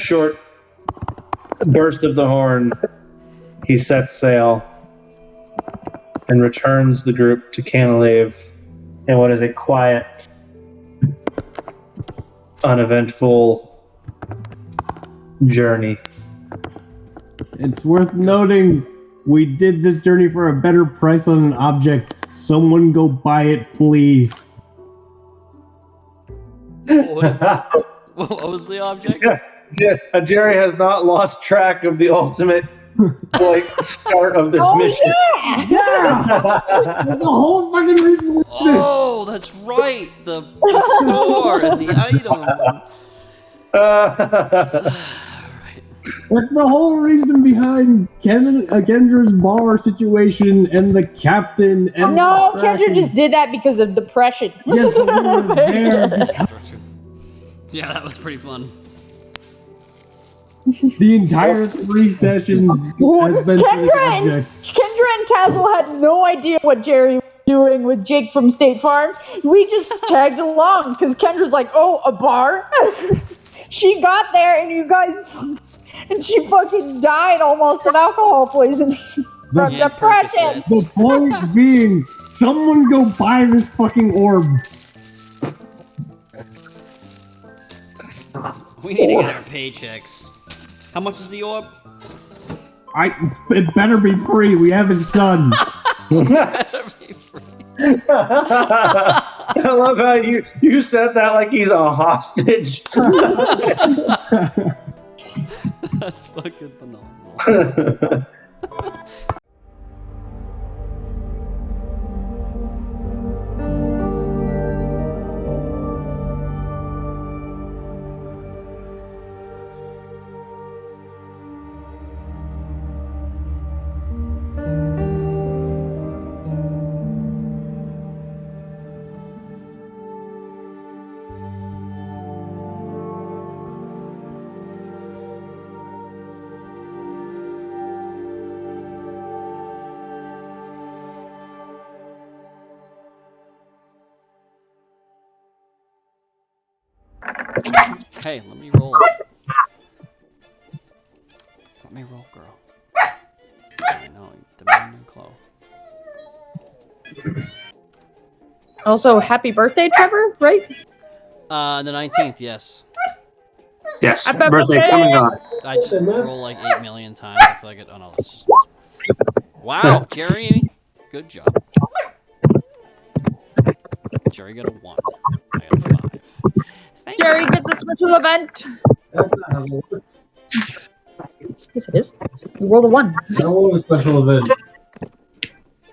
short burst of the horn, he sets sail and returns the group to Canalave in what is a quiet, uneventful journey. It's worth noting we did this journey for a better price on an object. Someone go buy it, please. What was the object? Jerry has not lost track of the ultimate start of this mission. Yeah! That's the whole fucking reason we did this. Oh, that's right. The store and the item. That's the whole reason behind Kendra's bar situation and the captain and no, Kendra just did that because of depression. Yes, we were there. Yeah, that was pretty fun. The entire 3 sessions has been Kendra and Tazzle had no idea what Jerry was doing with Jake from State Farm. We just tagged along because Kendra's like, oh, a bar? She got there and you guys... And she fucking died almost of alcohol poisoning from depression. The point being, someone go buy this fucking orb. We need to get our paychecks. How much is the orb? It better be free. We have his son. Better be free. I love how you said that like he's a hostage. That's fucking phenomenal. Hey, let me roll. Let me roll, girl. I know, demanding Chloe. Also, happy birthday, Trevor, right? The 19th, yes. Yes, Happy birthday birthday! coming on. I just roll like 8 million times. I feel like it. Oh no, that's just. Wow, Jerry, good job. Jerry got a 1. I got a 5. Thank Jerry gets a special event. That's not how it works. Yes, it is. You rolled a 1. I don't want a special event.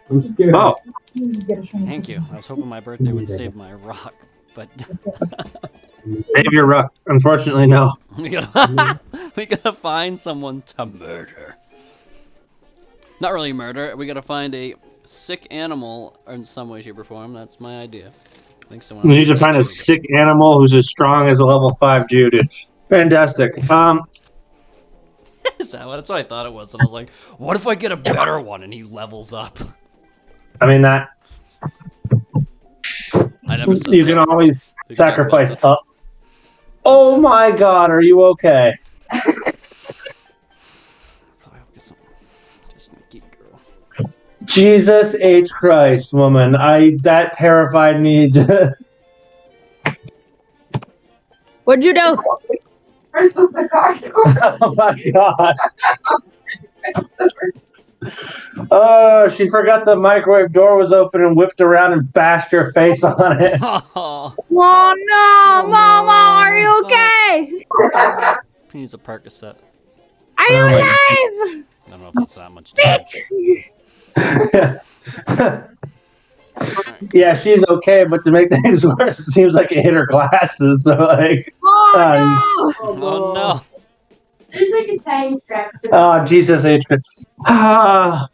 I'm scared. Oh, Thank you. I was hoping my birthday would save my rock, but save your ruck. Unfortunately, no. we gotta find someone to murder. Not really murder. We gotta find a sick animal in some way, shape, or form. That's my idea. I think someone. We need to find a sick animal who's as strong as a level 5 Jude. Fantastic. Is that what? That's what I thought it was, and I was like, what if I get a better one and he levels up? I mean that. I never said You that. can always sacrifice up. Oh my God, are you okay? Jesus H. Christ, woman. That terrified me. What'd you do? First was the car door. Oh my God. Oh, she forgot the microwave door was open and whipped around and bashed her face on it. Oh, Oh no, Mama, are you okay? he needs a Percocet. Are you alive? I don't know if that's that much damage. Yeah, she's okay, but to make things worse, it seems like it hit her glasses. So like, Oh Oh no! There's like a tiny strap. oh Jesus H. Christ. Ah.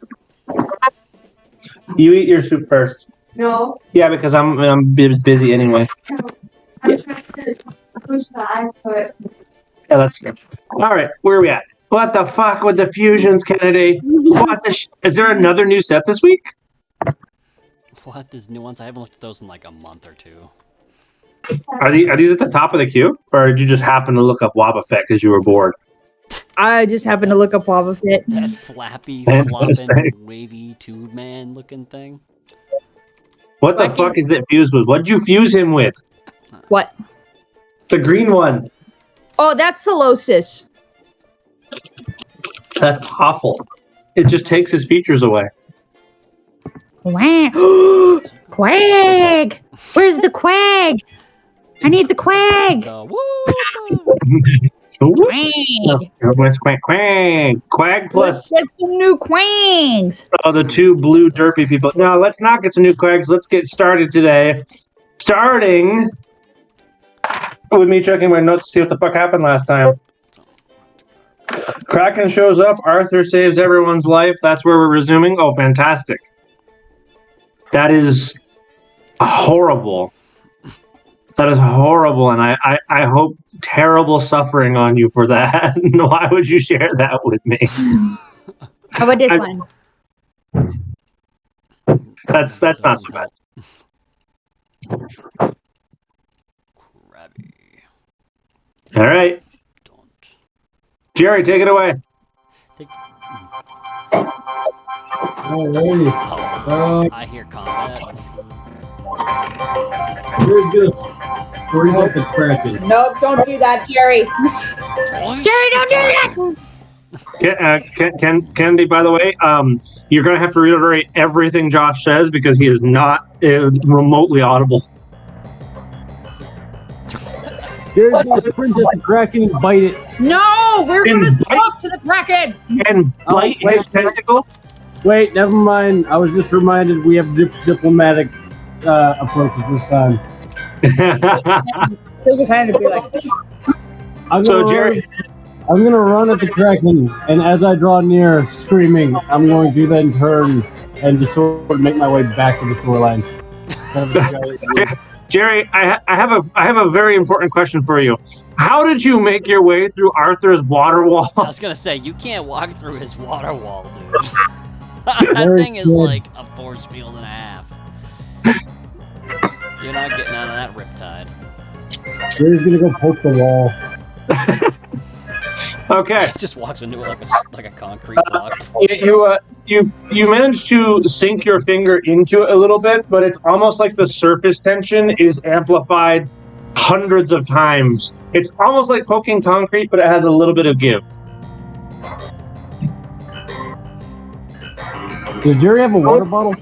You eat your soup first. No, Yeah, because I'm busy anyway. I'm trying to push the eyes so it. Yeah, that's good. All right, where are we at? What the fuck with the fusions, Kennedy? What the is there another new set this week? What? There's new ones? I haven't looked at those in like a month or two. Are these at the top of the queue, or did you just happen to look up Wobba Fett because you were bored? I just happened to look up Wobba Fett. That flappy, Fantastic. flopping, wavy tube man looking thing. What the fuck is it fused with? What'd you fuse him with? What? The green one. Oh, that's Solosis. That's awful. It just takes his features away. Quag! Quag! Where's the Quag? I need the Quag! The woo! Quag! Quag Let's plus get some new Quags! the two blue derpy people. Now, let's not get some new Quags. Let's get started today. Starting with me checking my notes to see what the fuck happened last time. Kraken shows up. Arthur saves everyone's life. That's where we're resuming. Oh, fantastic. That is horrible. That is horrible, and I hope terrible suffering on you for that. Why would you share that with me? How about this one? That's not so bad. Crabby. All right, Don't. Jerry, take it away. Alrighty. Oh, I hear combat. Here's gonna bring up the Kraken. Nope, don't do that, Jerry. Jerry, don't do that! Kennedy, by the way, you're going to have to reiterate everything Josh says because he is not remotely audible. Here's gonna sprint at the Kraken and bite it. No, we're And gonna bite- talk to the Kraken! And bite his tentacle? Wait, never mind. I was just reminded we have diplomatic approaches this time. Take his hand and be like, I'm So, gonna Jerry, I'm gonna run at the Kraken, and as I draw near, screaming, I'm going to then turn and just sort of make my way back to the shoreline. Jerry, I have a very important question for you. How did you make your way through Arthur's water wall? I was gonna say, you can't walk through his water wall, dude. That Very thing is good. like a force field and a half. You're not getting out of that riptide. Jerry's gonna go poke the wall. Okay, He just walks into it like a concrete block. you managed to sink your finger into it a little bit, but it's almost like the surface tension is amplified hundreds of times. It's almost like poking concrete, but it has a little bit of give. Does Jerry have a water bottle?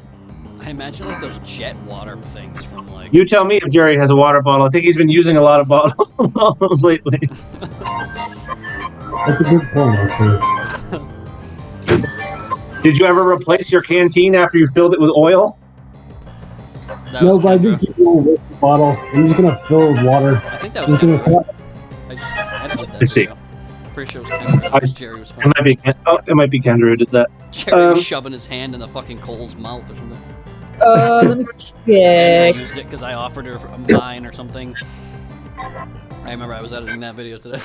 I imagine like those jet water things from like. You tell me if Jerry has a water bottle. I think he's been using a lot of bottles lately. That's a good point, actually. Did you ever replace your canteen after you filled it with oil? That No, was but I did Kendra. keep a little whiskey bottle. I'm just gonna fill it with water. I think that I'm was just gonna Kendra. cut. I just edited that I see. video. I'm pretty sure it was Kendra. Jerry was It fine. might be. Oh, it might be Kendra who did that. Jerry was shoving his hand in the fucking Cole's mouth or something. let me Kendra check. used it because I offered her a mine or something. I remember I was editing that video today.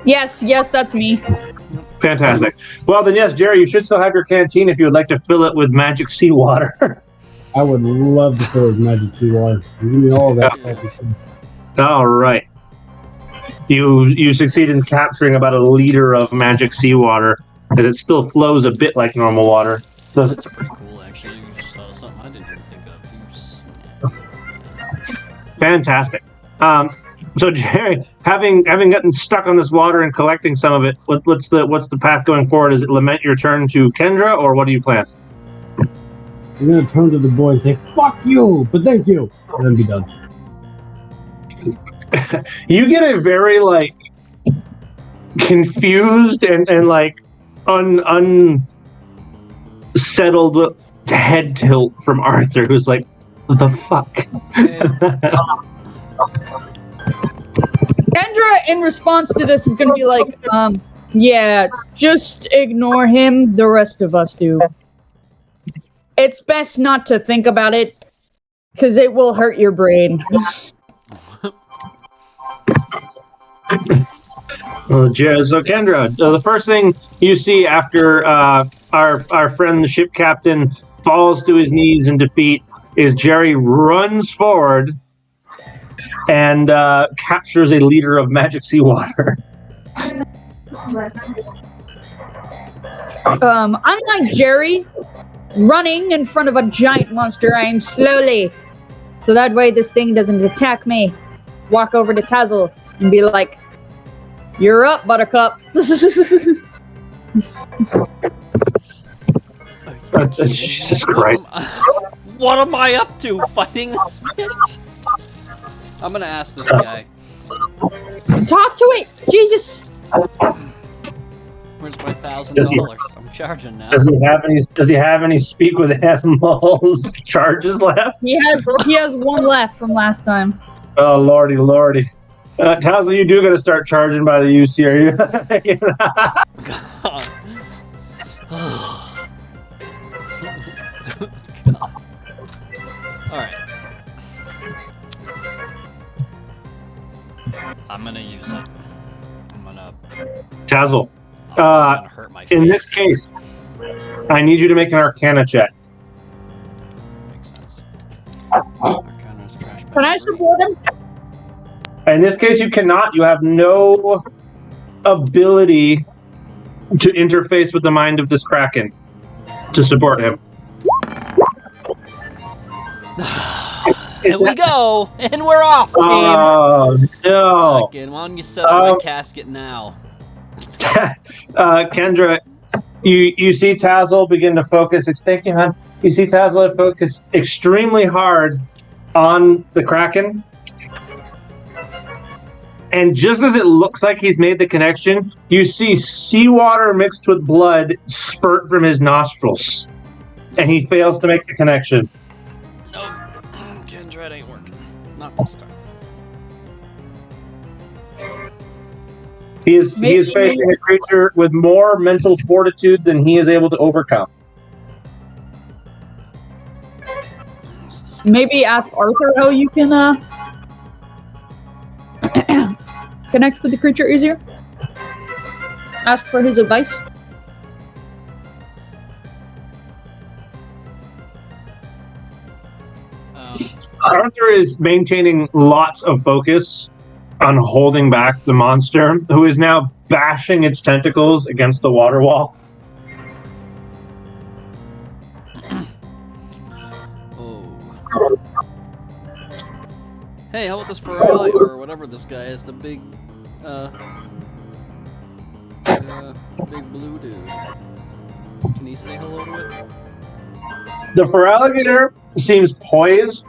Yes, that's me. Fantastic. Well, then, yes, Jerry, you should still have your canteen if you would like to fill it with magic seawater. I would love to fill it with magic seawater. Give me all of that salty stuff. All right. You succeed in capturing about a liter of magic seawater, and it still flows a bit like normal water. Does it? That's pretty cool, actually. You just thought of something I didn't even think of. You snap. Fantastic. So Jerry, having gotten stuck on this water and collecting some of it, what's the path going forward? Is it lament your turn to Kendra, or what do you plan? I'm gonna turn to the boy and say, "Fuck you," but thank you, and then be done. You get a very like confused and like unsettled head tilt from Arthur, who's like, "What the fuck?" Kendra, in response to this, is gonna be like, yeah, just ignore him. The rest of us do. It's best not to think about it, because it will hurt your brain. So Kendra, the first thing you see after our friend, the ship captain, falls to his knees in defeat, is Jerry runs forward and captures a liter of magic seawater. Unlike Jerry, running in front of a giant monster, I am slowly. So that way this thing doesn't attack me. Walk over to Tazzle and be like, "You're up, Buttercup." Jesus Christ. What am I up to? Fighting this bitch? I'm gonna ask this guy. Talk to it! Jesus! Where's my $1,000? I'm charging now. Does he have any speak with animals charges left? He has one left from last time. Oh lordy. Tazzle, you do gotta start charging by the UC, are you? God. God. Alright. I'm gonna use it. I'm gonna... Tazzle, it's gonna hurt my in face. this case, I need you to make an Arcana check. Makes sense. Arcana's trash Can I bag three. support him? In this case, you cannot. You have no ability to interface with the mind of this Kraken to support him. Here we go! And we're off, team! Oh, no. Fucking, why don't you set up my casket now? Kendra, you see Tazzle begin to focus. Thank you, hon. You see Tazzle focus extremely hard on the Kraken. And just as it looks like he's made the connection, you see seawater mixed with blood spurt from his nostrils. And he fails to make the connection. Nope. Kendra, it ain't working. Not this time. He is facing a creature with more mental fortitude than he is able to overcome. Maybe ask Arthur how you can connect with the creature easier. Ask for his advice. Arthur is maintaining lots of focus on holding back the monster, who is now bashing its tentacles against the water wall. Oh. Hey, how about this Ferrari or whatever this guy is? The big, big blue dude. Can he say hello to it? The Feraligatr seems poised,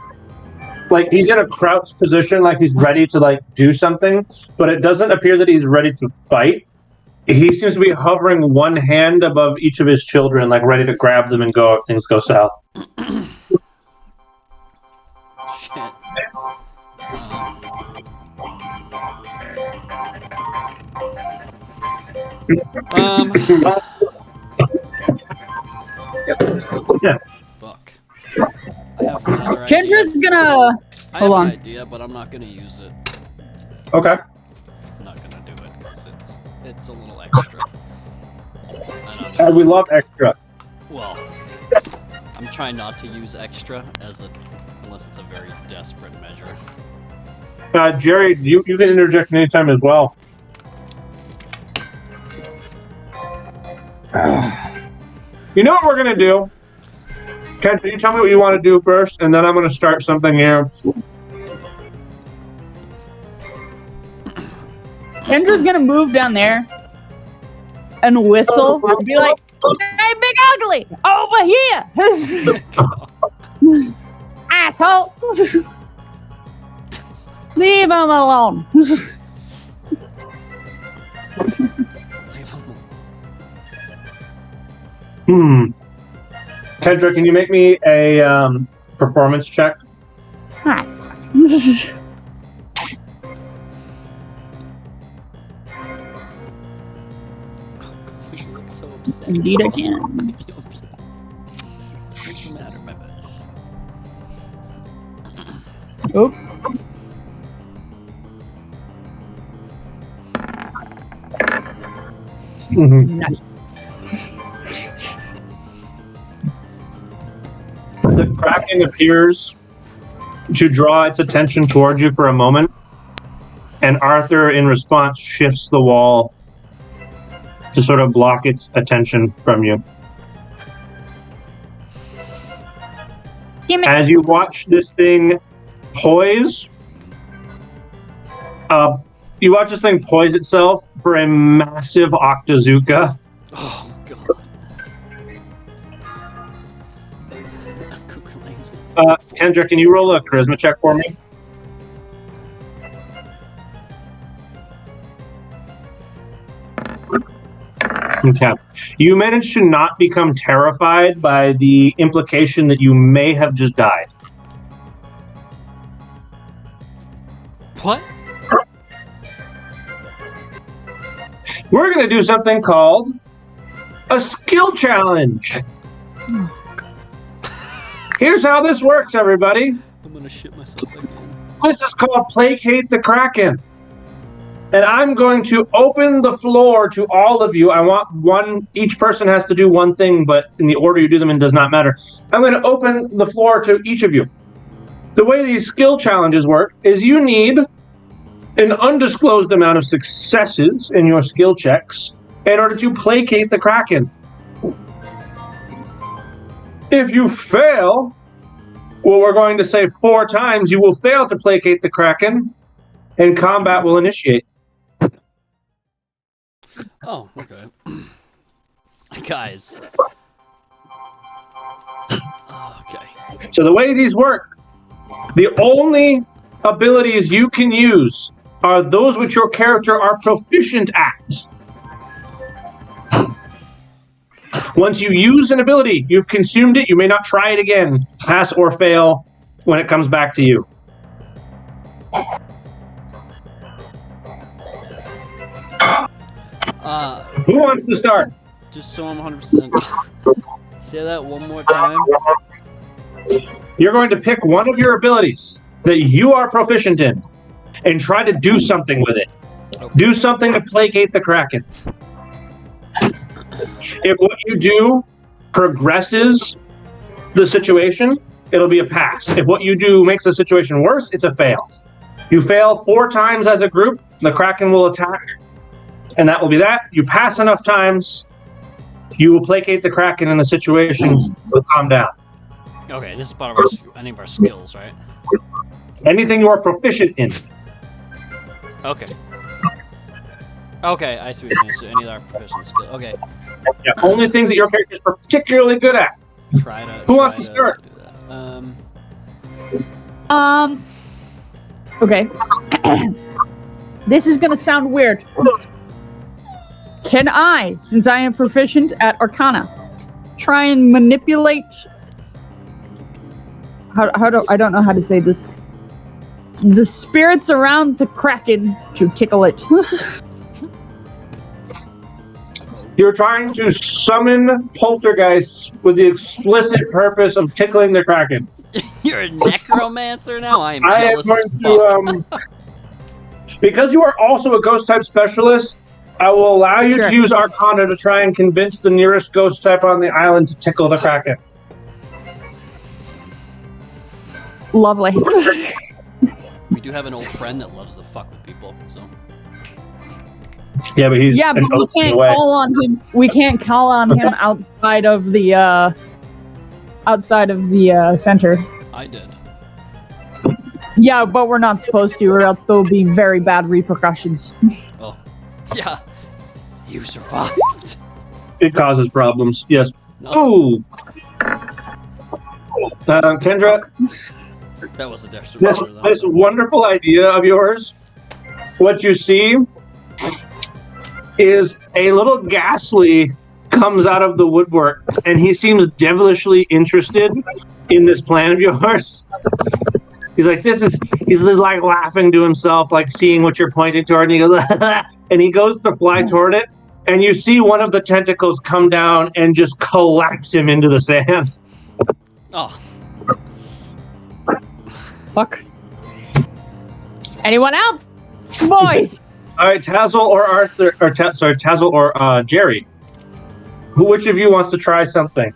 like he's in a crouched position, like he's ready to do something, but it doesn't appear that he's ready to fight. He seems to be hovering one hand above each of his children, like ready to grab them and go if things go south. Shit. Yeah. Fuck. I have another Kendra's idea. gonna... I have Hold on. an idea, but I'm not gonna use it. Okay. I'm not gonna do it because it's a little extra. I know. We love extra. Well, I'm trying not to use extra unless it's a very desperate measure. Jerry, you can interject anytime as well. You know what we're gonna do? Ken, can you tell me what you want to do first, and then I'm gonna start something here. Kendra's gonna move down there and whistle and be like, "Hey, Big Ugly, over here!" Asshole! Leave him alone. Leave him. Kendra, can you make me a performance check? Ah, fuck. You look so upset. Indeed I can. What's the matter, my bad? Oh. Nice. The Kraken thing appears to draw its attention towards you for a moment, and Arthur, in response, shifts the wall to sort of block its attention from you. Damn it. As you watch this thing poise, you watch this thing poise itself for a massive Octazooka. Oh god. Kendra, can you roll a charisma check for me? Okay. You managed to not become terrified by the implication that you may have just died. What? We're going to do something called a skill challenge. Here's how this works, everybody. I'm gonna shit myself again. This is called Placate the Kraken. And I'm going to open the floor to all of you. I want one, each person has to do one thing, but in the order you do them in does not matter. I'm going to open the floor to each of you. The way these skill challenges work is you need an undisclosed amount of successes in your skill checks in order to placate the Kraken. If you fail, well, we're going to say 4 times you will fail to placate the Kraken, and combat will initiate. Oh, okay. Guys. Okay. So the way these work, the only abilities you can use are those which your character are proficient at. Once you use an ability, you've consumed it, you may not try it again, pass or fail when it comes back to you. Who wants to start? Just so I'm 100%. Say that one more time. You're going to pick one of your abilities that you are proficient in and try to do something with it. Do something to placate the Kraken. If what you do progresses the situation, it'll be a pass. If what you do makes the situation worse, it's a fail. You fail 4 times as a group, the Kraken will attack, and that will be that. You pass enough times, you will placate the Kraken, and the situation will calm down. Okay, this is part of any of our skills, right? Anything you are proficient in. Okay. Okay, I see what you're saying. So any of our proficient skills. Okay. Yeah, only things that your character is particularly good at. Try to. Who wants to start? Do that. Okay. This is gonna sound weird. Can I, since I am proficient at Arcana, try and manipulate? How do I don't know how to say this. The spirits around the Kraken to tickle it. You're trying to summon poltergeists with the explicit purpose of tickling the Kraken. You're a necromancer now? I am I am jealous going as to, fuck. because you are also a ghost type specialist, I will allow you Sure. to use Arcana to try and convince the nearest ghost type on the island to tickle the Kraken. Lovely. We do have an old friend that loves to fuck with people, so. Yeah, but he's Yeah, but an we oath can't away. call on him. We can't call on him outside of the center. I did. Yeah, but we're not supposed to, or else there'll be very bad repercussions. Oh. Yeah. You survived. It causes problems, yes. No, Ooh! Kendra, that was a Dexter this roller, though. wonderful idea of yours, what you see is a little Ghastly comes out of the woodwork, and he seems devilishly interested in this plan of yours. He's like, he's like laughing to himself, like seeing what you're pointing toward, and he goes, and he goes to fly toward it, and you see one of the tentacles come down and just collapse him into the sand. Oh. Fuck. Anyone else? Boys! All right, Tazzle or Arthur, or Tazzle or Jerry. Which of you wants to try something?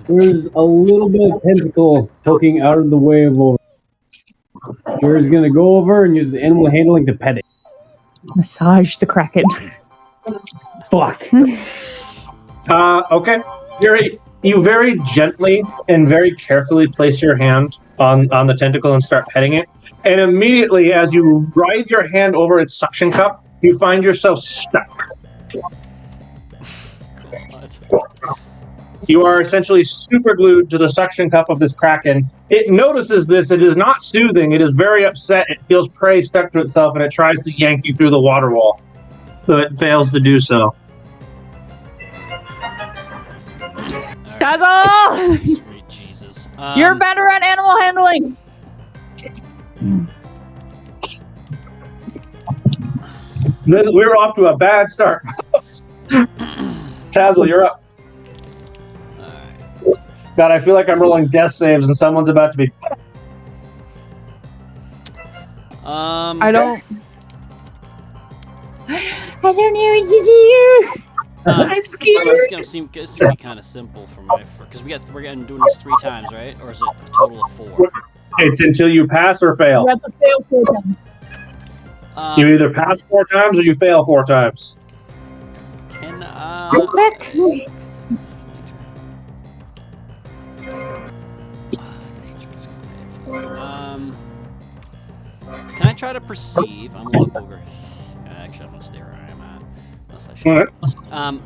There's a little bit of tentacle poking out of the way of over. Jerry's gonna go over and use the animal handling to pet it. Massage the Kraken. Fuck. Okay. You very gently and very carefully place your hand on the tentacle and start petting it. And immediately, as you ride your hand over its suction cup, you find yourself stuck. God. You are essentially super glued to the suction cup of this kraken. It notices this. It is not soothing. It is very upset. It feels prey stuck to itself, and it tries to yank you through the water wall. So it fails to do so. Tazzle! Sweet Jesus. You're better at animal handling. We were off to a bad start. Tazzle, you're up. Alright. God, I feel like I'm rolling death saves and someone's about to be... I don't know what to do. I'm scared. It's gonna seem to be kind of simple for me, because we're getting doing this 3 times, right? Or is it a total of 4? It's until you pass or fail. You have to fail 4 times. You either pass 4 times or you fail 4 times. Can can I try to perceive? I'm gonna look over. Actually, I'm gonna stay where I am at. Unless I should. Alright.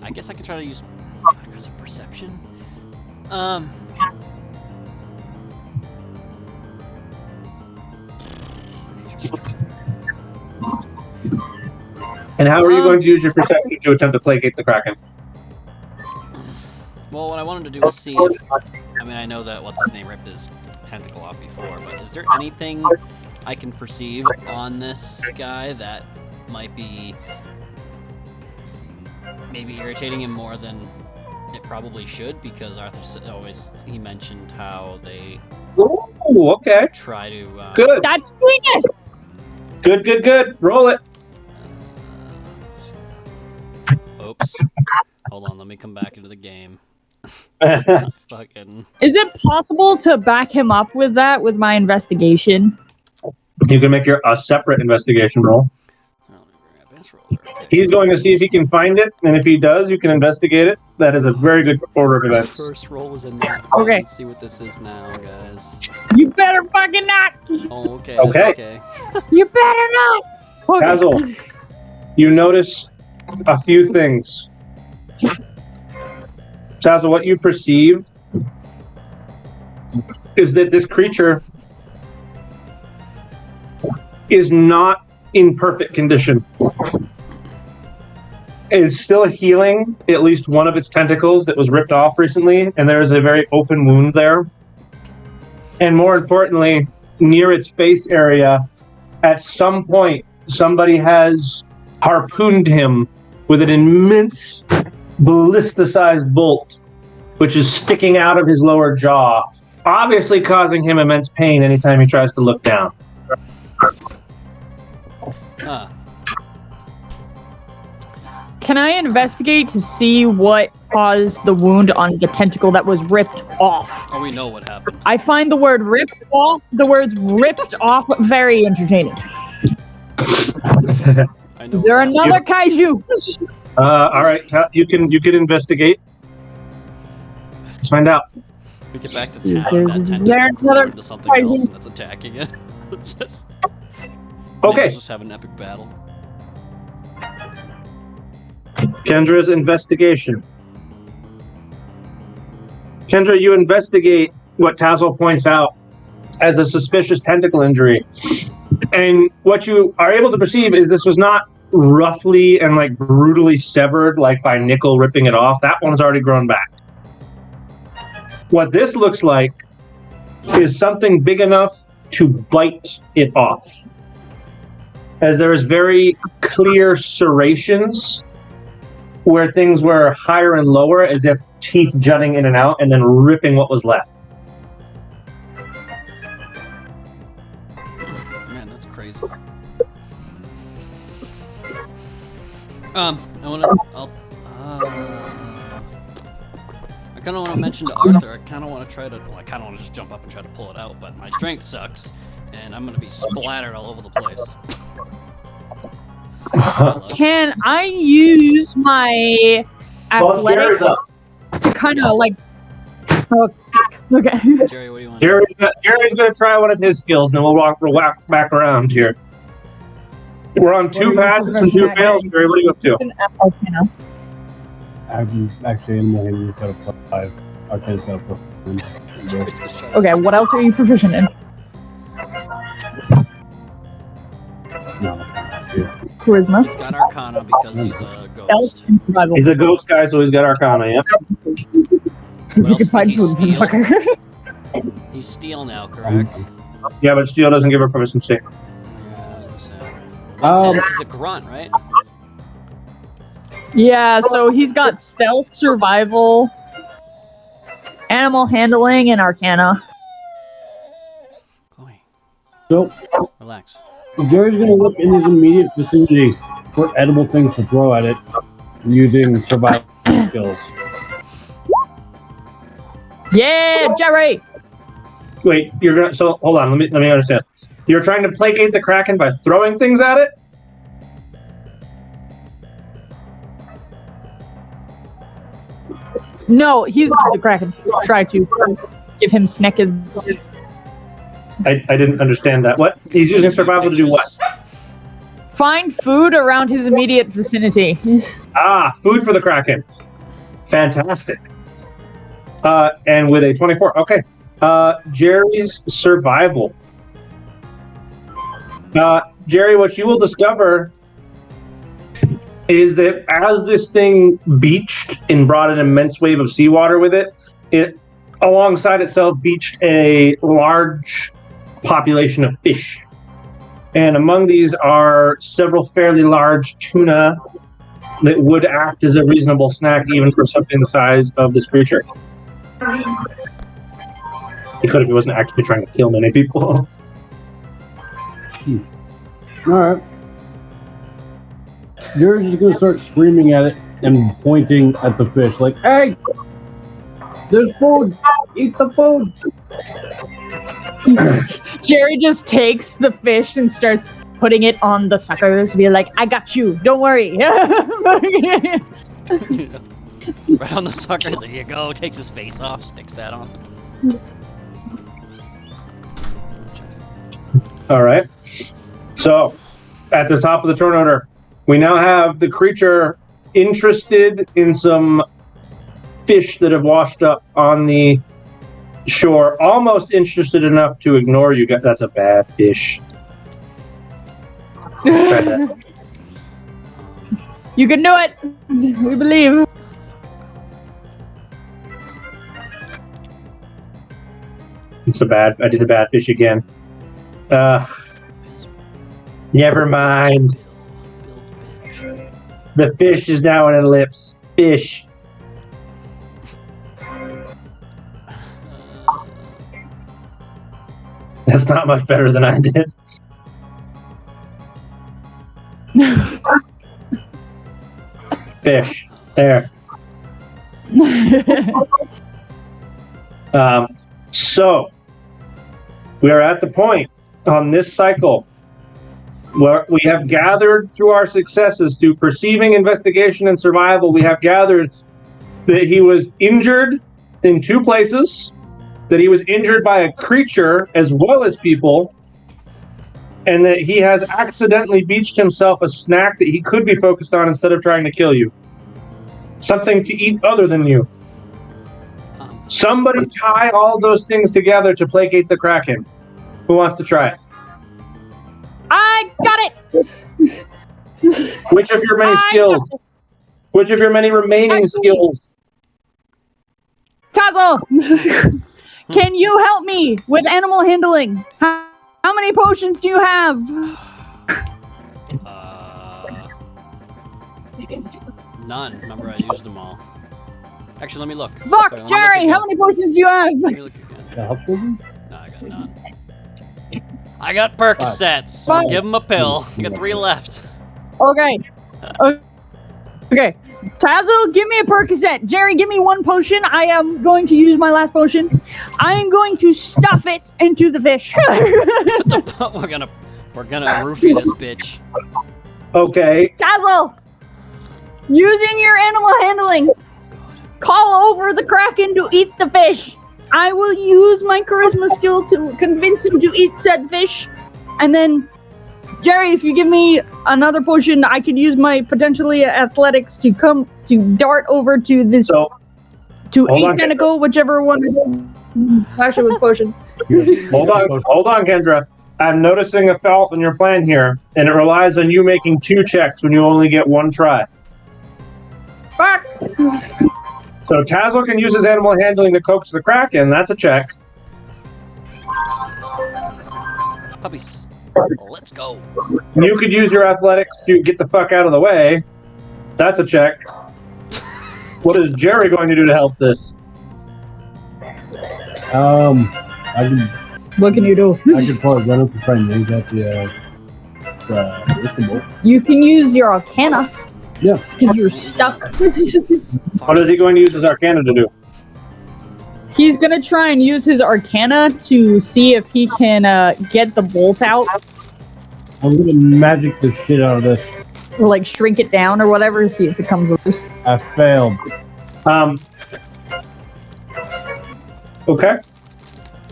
I guess I can try to use aggressive perception. And how are you going to use your perception to attempt to placate the kraken? Well, what I wanted to do was see if, I mean, I know that what's-his-name ripped his tentacle off before, but is there anything I can perceive on this guy that might be maybe irritating him more than it probably should? Because he mentioned how they Ooh, okay. try to... Good. That's genius! Good. Roll it. Oops. Hold on, let me come back into the game. You Fucking... Is it possible to back him up with that with my investigation? can make a separate investigation roll. He's going to see if he can find it, and if he does, you can investigate it. That is a very good order of events. First roll was in that. Okay. Let's see what this is now, guys. You better fucking not! Oh, okay. Okay. That's okay. You better not! Okay. Tazzle, you notice a few things. Tazzle, what you perceive is that this creature is not in perfect condition. It's still healing at least one of its tentacles that was ripped off recently, and there is a very open wound there. And more importantly, near its face area, at some point, somebody has harpooned him with an immense ballista-sized bolt, which is sticking out of his lower jaw, obviously causing him immense pain anytime he tries to look down. Huh. Can I investigate to see what caused the wound on the tentacle that was ripped off? Oh, we know what happened. I find the word ripped off, the words ripped off very entertaining. I know Is there what happened. another kaiju? All right, you can investigate. Let's find out. We get back to See, town. there's- That is tentacle there turns another into something else and that's attacking it. It's just... Okay. Let's just have an epic battle. Kendra's investigation. Kendra, you investigate what Tazzle points out as a suspicious tentacle injury. And what you are able to perceive is this was not roughly and like brutally severed like by Nickel ripping it off. That one's already grown back. What this looks like is something big enough to bite it off. As there is very clear serrations where things were higher and lower, as if teeth jutting in and out and then ripping what was left. Man, that's crazy. kind of want to mention to Arthur, I kind of want to try to, well, I kind of want to just jump up and try to pull it out, but my strength sucks, and I'm going to be splattered all over the place. Can I use my athletics to kind of like? Oh, okay. Jerry, what do you want? Jerry's gonna try one of his skills, and then we'll walk back around here. We're on 2 passes and 2 fails. Jerry, what are you up to? I'm actually in my hand set of 5. Arcane's got a Okay, what else are you proficient in? No, Charisma. He's got Arcana because he's a Stealth ghost. and survival. He's a ghost guy, so he's got Arcana. Yep. You can find He's food, steel. motherfucker. He's steel now, correct? Yeah, but steel doesn't give her proficiency. He's a grunt, right? Yeah, so he's got stealth, survival, animal handling, and arcana. Chloe, So, relax. Jerry's gonna look in his immediate vicinity for edible things to throw at it using survival skills. Yeah, Jerry! Wait, you're gonna. So hold on. Let me understand. You're trying to placate the Kraken by throwing things at it. No, he's the Kraken. Try to give him sneckers. I didn't understand that. What? He's using survival to do what? Find food around his immediate vicinity. Ah, food for the Kraken. Fantastic. And with a 24. Okay. Jerry's survival. Jerry, what you will discover is that as this thing beached and brought an immense wave of seawater with it, it alongside itself beached a large population of fish. And among these are several fairly large tuna that would act as a reasonable snack even for something the size of this creature. He could if he wasn't actually trying to kill many people. Alright. Jerry's just gonna start screaming at it and pointing at the fish like, hey! There's food! Eat the food! Jerry just takes the fish and starts putting it on the suckers. Be like, I got you. Don't worry. Right on the sucker, there you go. Takes his face off, sticks that on. All right. So, at the top of the turn order, we now have the creature interested in some fish that have washed up on the shore, almost interested enough to ignore you guys. That's a bad fish. Try that. You can do it. We believe. It's a bad. I did a bad fish again. Never mind. The fish is now on her lips. Fish. That's not much better than I did. Fish. There. So, we are at the point on this cycle where we have gathered through our successes through perceiving, investigation, and survival. We have gathered that he was injured in 2 places, that he was injured by a creature as well as people, and that he has accidentally beached himself a snack that he could be focused on instead of trying to kill you. Something to eat other than you. Somebody tie all those things together to placate the Kraken. Who wants to try it? I got it. Which of your many skills? Which of your many remaining skills? Tazzle, can you help me with animal handling? How many potions do you have? None. Remember, I used them all. Actually, let me look. Fuck, Sorry, let me look Jerry, again. how many potions do you have? Let me look again. To help with him? No, I got none. I got Percocets. Fuck. Give him a pill. I got 3 left. Okay. Okay. Tazzle, give me a Percocet. Jerry, give me one potion. I am going to use my last potion. I am going to stuff it into the fish. We're gonna roofie this bitch. Okay. Tazzle, using your animal handling, call over the Kraken to eat the fish. I will use my charisma skill to convince him to eat said fish. And then, Jerry, if you give me another potion, I can use my potentially athletics to dart over to this, to a tentacle, whichever one it is. Flash it with potion. Hold on, Kendra. I'm noticing a fault in your plan here, and it relies on you making 2 checks when you only get 1 try. Fuck. So Tazzle can use his animal handling to coax the Kraken. That's a check. Puppies. Let's go. You could use your athletics to get the fuck out of the way. That's a check. What is Jerry going to do to help this? What can you do? I could probably run up and try and yank out the Istanbul. You can use your Arcana. Yeah. Because you're stuck. What is he going to use his Arcana to do? He's gonna try and use his Arcana to see if he can get the bolt out. I'm gonna magic the shit out of this. Like shrink it down or whatever, see if it comes loose. I failed. Okay.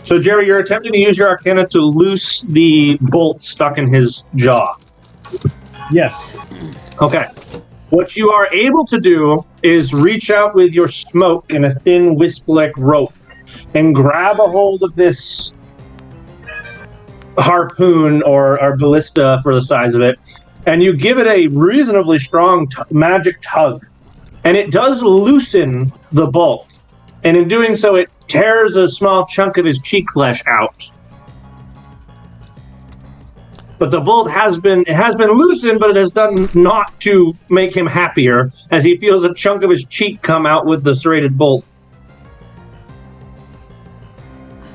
So Jerry, you're attempting to use your Arcana to loose the bolt stuck in his jaw. Yes. Okay. What you are able to do is reach out with your smoke in a thin wisp-like rope and grab a hold of this harpoon or ballista for the size of it, and you give it a reasonably strong magic tug, and it does loosen the bolt, and in doing so it tears a small chunk of his cheek flesh out. But the bolt has been loosened, but it has done not to make him happier, as he feels a chunk of his cheek come out with the serrated bolt.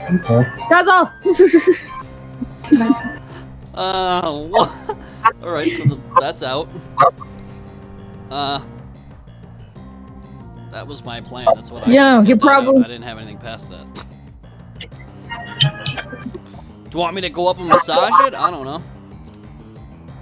Okay. That's all. What? Alright, so that's out. That was my plan. That's what Yeah, you I probably. I didn't have anything past that. Do you want me to go up and massage it? I don't know.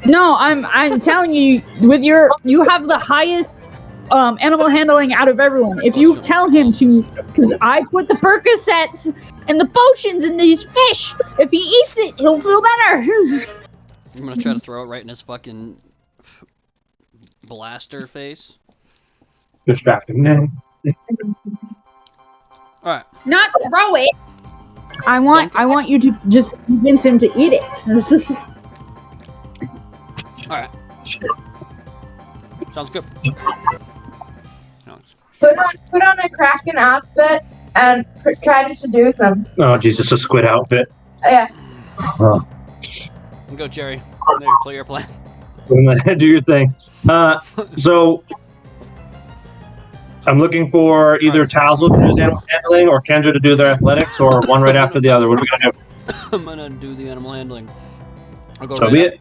No, I'm telling you, you have the highest animal handling out of everyone. If you tell him to, because I put the Percocets and the potions in these fish. If he eats it, he'll feel better. I'm gonna try to throw it right in his fucking blaster face. Distracting. Alright. Not throw it. I want you to just convince him to eat it. Alright. Sounds good. Put on a Kraken outfit and try to seduce him. Oh, Jesus, a squid outfit. Yeah. Oh. Go, Jerry. There, play your plan. Do your thing. So, I'm looking for either Tazzle to do his animal handling or Kendra to do their athletics, or one right after the other. What are we going to do? I'm gonna do the animal handling. I'll go So right be up. it.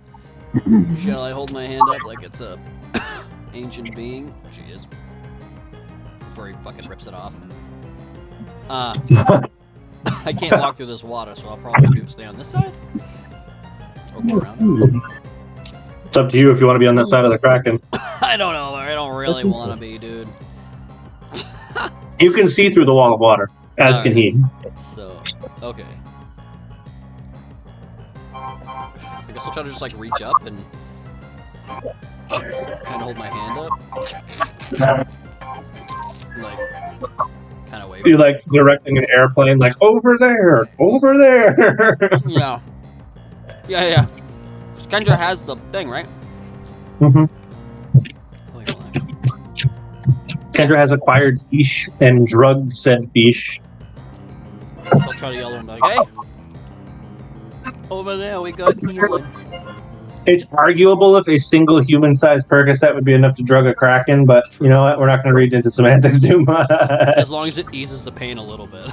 Shall I hold my hand up like it's a ancient being? She is. Before he fucking rips it off. I can't walk through this water, so I'll probably stay on this side. Or go around. It's up to you if you want to be on that side of the Kraken. I don't know. I don't really want to be, dude. You can see through the wall of water, as can he. So, okay. I guess I'll try to just like reach up and kind of hold my hand up. Like, kind of wave. You're like directing an airplane, like, over there, over there. Yeah. Yeah. Kendra has the thing, right? Mm-hmm. Wait, hold on. Kendra has acquired fish and drugged said fish. So I'll try to yell at him like, hey! Over there, we got healing. It's arguable if a single human-sized Percocet would be enough to drug a Kraken, but you know what? We're not going to read into semantics too much. As long as it eases the pain a little bit.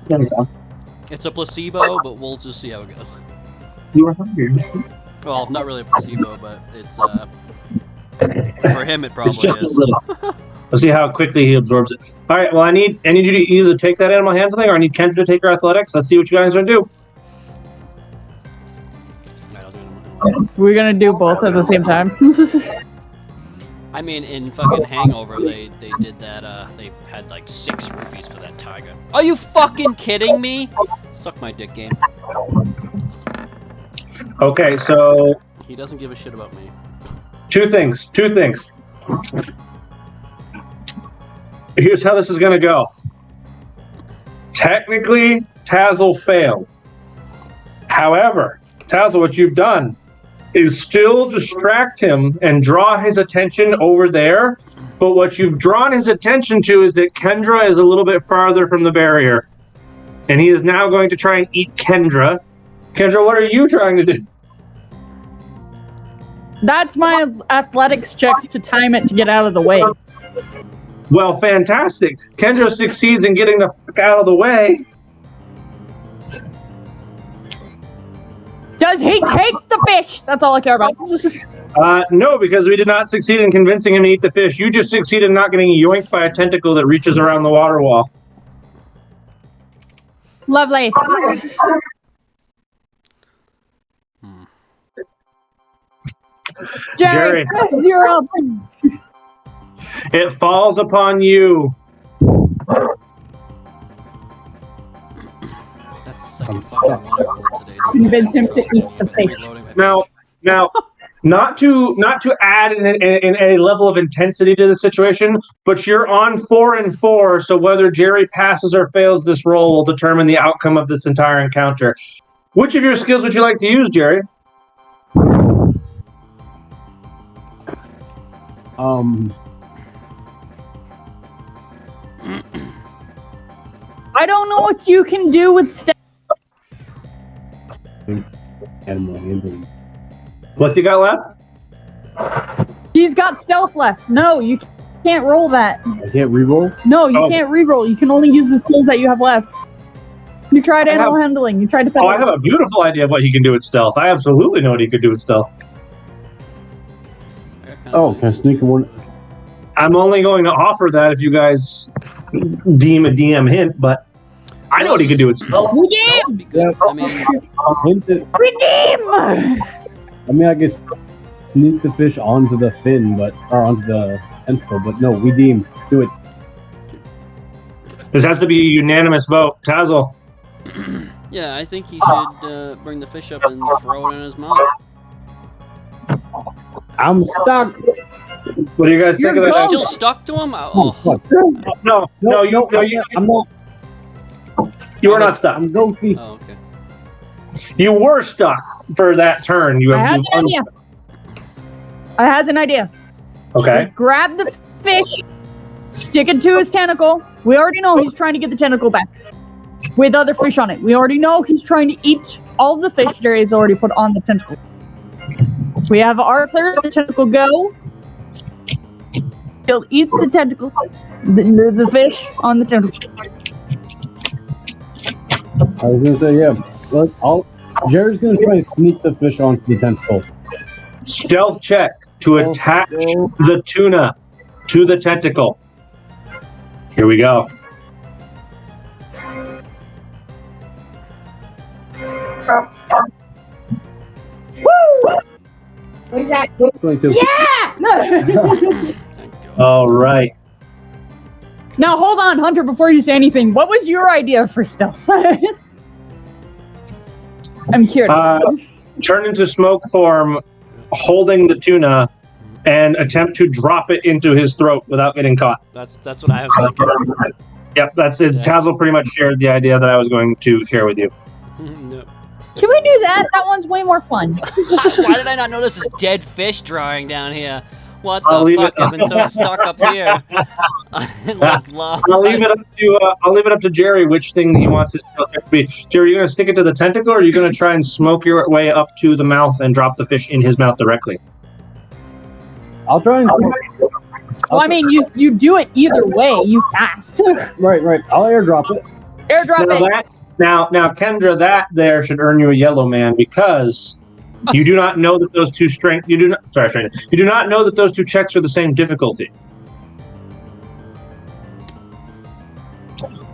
There we go. It's a placebo, but we'll just see how it goes. You were hungry. Well, not really a placebo, but it's For him, it It's probably just a is. little. Let's see how quickly he absorbs it. All right. Well, I need you to either take that animal handling, or I need Kendra to take her athletics. Let's see what you guys are gonna do. Alright, I'll do it. We're gonna do both at the same time. I mean, in fucking Hangover, they did that. They had like 6 roofies for that tiger. Are you fucking kidding me? Suck my dick, game. Okay. So He doesn't give a shit about me. two things. Here's how this is gonna go. Technically, Tazzle failed. However, Tazzle, what you've done is still distract him and draw his attention over there. But what you've drawn his attention to is that Kendra is a little bit farther from the barrier. And he is now going to try and eat Kendra. Kendra, what are you trying to do? That's my athletics checks to time it to get out of the way. Well, fantastic. Kendra succeeds in getting the fuck out of the way. Does he take the fish? That's all I care about. No, because we did not succeed in convincing him to eat the fish. You just succeeded in not getting yoinked by a tentacle that reaches around the water wall. Lovely. Jerry, you're up. It falls upon you. That's the second fucking one I rolled today. Convince him to eat the fish. Reloading my Now, not to add in a level of intensity to the situation, but you're on 4 and 4, so whether Jerry passes or fails this roll will determine the outcome of this entire encounter. Which of your skills would you like to use, Jerry? I don't know what you can do with stealth. Animal handling. What you got left? He's got stealth left. No, you can't roll that. I can't reroll? No, you can't reroll. You can only use the skills that you have left. You tried animal handling. You tried to. Oh, I have a beautiful idea of what he can do with stealth. I absolutely know what he could do with stealth. Oh, can I sneak one? I'm only going to offer that if you guys deem a DM hint, but I know what he could do with stealth. That would be good. I mean, Redeem! I mean, I guess sneak the fish onto the fin, or onto the tentacle, but no, redeem. Do it. This has to be a unanimous vote. Tazzle. yeah, I think he should bring the fish up and throw it in his mouth. I'm stuck. What do you guys think of You're that? still stuck to him? Oh, fuck. No, you I'm not. you were not stuck. I'm ghosty. Oh, okay. You were stuck for that turn. You I have has an idea. I has an idea. Okay. Grab the fish, stick it to his tentacle. We already know he's trying to get the tentacle back with other fish on it. We already know he's trying to eat all the fish Jerry's already put on the tentacle. We have Arthur, the tentacle go. He'll eat the tentacle, the fish on the tentacle. I was gonna say, yeah. Look, Jerry's gonna try and sneak the fish onto the tentacle. Stealth check to attach the tuna to the tentacle. Here we go. Woo! What is that? 22. Yeah! All right. Now hold on, Hunter, before you say anything. What was your idea for stealth? I'm curious. Turn into smoke form, holding the tuna, and attempt to drop it into his throat without getting caught. That's what I was thinking. Yep, that's it. Yeah. Tazzle pretty much shared the idea that I was going to share with you. No. Can we do that? That one's way more fun. Why did I not notice this dead fish drawing down here? What I'll the leave fuck? it- I've been so stuck up here. Like, I'll leave it up to Jerry which thing he wants his stealth check to be. Jerry, are you going to stick it to the tentacle, or are you going to try and smoke your way up to the mouth and drop the fish in his mouth directly? I'll try and. Well, I mean, you do it either way. You fast. Right. I'll airdrop it. Airdrop it. Now, Kendra, that there should earn you a yellow man because You do not know that those two strength. You do not. Sorry, strength. You do not know that those two checks are the same difficulty.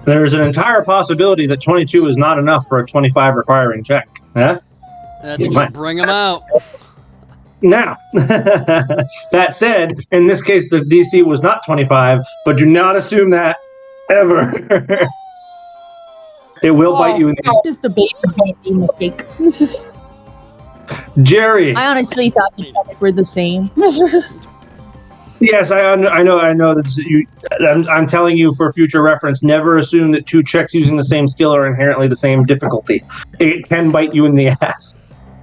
There's an entire possibility that 22 is not enough for a 25 requiring check. Yeah. That's true. Bring him out. Now, that said, in this case, the DC was not 25, but do not assume that ever. It will bite you in the Just a baby mistake. Jerry. I honestly thought you were the same. Yes, I know that you. I'm telling you for future reference. Never assume that two checks using the same skill are inherently the same difficulty. It can bite you in the ass.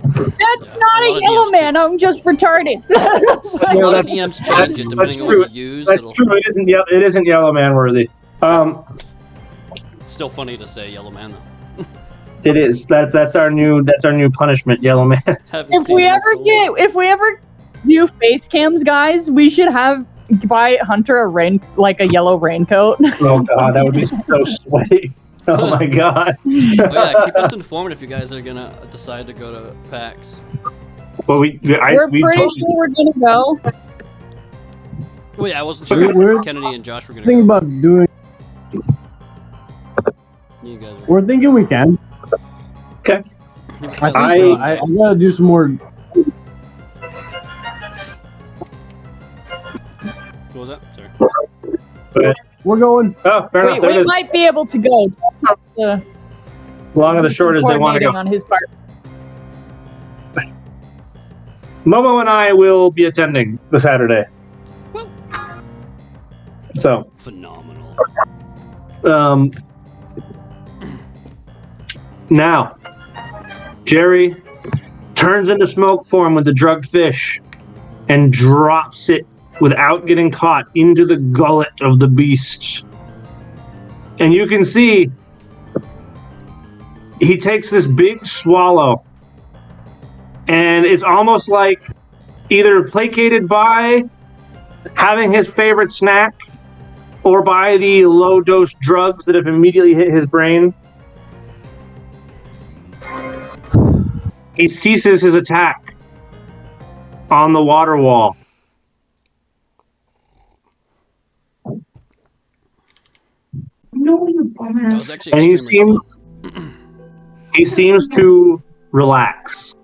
That's not a yellow man. I'm just retarded. A lot of DMs change it depending on what you use. That's true. It isn't yellow man worthy. It's still funny to say yellow man though. It is. That's our new punishment, yellow man. If we ever do face cams, guys, we should buy Hunter a yellow raincoat. Oh god, that would be so sweaty. Oh my god. Oh yeah, keep us informed if you guys are gonna decide to go to PAX. Well, we're pretty sure we're gonna go. Well, yeah, I wasn't sure if Kennedy and Josh were gonna Think go. about doing. You guys are... We're thinking we can. Okay. I gotta do some more. What was that? Sorry. We're going. Oh, fair enough. We might be able to go. Long and the short is they want to go. On his part. Momo and I will be attending the Saturday. So. Phenomenal. Now, Jerry turns into smoke form with the drugged fish and drops it without getting caught into the gullet of the beast. And you can see he takes this big swallow, and it's almost like either placated by having his favorite snack or by the low-dose drugs that have immediately hit his brain. He ceases his attack on the water wall. No, you That dumbass. was actually And extremely he seems to relax.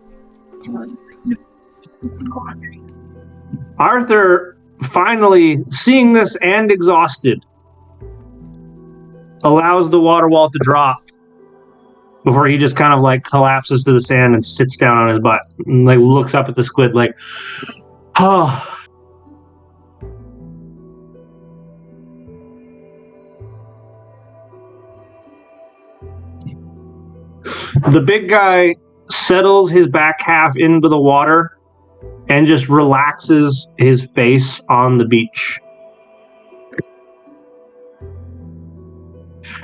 Arthur, finally, seeing this and exhausted, allows the water wall to drop before he just kind of like collapses to the sand and sits down on his butt and like looks up at the squid like, oh. The big guy settles his back half into the water and just relaxes his face on the beach.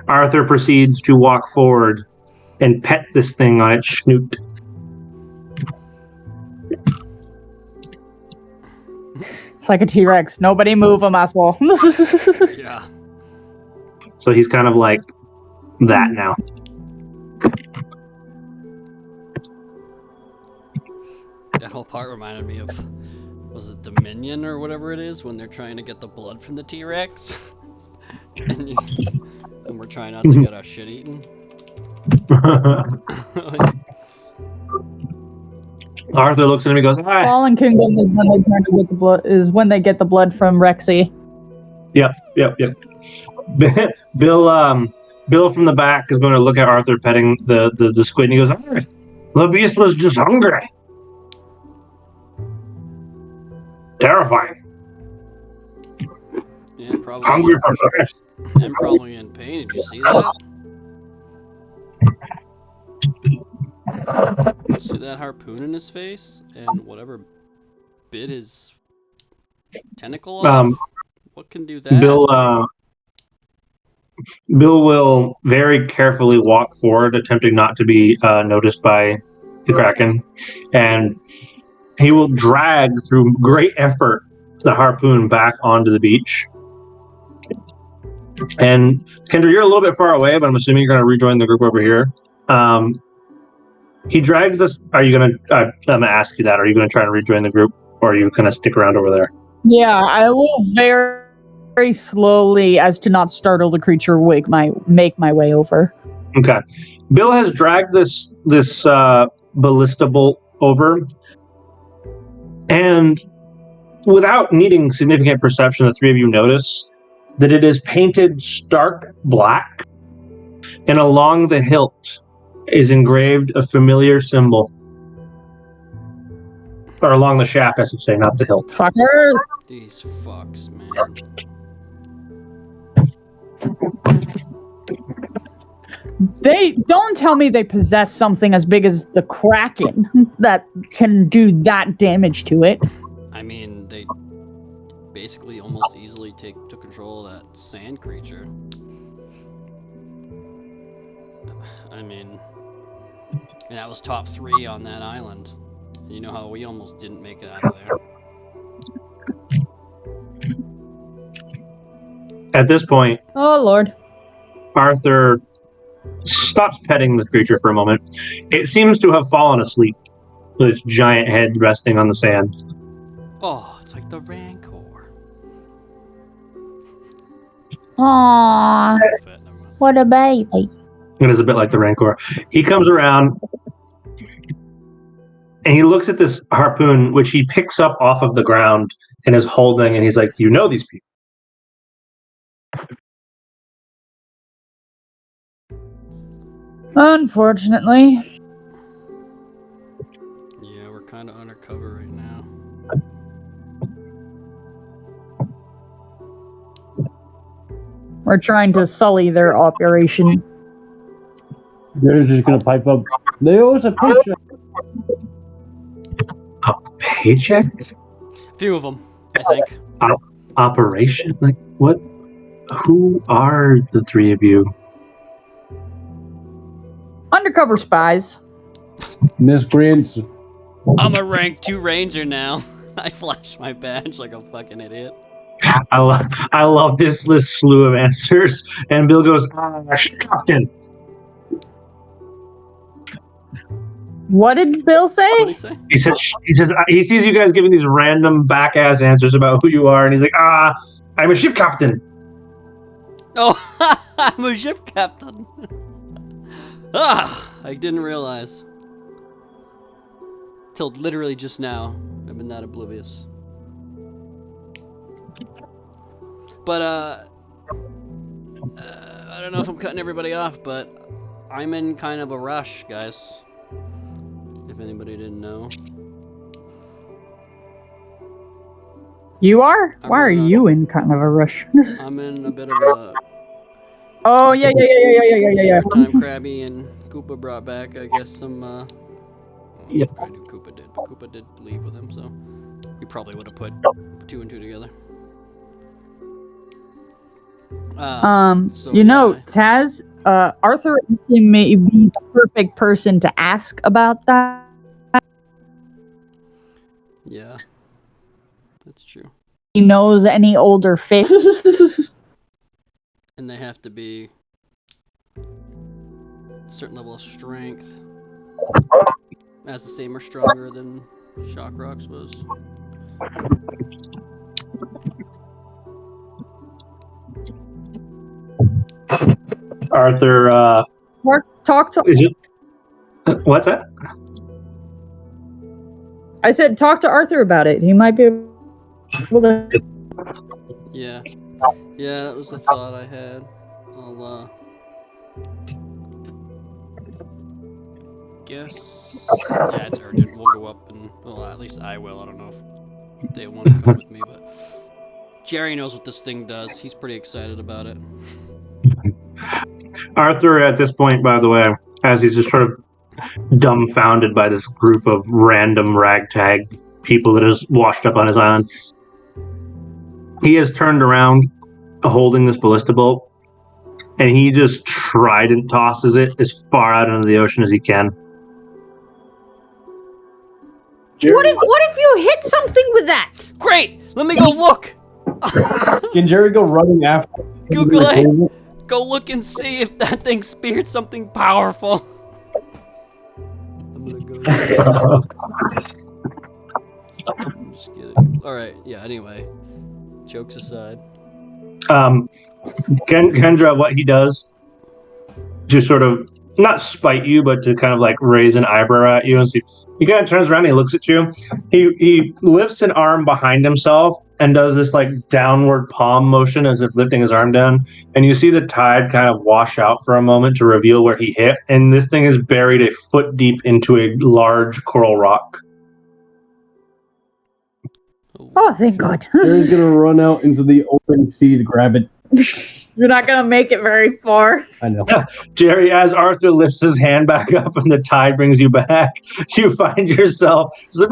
Arthur proceeds to walk forward and pet this thing on its snoot. It's like a T-Rex. Nobody move a muscle. Yeah. So he's kind of like that now. That whole part reminded me of, was it Dominion or whatever it is, when they're trying to get the blood from the T-Rex? and we're trying not to get our shit eaten. Arthur looks at him and goes, "Hi." Fallen Kingdom is when they try to get the blood. Is when they get the blood from Rexy. Yep. Bill from the back is going to look at Arthur petting the squid, and he goes, "The beast was just hungry. Terrifying. Yeah, probably. Hungry for fish." And probably in pain. Did you see that? You see that harpoon in his face and whatever bit his tentacle off? What can do that? Bill will very carefully walk forward, attempting not to be noticed by the Kraken, and he will drag through great effort the harpoon back onto the beach. And Kendra, you're a little bit far away, but I'm assuming you're going to rejoin the group over here. He drags us. Are you gonna? I'm gonna ask you that. Are you gonna try and rejoin the group, or are you gonna stick around over there? Yeah, I will very slowly, as to not startle the creature, make my way over. Okay. Bill has dragged this ballista bolt over, and without needing significant perception, the three of you notice that it is painted stark black, and along the hilt is engraved a familiar symbol. Or along the shaft, I should say, not the hilt. Fuckers! These fucks, man. They don't tell me they possess something as big as the Kraken that can do that damage to it. I mean, they basically almost easily took control of that sand creature. I mean, and that was top 3 on that island. You know how we almost didn't make it out of there. At this point, Oh lord. Arthur stops petting the creature for a moment. It seems to have fallen asleep, with its giant head resting on the sand. Oh, it's like the Rancor. Aww, what a baby. It is a bit like the Rancor. He comes around and he looks at this harpoon, which he picks up off of the ground and is holding, and he's like, "You know these people." Unfortunately. Yeah, we're kind of undercover right now. We're trying to sully their operation. They're just gonna pipe up. They owe us a paycheck. A paycheck? A few of them, I think. Operation? Like, what? Who are the three of you? Undercover spies. Miscreants. I'm a rank 2 ranger now. I flash my badge like a fucking idiot. I love this slew of answers. And Bill goes, Captain. What did Bill say? What did he say? He says he sees you guys giving these random back ass answers about who you are, and he's like, I'm a ship captain. Oh, I'm a ship captain. I didn't realize. Till literally just now. I've been that oblivious. But, I don't know if I'm cutting everybody off, but I'm in kind of a rush, guys. If anybody didn't know. You are? Why are you in kind of a rush? I'm in a bit of a... Oh, yeah. Time Krabby and Koopa brought back, I guess, some, I don't know if Koopa did, but Koopa did leave with him, so he probably would have put 2 and 2 together. So, Taz, Arthur may be the perfect person to ask about that. Yeah, that's true. He knows any older fish. And they have to be a certain level of strength. As the same or stronger than Shock Rocks was. Arthur, talk to... Is it... What's that? I said talk to Arthur about it. He might be able to... Yeah. Yeah, that was the thought I had. I'll, guess... Yeah, it's urgent. We'll go up and... Well, at least I will. I don't know if they want to come with me, but... Jerry knows what this thing does. He's pretty excited about it. Arthur, at this point, by the way, as he's just sort of dumbfounded by this group of random ragtag people that has washed up on his island, he has turned around holding this ballista bolt, and he just trident tosses it as far out into the ocean as he can. What if you hit something with that? Great! Let me go look! Can Jerry go running after? Google it! Go look and see if that thing speared something powerful. The I'm just kidding. Alright, yeah, anyway. Jokes aside. Kendra, what he does to sort of not spite you, but to kind of like raise an eyebrow at you and see. He kind of turns around and he looks at you. He lifts an arm behind himself and does this like downward palm motion as if lifting his arm down. And you see the tide kind of wash out for a moment to reveal where he hit. And this thing is buried a foot deep into a large coral rock. Oh, thank God. Jerry's gonna run out into the open sea to grab it. You're not gonna make it very far. I know. Jerry, as Arthur lifts his hand back up and the tide brings you back, you find yourself just like,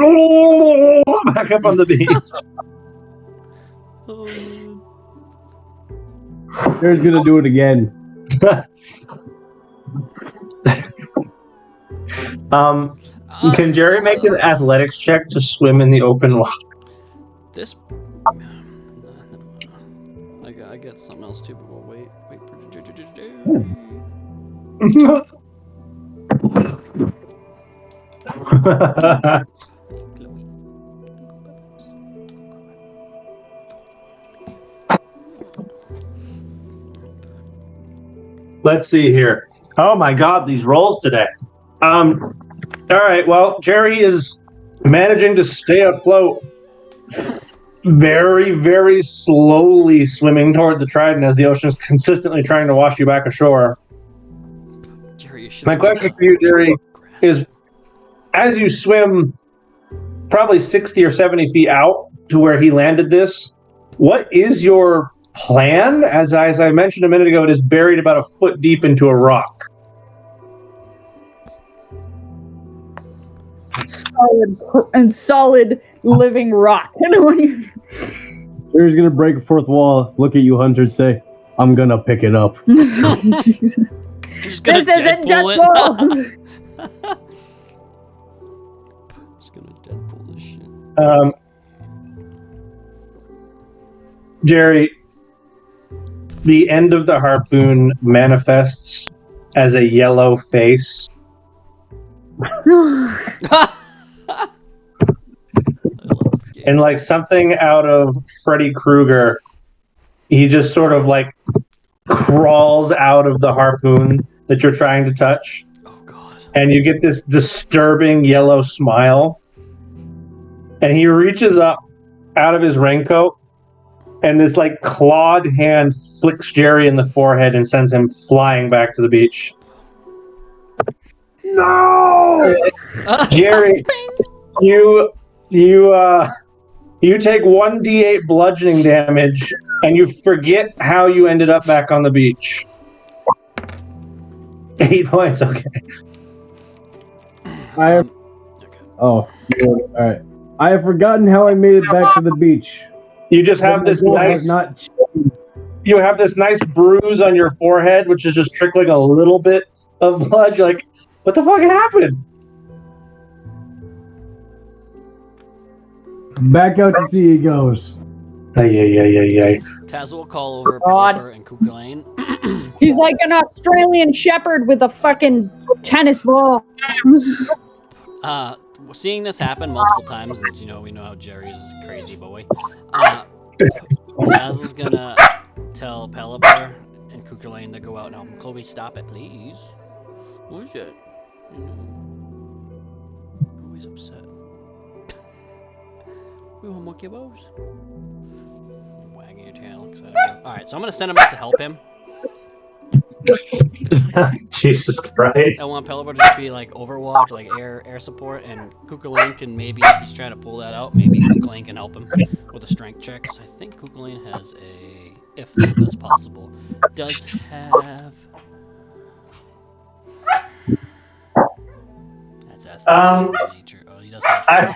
back up on the beach. Oh, Jerry's gonna do it again. Can Jerry make an athletics check to swim in the open water? this. I got something else too, but we'll wait for. Let's see here. Oh my God, these rolls today. All right, well, Jerry is managing to stay afloat, very, very slowly swimming toward the trident as the ocean is consistently trying to wash you back ashore. Jerry, you should. My question for you, Jerry, is as you swim probably 60 or 70 feet out to where he landed this, what is your plan? As I mentioned a minute ago, it is buried about a foot deep into a rock. Solid living rock. Jerry's gonna break a fourth wall, look at you, Hunter, and say, "I'm gonna pick it up." Jesus. He's gonna This isn't Deadpool it. Deadpool. He's gonna Deadpool this shit. Jerry, the end of the harpoon manifests as a yellow face. And like something out of Freddy Krueger, he just sort of like crawls out of the harpoon that you're trying to touch. Oh God. And you get this disturbing yellow smile. And he reaches up out of his raincoat, and this like clawed hand flicks Jerry in the forehead and sends him flying back to the beach. No! Jerry, you take 1d8 bludgeoning damage, and you forget how you ended up back on the beach. 8 points, okay. All right. I have forgotten how I made it back to the beach. You just have this nice. You have this nice bruise on your forehead, which is just trickling a little bit of blood. You're like, what the fuck happened? Back out to sea he goes. Ay. Taz will call over God. Pelipper and Kukulane. He's like an Australian shepherd with a fucking tennis ball. Seeing this happen multiple times, and we know how Jerry's a crazy boy. Taz is gonna tell Pelipper and Kukulane to go out and help him. Chloe, stop it, please. What is it? Always upset. We want monkey bows. Wagging your tail. Alright, so I'm gonna send him out to help him. Jesus Christ. I want Pelipper to just be like Overwatch, like air support, and Kukulane can maybe, if he's trying to pull that out, maybe Kukulane can help him with a strength check. Because I think Kukulane has a, if that's possible, does have. That's athletics in nature. Oh, he doesn't have.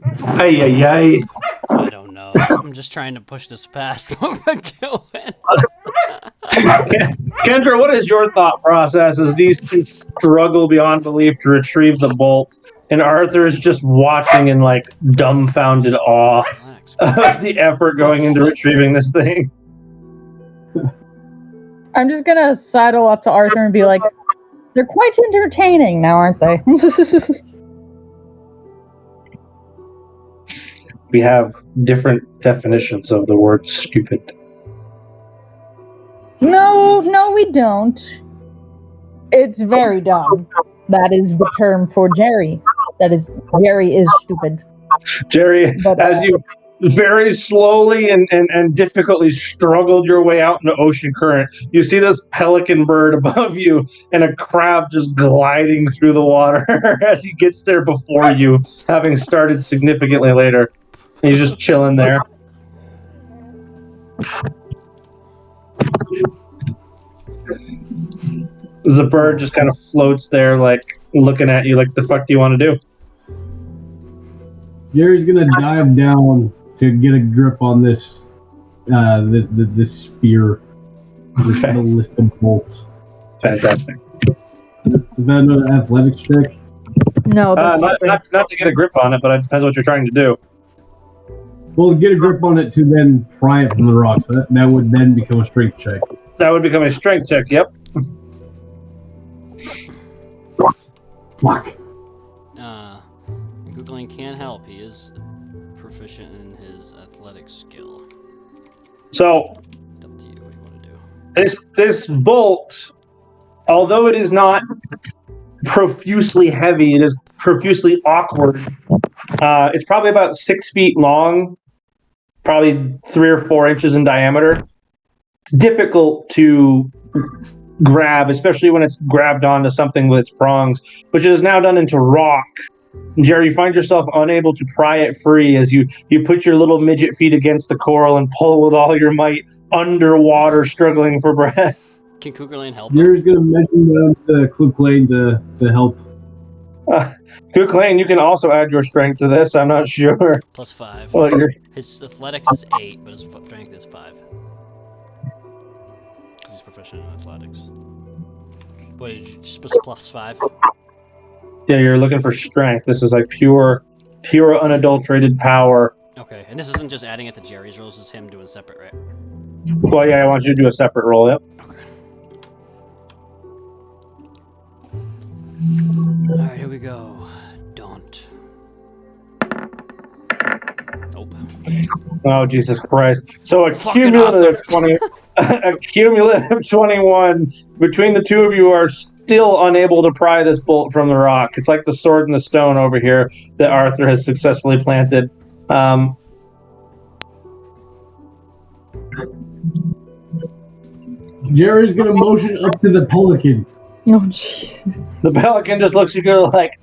Ay. I don't know. I'm just trying to push this past what we're doing. Kendra, what is your thought process as these two struggle beyond belief to retrieve the bolt, and Arthur is just watching in like dumbfounded awe of the effort going into retrieving this thing? I'm just gonna sidle up to Arthur and be like, They're quite entertaining now, aren't they? We have different definitions of the word stupid. No, we don't. It's very dumb. That is the term for Jerry. Jerry is stupid. Jerry, But, as you very slowly and difficultly struggled your way out into ocean current, you see this pelican bird above you and a crab just gliding through the water as he gets there before you, having started significantly later. And he's just chilling there. The bird just kind of floats there, like looking at you, like, the fuck do you want to do? Jerry's gonna dive down to get a grip on this this spear, this ballista bolt. Fantastic. Is that another athletics check? No, that's Not to get a grip on it, but it depends what you're trying to do. Well, get a grip on it to then pry it from the rocks. That would then become a strength check. That would become a strength check, yep. Fuck. Googling can help. He is proficient in his athletic skill. So, It's up to you what you want to do. this bolt, although it is not profusely heavy, it is profusely awkward. It's probably about 6 feet long, probably 3 or 4 inches in diameter. It's difficult to grab, especially when it's grabbed onto something with its prongs, which is now done into rock. Jerry, you find yourself unable to pry it free as you put your little midget feet against the coral and pull with all your might underwater, struggling for breath. Can Cougar Lane help? Jerry's gonna mention them to Clue Lane to help. Good Lane, you can also add your strength to this. I'm not sure. +5. Well, His athletics is 8, but his strength is 5. Because he's proficient in athletics. What did you just +5? yeah, you're looking for strength. This is like pure unadulterated power. Okay, and this isn't just adding it to Jerry's rolls, it's him doing separate, right? Well, yeah, I want you to do a separate roll. Yep. Okay. Alright, here we go. Daunt. Nope. Oh, Jesus Christ. So a Fucking cumulative 20, a cumulative 21 between the two of you are still unable to pry this bolt from the rock. It's like the sword and the stone over here that Arthur has successfully planted. Jerry's gonna motion up to the pelican. Oh, jeez. The pelican just looks at you like,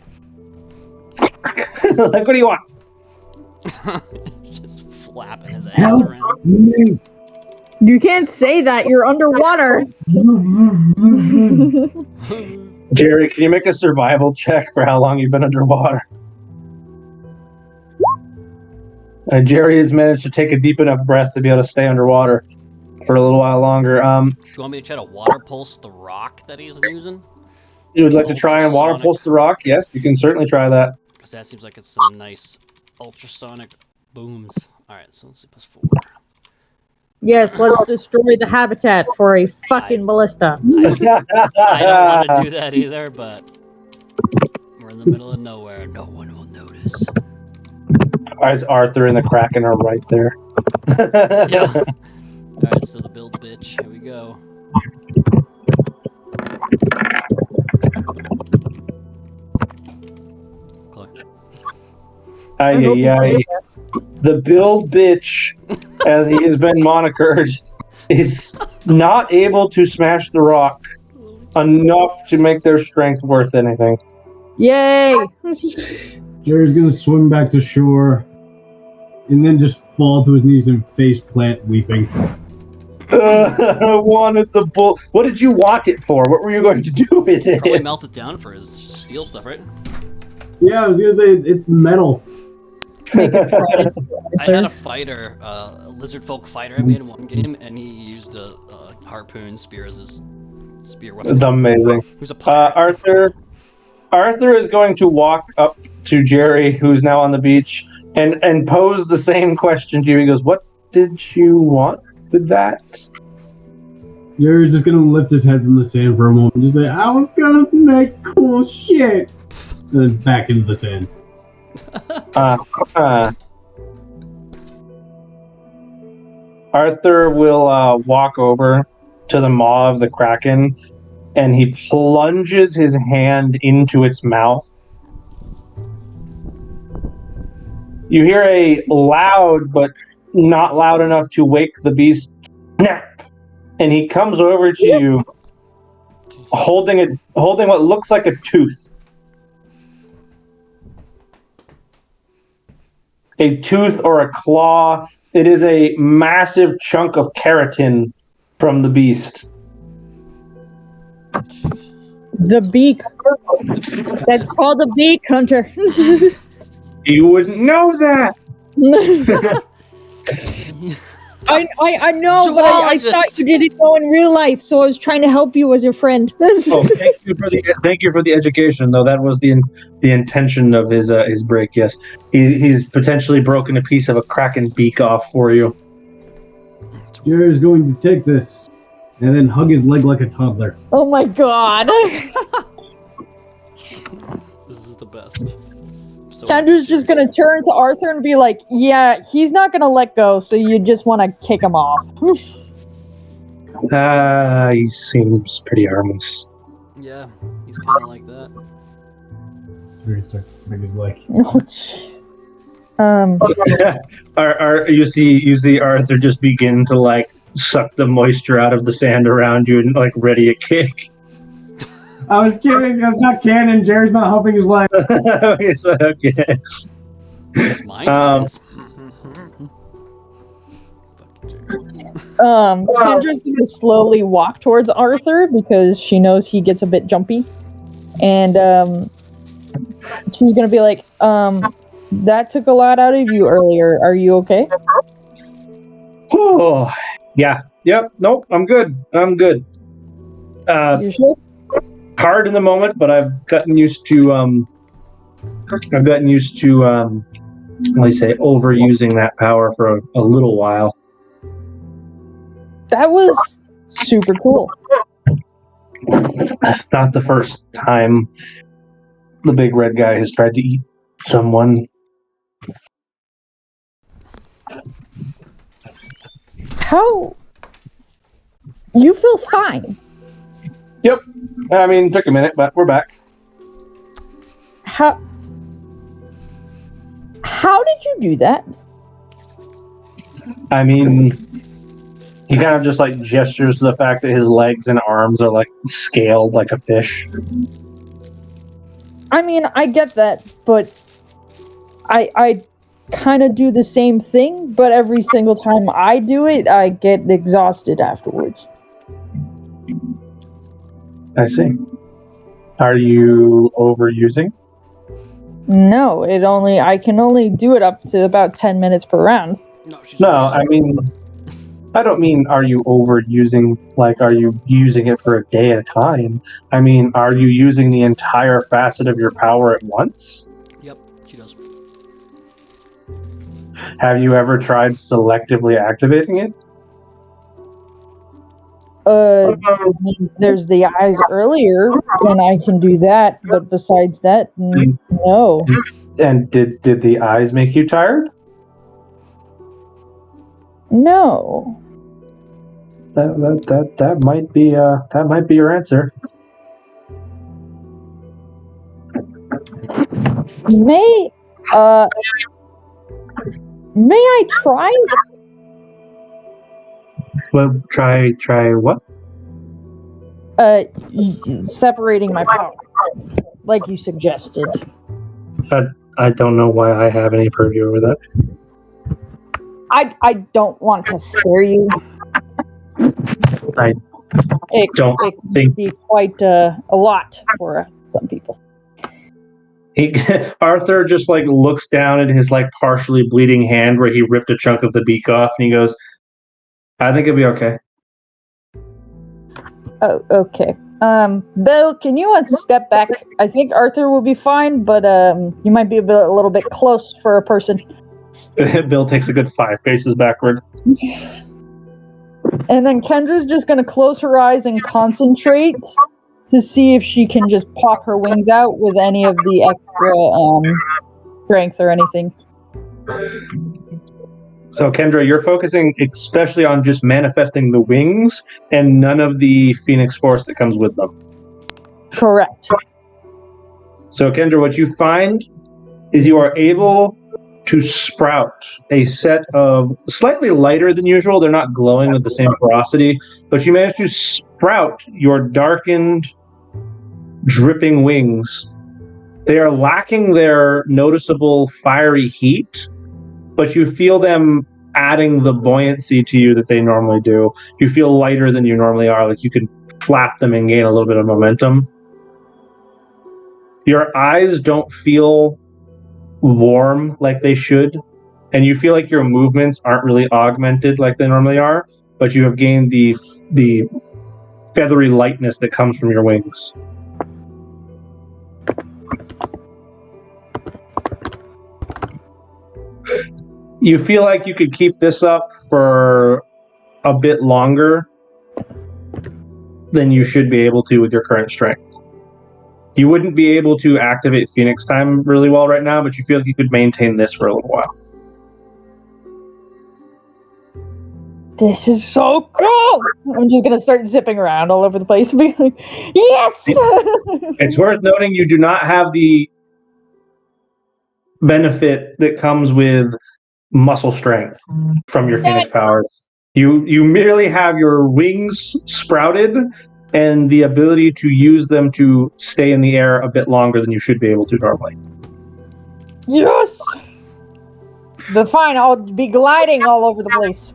like, what do you want? He's just flapping his ass Help around. me! You can't say that. You're underwater. Jerry, can you make a survival check for how long you've been underwater? Jerry has managed to take a deep enough breath to be able to stay underwater for a little while longer. Do you want me to try to water pulse the rock that he's using? You would like to try and water pulse the rock? Yes, you can certainly try that. Because that seems like it's some nice ultrasonic booms. Alright, so let's see, +4. Yes, let's destroy the habitat for a fucking ballista. I don't want to do that either, but we're in the middle of nowhere. No one will notice. As Arthur and the Kraken are right there. Yeah. Alright, so the build bitch. Here we go. Click. Aye. The build bitch, as he has been monikered, is not able to smash the rock enough to make their strength worth anything. Yay! Jerry's gonna swim back to shore and then just fall to his knees and face plant weeping. I wanted the bull. What did you want it for? What were you going to do with it? Probably melt it down for his steel stuff, right? Yeah, I was gonna say it's metal. Make a try. I had a fighter, a lizard folk fighter I made in one game, and he used a harpoon spear as his spear weapon. It's amazing. Who's a pirate. Arthur is going to walk up to Jerry, who's now on the beach, and pose the same question to you. He goes, "What did you want with that?" Jerry's just gonna lift his head from the sand for a moment and just say, I was gonna make cool shit. And then back into the sand. Arthur will walk over to the maw of the Kraken, and he plunges his hand into its mouth. You hear a loud, but not loud enough to wake the beast, snap, and he comes over to you, holding what looks like a tooth. A tooth or a claw. It is a massive chunk of keratin from the beast. The beak. That's called a beak, Hunter. You wouldn't know that. I know, but I thought you didn't know in real life, so I was trying to help you as your friend. Thank you for the education, though. That was the intention of his break. Yes, he's potentially broken a piece of a Kraken beak off for you. Jerry's going to take this and then hug his leg like a toddler. Oh my god. This is the best. So Kendra's just gonna turn to Arthur and be like, yeah, he's not gonna let go, so you just want to kick him off. He seems pretty harmless. Yeah, he's kind of like that. Jerry starts to hug his leg. Oh jeez. You see Arthur just begin to like suck the moisture out of the sand around you and like ready a kick. I was kidding. That's not canon. Jerry's not helping his leg. It's okay. It's mine. Kendra's gonna slowly walk towards Arthur because she knows he gets a bit jumpy. And she's gonna be like, that took a lot out of you earlier. Are you okay? Oh, yeah. Yep. Nope. I'm good. You sure? Hard in the moment, but I've gotten used to overusing that power for a little while. That was super cool. Not the first time the big red guy has tried to eat someone. How? You feel fine. Yep. I mean, it took a minute, but we're back. How did you do that? I mean, he kind of just like gestures to the fact that his legs and arms are like scaled like a fish. I mean, I get that, but I kind of do the same thing, but every single time I do it, I get exhausted afterwards. I see. Are you overusing? No, I can only do it up to about 10 minutes per round. No, I mean, I don't mean are you overusing, like are you using it for a day at a time? I mean, are you using the entire facet of your power at once? Yep, she does. Have you ever tried selectively activating it? There's the eyes earlier, and I can do that, but besides that, no. And did the eyes make you tired? No. That might be your answer. May I try? Well, try what? Separating my power, like you suggested. I don't know why I have any purview over that. I don't want to scare you. It can be quite a lot for some people. Arthur just like looks down at his like partially bleeding hand where he ripped a chunk of the beak off, and he goes, "I think it'll be okay." Oh, okay. Bill, can you step back? I think Arthur will be fine, but you might be a little bit close for a person. Bill takes a good 5 paces backward. And then Kendra's just gonna close her eyes and concentrate to see if she can just pop her wings out with any of the extra strength or anything. So, Kendra, you're focusing especially on just manifesting the wings and none of the Phoenix Force that comes with them. Correct. So, Kendra, what you find is you are able to sprout a set of slightly lighter than usual. They're not glowing with the same ferocity, but you manage to sprout your darkened, dripping wings. They are lacking their noticeable fiery heat, but you feel them adding the buoyancy to you that they normally do. You feel lighter than you normally are, like you can flap them and gain a little bit of momentum. Your eyes don't feel warm like they should, and you feel like your movements aren't really augmented like they normally are, but you have gained the feathery lightness that comes from your wings. You feel like you could keep this up for a bit longer than you should be able to with your current strength. You wouldn't be able to activate Phoenix Time really well right now, but you feel like you could maintain this for a little while. This is so cool! I'm just gonna start zipping around all over the place and be like, yes! It's worth noting you do not have the benefit that comes with muscle strength from your Phoenix powers. You merely have your wings sprouted and the ability to use them to stay in the air a bit longer than you should be able to normally. Yes! But fine, I'll be gliding all over the place.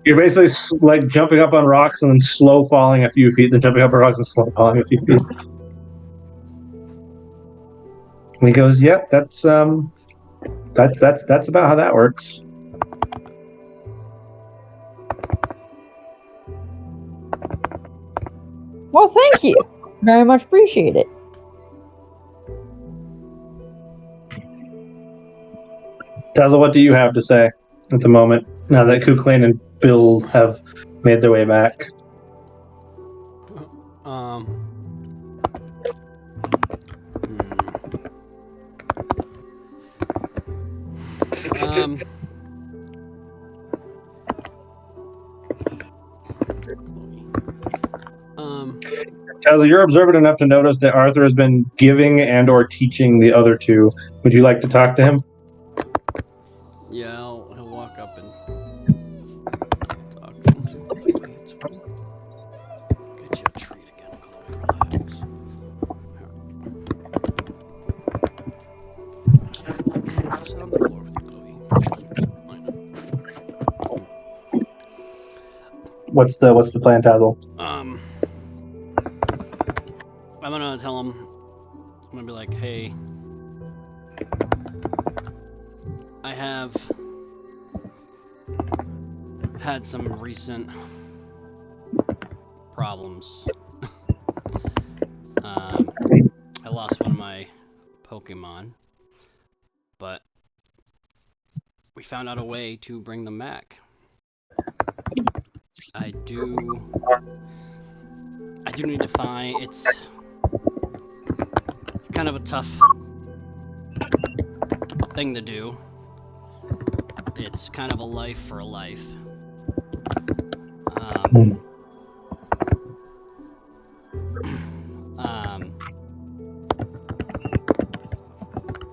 You're basically like jumping up on rocks and then slow falling a few feet, then jumping up on rocks and slow falling a few feet. And he goes, "Yep, that's about how that works." Well, thank you. Very much appreciate it. Tazzle, what do you have to say at the moment, now that Kuklane and Bill have made their way back? Tazzle, you're observant enough to notice that Arthur has been giving and or teaching the other two. Would you like to talk to him? Yeah, he'll walk up and talk to him too. Get you a treat again, Chloe. Relax. Sit on the floor with you, Chloe. What's the plan, Tazzle? I'm gonna tell him. I'm gonna be like, hey, I have had some recent problems. I lost one of my Pokemon, but we found out a way to bring them back. I do need to find. It's kind of a tough thing to do. It's kind of a life for a life.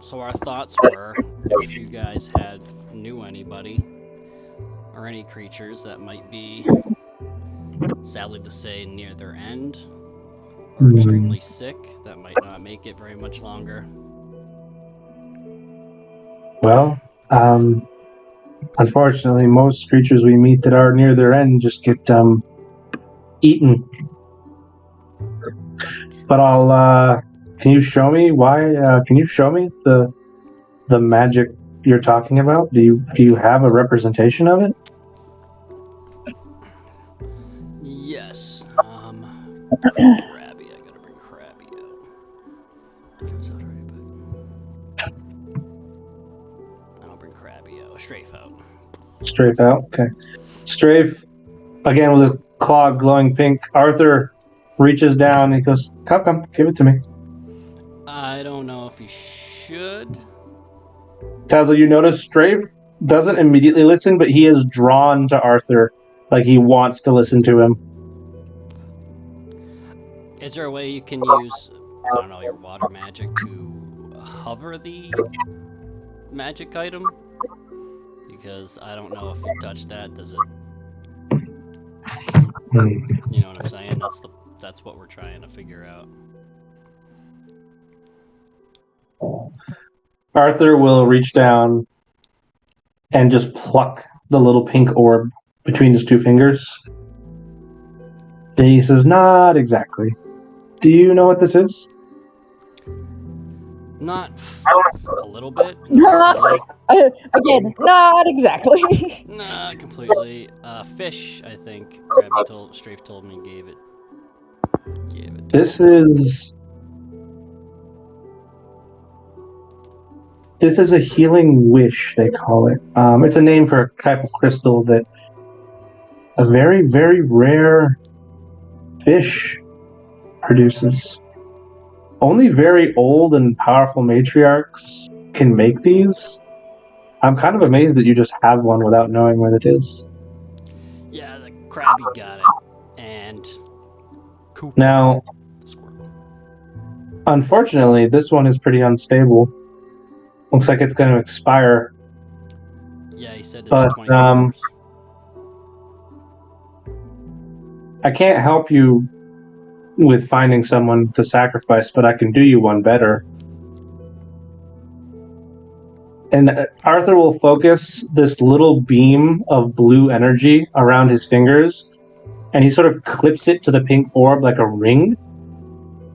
So our thoughts were, if you guys knew anybody or any creatures that might be, sadly to say, near their end or extremely sick, that might not make it very much longer. Well, unfortunately, most creatures we meet that are near their end just get eaten. But can you show me why? Can you show me the magic you're talking about? Do you have a representation of it? Yes. Krabby. I gotta bring Krabby out. Goes out already, but I'll bring Krabby out. Strafe out. Strafe out. Okay. Strafe, again with his claw glowing pink, Arthur reaches down and he goes, Capcom, give it to me. I don't know if he should. Tazzle, you notice Strafe doesn't immediately listen, but he is drawn to Arthur. Like he wants to listen to him. Is there a way you can use, I don't know, your water magic to hover the magic item? Because I don't know if you touch that, does it? You know what I'm saying? That's what we're trying to figure out. Arthur will reach down and just pluck the little pink orb between his two fingers. And he says, not exactly. Do you know what this is? Not a little bit. Not really. Again, not exactly. Not completely. Fish, I think. Strafe told me gave it. This is a healing wish, they call it. It's a name for a type of crystal that a very, very rare fish produces. Only very old and powerful matriarchs can make these. I'm kind of amazed that you just have one without knowing what it is. Yeah, the Krabby got it. And Koopa. Now, Squirtle. unfortunately, this one is pretty unstable. Looks like it's going to expire. Yeah, he said there's But 24 hours. I can't help you with finding someone to sacrifice, but I can do you one better. And Arthur will focus this little beam of blue energy around his fingers, and he sort of clips it to the pink orb like a ring.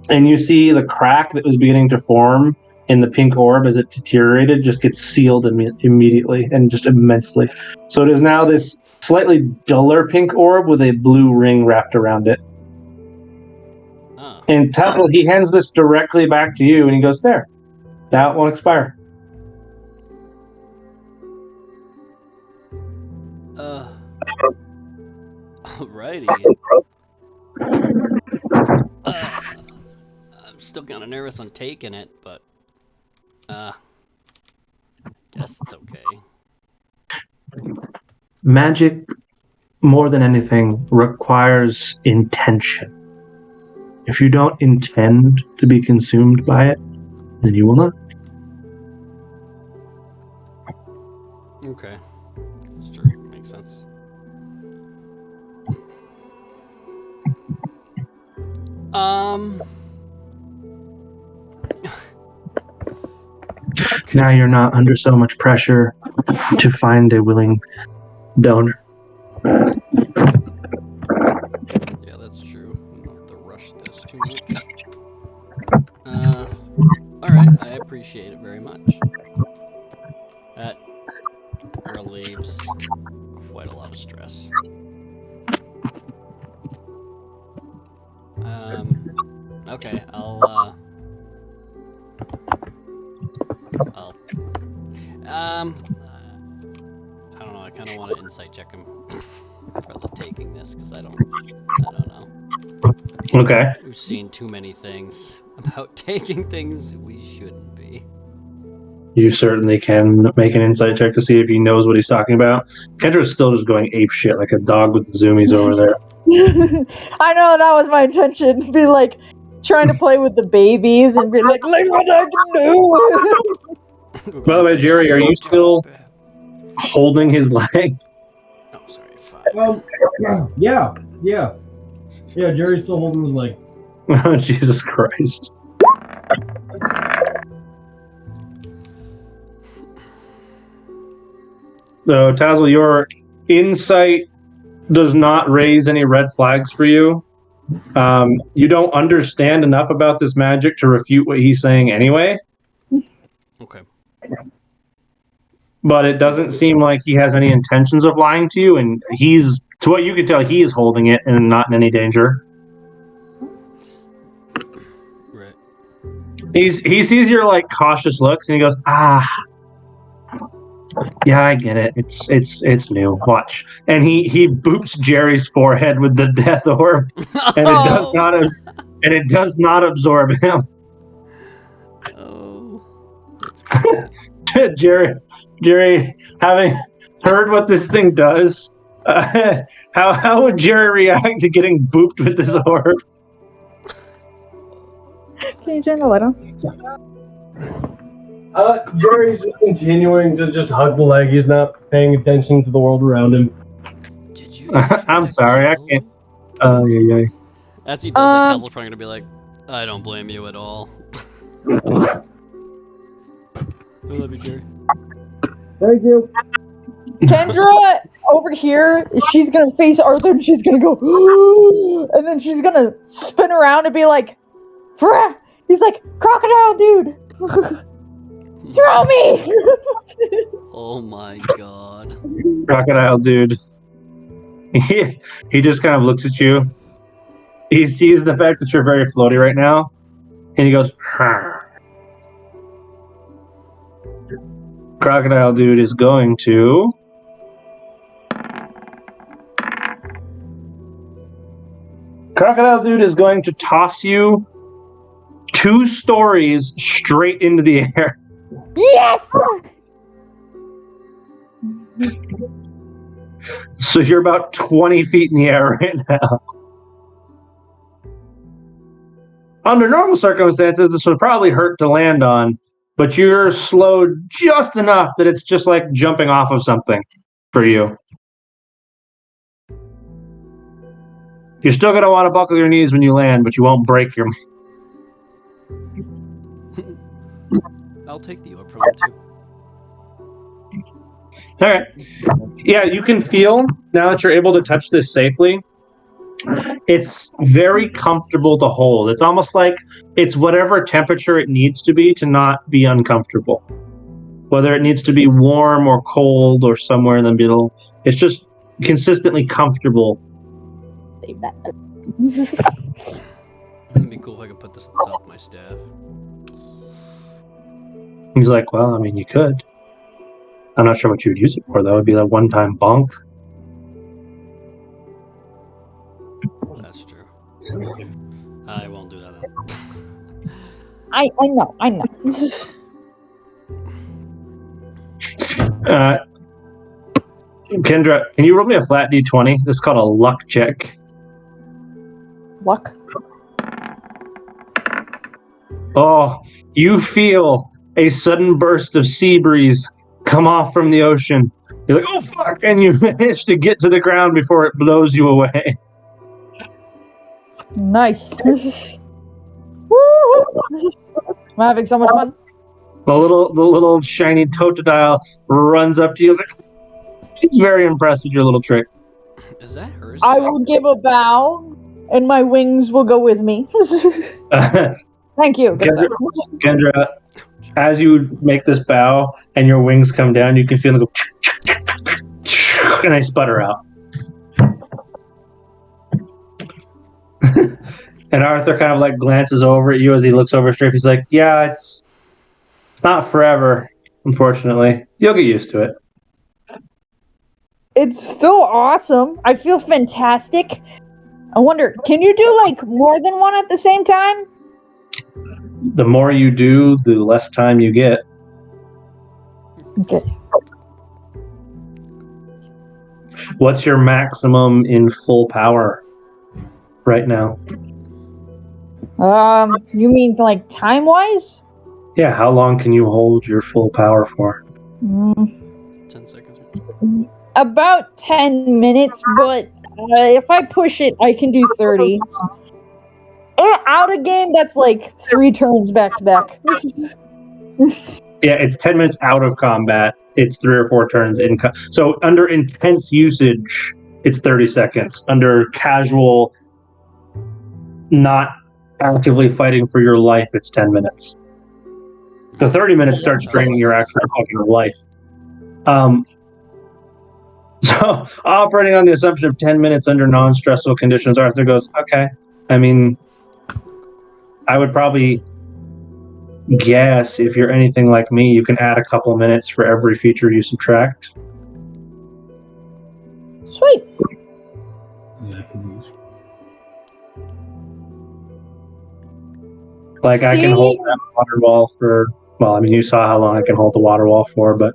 And you see the crack that was beginning to form in the pink orb as it deteriorated just gets sealed immediately and just immensely. So it is now this slightly duller pink orb with a blue ring wrapped around it. Oh. And Tassel, he hands this directly back to you, and he goes, there. Now it won't expire. Alrighty. I'm still kind of nervous on taking it, but guess it's okay. Magic, more than anything, requires intention. If you don't intend to be consumed by it, then you will not. Okay. That's true. Makes sense. Now you're not under so much pressure to find a willing donor. Yeah, that's true. We don't have to rush this too much. Alright, I appreciate it very much. That relieves quite a lot of stress. Okay, I don't know, I kind of want to insight check him for the taking this, because I don't know. Okay. We've seen too many things about taking things we shouldn't be. You certainly can make an insight check to see if he knows what he's talking about. Kendra's still just going ape shit like a dog with the zoomies over there. I know that was my intention. Be like trying to play with the babies and be like, look what I can do. By the way, Jerry, are you still holding his leg? Oh, sorry, 5. Yeah. Jerry's still holding his leg. Oh, Jesus Christ. So, Tazzle, your insight does not raise any red flags for you. You don't understand enough about this magic to refute what he's saying anyway. Okay. But it doesn't seem like he has any intentions of lying to you, and he's, to what you can tell, he is holding it and not in any danger. Right. He sees your like cautious looks, and he goes, Yeah, I get it. It's new. Watch. And he boops Jerry's forehead with the death orb, and it does not absorb him. Oh. That's funny. Jerry, having heard what this thing does, how would Jerry react to getting booped with this orb? Can you turn the light on? Jerry's just continuing to just hug the leg. He's not paying attention to the world around him. Did you just try I'm to sorry, I kill can't. him? Yeah. As he does it, Tazzle's probably gonna be like, I don't blame you at all. I love you, Jerry. Thank you. Kendra over here, she's gonna face Arthur and she's gonna go, and then she's gonna spin around and be like, Frah! He's like, crocodile dude! Throw me! Oh my god. Crocodile dude. He just kind of looks at you. He sees the fact that you're very floaty right now, and he goes, "Harr." Crocodile dude is going to. Crocodile dude is going to toss you 2 stories straight into the air. Yes! So you're about 20 feet in the air right now. Under normal circumstances, this would probably hurt to land on, but you're slowed just enough that it's just like jumping off of something for you. You're still going to want to buckle your knees when you land, but you won't break your... I'll take the orb from him too. All right. Yeah, you can feel, now that you're able to touch this safely, it's very comfortable to hold. It's almost like it's whatever temperature it needs to be not be uncomfortable. Whether it needs to be warm or cold or somewhere in the middle, it's just consistently comfortable. Save that. It'd be cool if I could put this on top of my staff. He's like, well, I mean, you could. I'm not sure what you would use it for, though. It'd be a one-time bonk. That's true. I won't do that then. I know. Kendra, can you roll me a flat d20? This is called a luck check. Luck. Oh, you feel a sudden burst of sea breeze come off from the ocean. You're like, oh, fuck! And you manage to get to the ground before it blows you away. Nice. Woo! I'm having so much fun. The little shiny totodile runs up to you. Like, she's very impressed with your little trick. Is that hers? I will give a bow, and my wings will go with me. Thank you. Good stuff. Kendra, as you make this bow and your wings come down, you can feel them go and they sputter out. And Arthur kind of like glances over at you as he looks over straight. He's like, yeah, it's not forever, unfortunately. You'll get used to it. It's still awesome. I feel fantastic. I wonder, can you do like more than one at the same time? The more you do, the less time you get. Okay. What's your maximum in full power right now? You mean like time-wise? Yeah, how long can you hold your full power for? 10 seconds. About 10 minutes, but if I push it, I can do 30. Out of game, that's like 3 turns back to back. Yeah, it's 10 minutes out of combat. It's 3 or 4 turns in. So under intense usage, it's 30 seconds. Under casual, not actively fighting for your life, it's 10 minutes. The 30 minutes starts draining your actual fucking life. So operating on the assumption of 10 minutes under non-stressful conditions, Arthur goes, okay. I mean, I would probably guess if you're anything like me, you can add a couple minutes for every feature you subtract. Sweet. That could be useful. Like I can See? hold that water wall for. Well, I mean, you saw how long I can hold the water wall for, but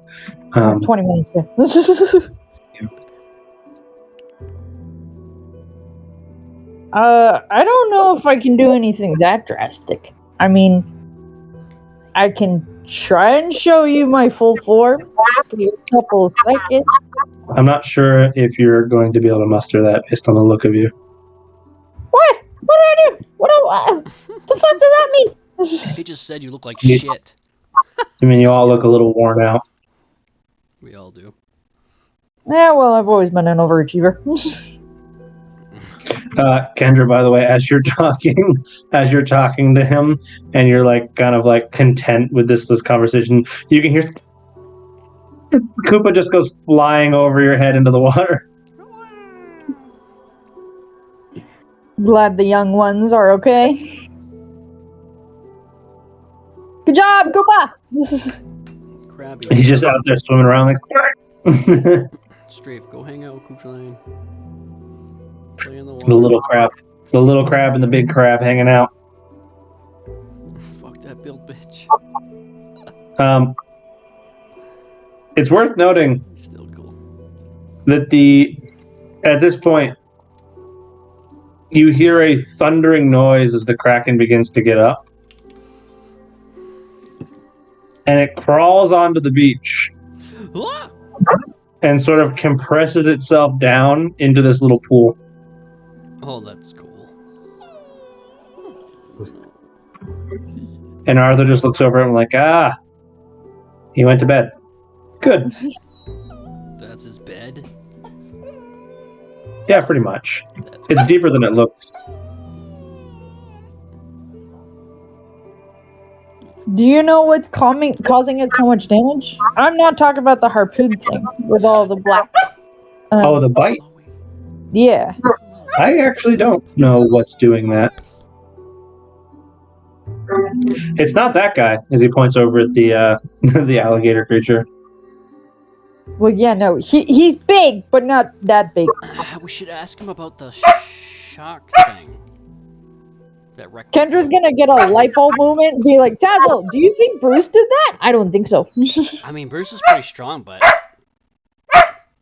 20 minutes. Yeah. I don't know if I can do anything that drastic. I mean, I can try and show you my full form for a couple of seconds. I'm not sure if you're going to be able to muster that based on the look of you. What? What did I do? What the fuck does that mean? He just said you look like Yeah. shit. I mean, you all look a little worn out. We all do. Yeah, well, I've always been an overachiever. Kendra, by the way, as you're talking to him, and you're like kind of like content with this conversation, you can hear Koopa just goes flying over your head into the water. Glad the young ones are okay. Good job, Koopa! Crabby. He's just out there swimming around like. Strafe, go hang out with Kuchelane. Play in the water. The little crab and the big crab hanging out. Fuck that build bitch. It's worth noting Still cool. that at this point you hear a thundering noise as the Kraken begins to get up, and it crawls onto the beach Ah! and sort of compresses itself down into this little pool. Oh, that's cool. And Arthur just looks over at him like, he went to bed. Good. That's his bed. Yeah, pretty much. That's It's deeper than it looks. Do you know what's causing it so much damage? I'm not talking about the harpoon thing with all the black. The bite? Yeah. I actually don't know what's doing that. It's not that guy, as he points over at the the alligator creature. Well, yeah, no, he's big, but not that big. We should ask him about the shock thing. That wrecked. Kendra's gonna get a light bulb moment and be like, Tazzle, do you think Bruce did that? I don't think so. I mean, Bruce is pretty strong, but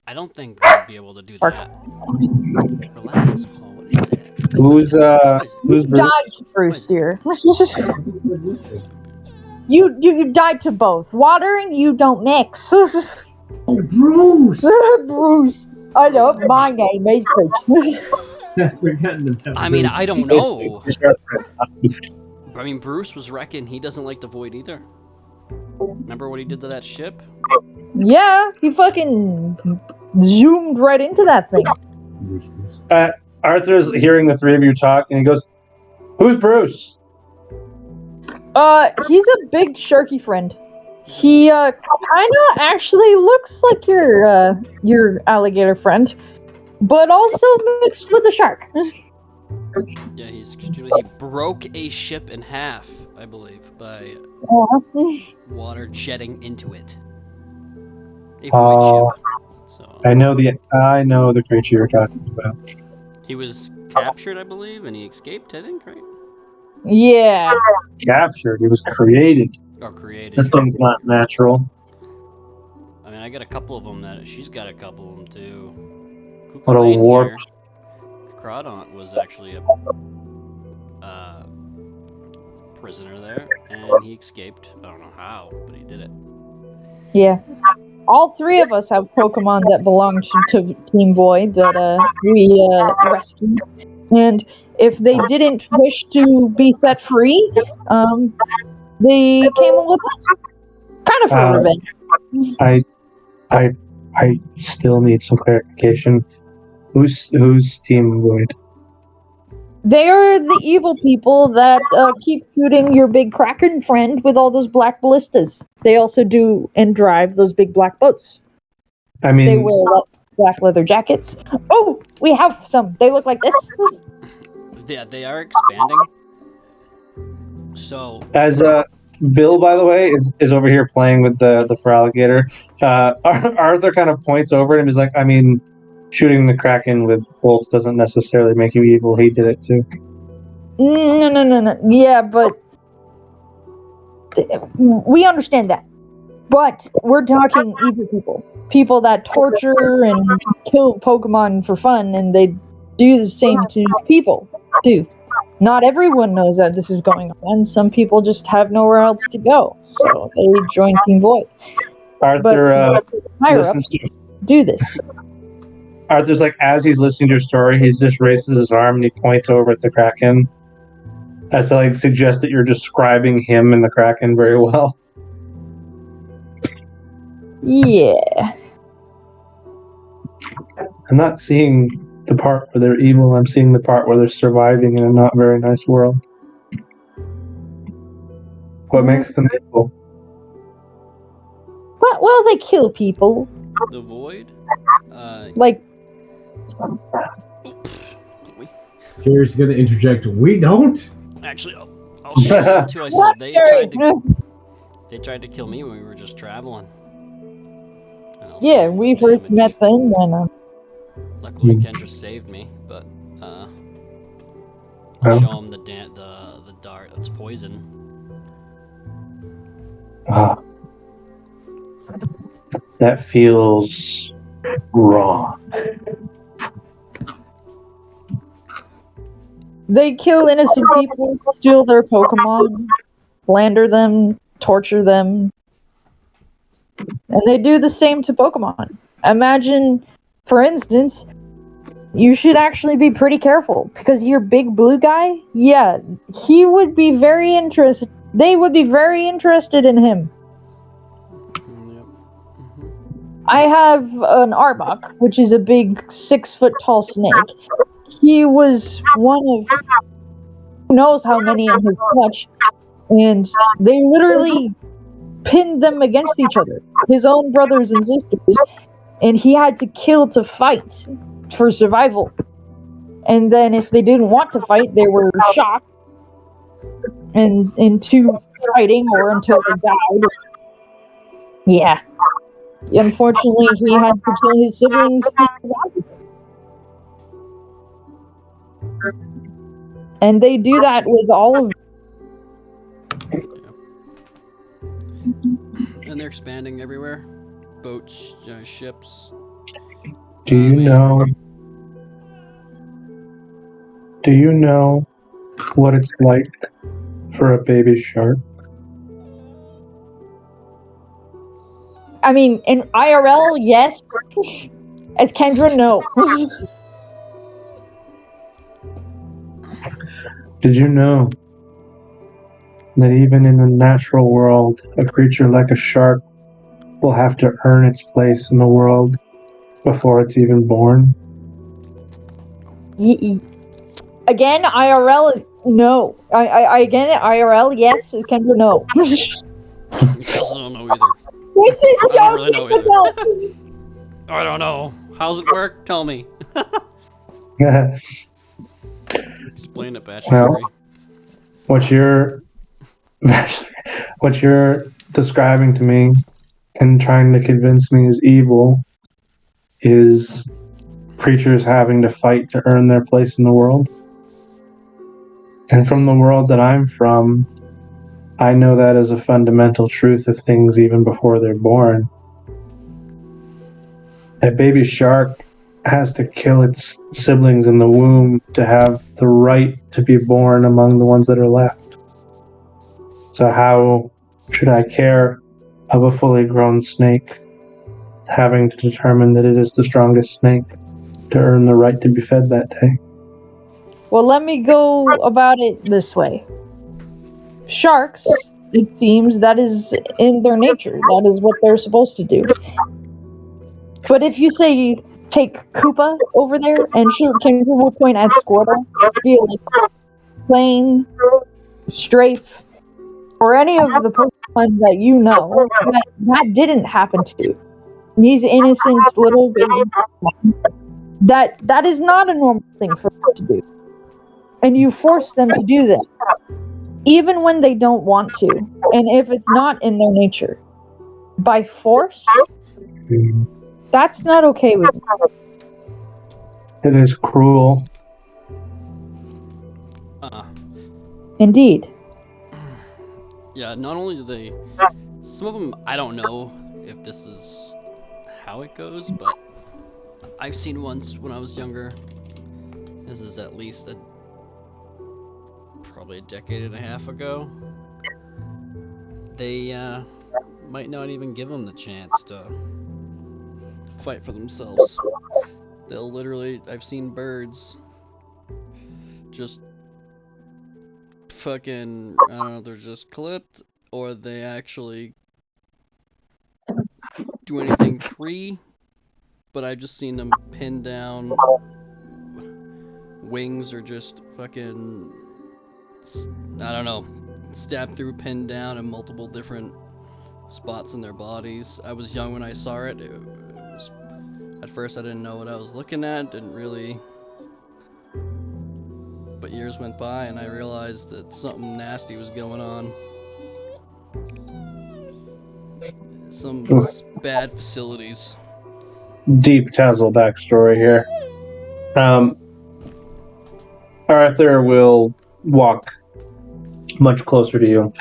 I don't think we'll be able to do that. Relax. Oh, what is that? Who's Bruce? Died to Bruce, dear. You died to both. Water and you don't mix. Oh, Bruce! Bruce. I know, my name is Bruce. I've forgotten the I mean, I don't know. I mean, Bruce was wrecking. He doesn't like the void either. Remember what he did to that ship? Yeah, he fucking zoomed right into that thing. Arthur's hearing the three of you talk, and he goes, "Who's Bruce?" He's a big sharky friend. He kinda actually looks like your alligator friend, but also mixed with a shark. Yeah, he broke a ship in half, I believe, by water jetting into it. A void ship. So I know the creature you're talking about. he was captured, I believe, and he escaped, I think, right? Yeah. Captured. He was created. Or created. This thing's not natural. I mean, I got a couple of them she's got a couple of them too. What a Kukulane warp. here, Crawdaunt was actually a prisoner there, and he escaped. I don't know how, but he did it. Yeah. All three of us have Pokemon that belong to Team Void that we rescued. And if they didn't wish to be set free, they came with us. Kind of for revenge. I still need some clarification. Who's Team Void? They are the evil people that keep shooting your big Kraken friend with all those black ballistas. They also do and drive those big black boats. I mean, They wear black leather jackets. Oh, we have some. They look like this. Yeah, they are expanding. So as Bill, by the way, is over here playing with the alligator. Arthur kind of points over at him. He's like, I mean, shooting the Kraken with bolts doesn't necessarily make you evil. He did it too. No. Yeah, but we understand that. But we're talking evil people. People that torture and kill Pokemon for fun, and they do the same to people, too. Not everyone knows that this is going on. Some people just have nowhere else to go, so they join Team Void. Arthur Higher listens ups to do this. Arthur's like, as he's listening to your story, he just raises his arm and he points over at the Kraken. As to like suggest that you're describing him and the Kraken very well. Yeah. I'm not seeing the part where they're evil. I'm seeing the part where they're surviving in a not very nice world. What makes them evil? Well, they kill people. The Void? Like, Jerry's gonna interject. We don't. Actually, I'll show you too. I said they tried to kill me when we were just traveling. yeah, we first met them when. Luckily, Kendra saved me, but I'll show him the dart that's poison. That feels wrong. They kill innocent people, steal their Pokemon, slander them, torture them, and they do the same to Pokemon. Imagine, for instance, you should actually be pretty careful because your big blue guy, yeah, he would be very interested. They would be very interested in him. I have an Arbok, which is a big 6-foot-tall snake. He was one of who knows how many in his clutch, and they literally pinned them against each other, his own brothers and sisters, and he had to kill to fight for survival. And then if they didn't want to fight, they were shocked into fighting or until they died. Yeah. Unfortunately, he had to kill his siblings to survive. And they do that with all of And they're expanding everywhere. Boats, ships. Do you know what it's like for a baby shark? I mean, in IRL, yes. As Kendra, no. Did you know that even in the natural world, a creature like a shark will have to earn its place in the world before it's even born? Again, IRL is no. Again, IRL, yes. As Kendra, no. I also don't know either. This is I so don't really know difficult. I don't know. How's it work? Tell me. Explain it, Bachelor. Well, what you're describing to me and trying to convince me is evil is creatures having to fight to earn their place in the world. And from the world that I'm from, I know that as a fundamental truth of things even before they're born. A baby shark has to kill its siblings in the womb to have the right to be born among the ones that are left. So how should I care of a fully grown snake having to determine that it is the strongest snake to earn the right to be fed that day? Well, let me go about it this way. Sharks, it seems that is in their nature. That is what they're supposed to do. But if you say, take Koopa over there and shoot, Kendra will point at Squirtle, be like Plane, Strafe, or any of the Pokemon that you know, that didn't happen to. These innocent little babies. That is not a normal thing for them to do. And you force them to do that. even when they don't want to, and if it's not in their nature. By force, that's not okay with me. It is cruel. Indeed. Yeah, not only do they... Some of them, I don't know if this is how it goes, but I've seen once when I was younger. This is at least probably a decade and a half ago. They might not even give them the chance to fight for themselves. They'll literally, I've seen birds just fucking, I don't know, they're just clipped, or they actually do anything pre, but I've just seen them pinned down. Wings are just fucking, I don't know, stabbed through, pinned down in multiple different spots in their bodies. I was young when I saw it. At first I didn't know what I was looking at, didn't really, but years went by and I realized that something nasty was going on. Some bad facilities. Deep Tazzle backstory here. Arthur will walk much closer to you,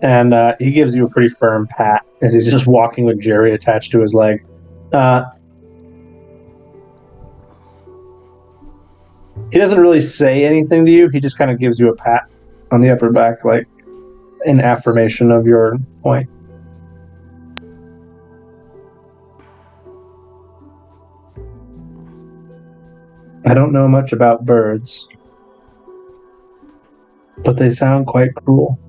and he gives you a pretty firm pat as he's just walking with Jerry attached to his leg. He doesn't really say anything to you. He just kind of gives you a pat on the upper back, like an affirmation of your point. I don't know much about birds, but they sound quite cruel.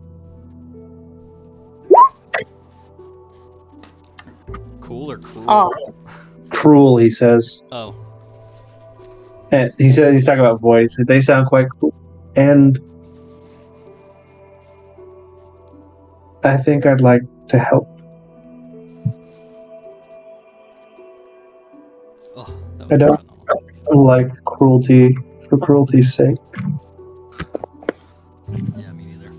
Cool or cruel? Oh. Cruel, he says. Oh. And he said he's talking about voice. They sound quite cruel. And I think I'd like to help. Oh, that I would don't like cruelty for cruelty's sake. Yeah, me neither.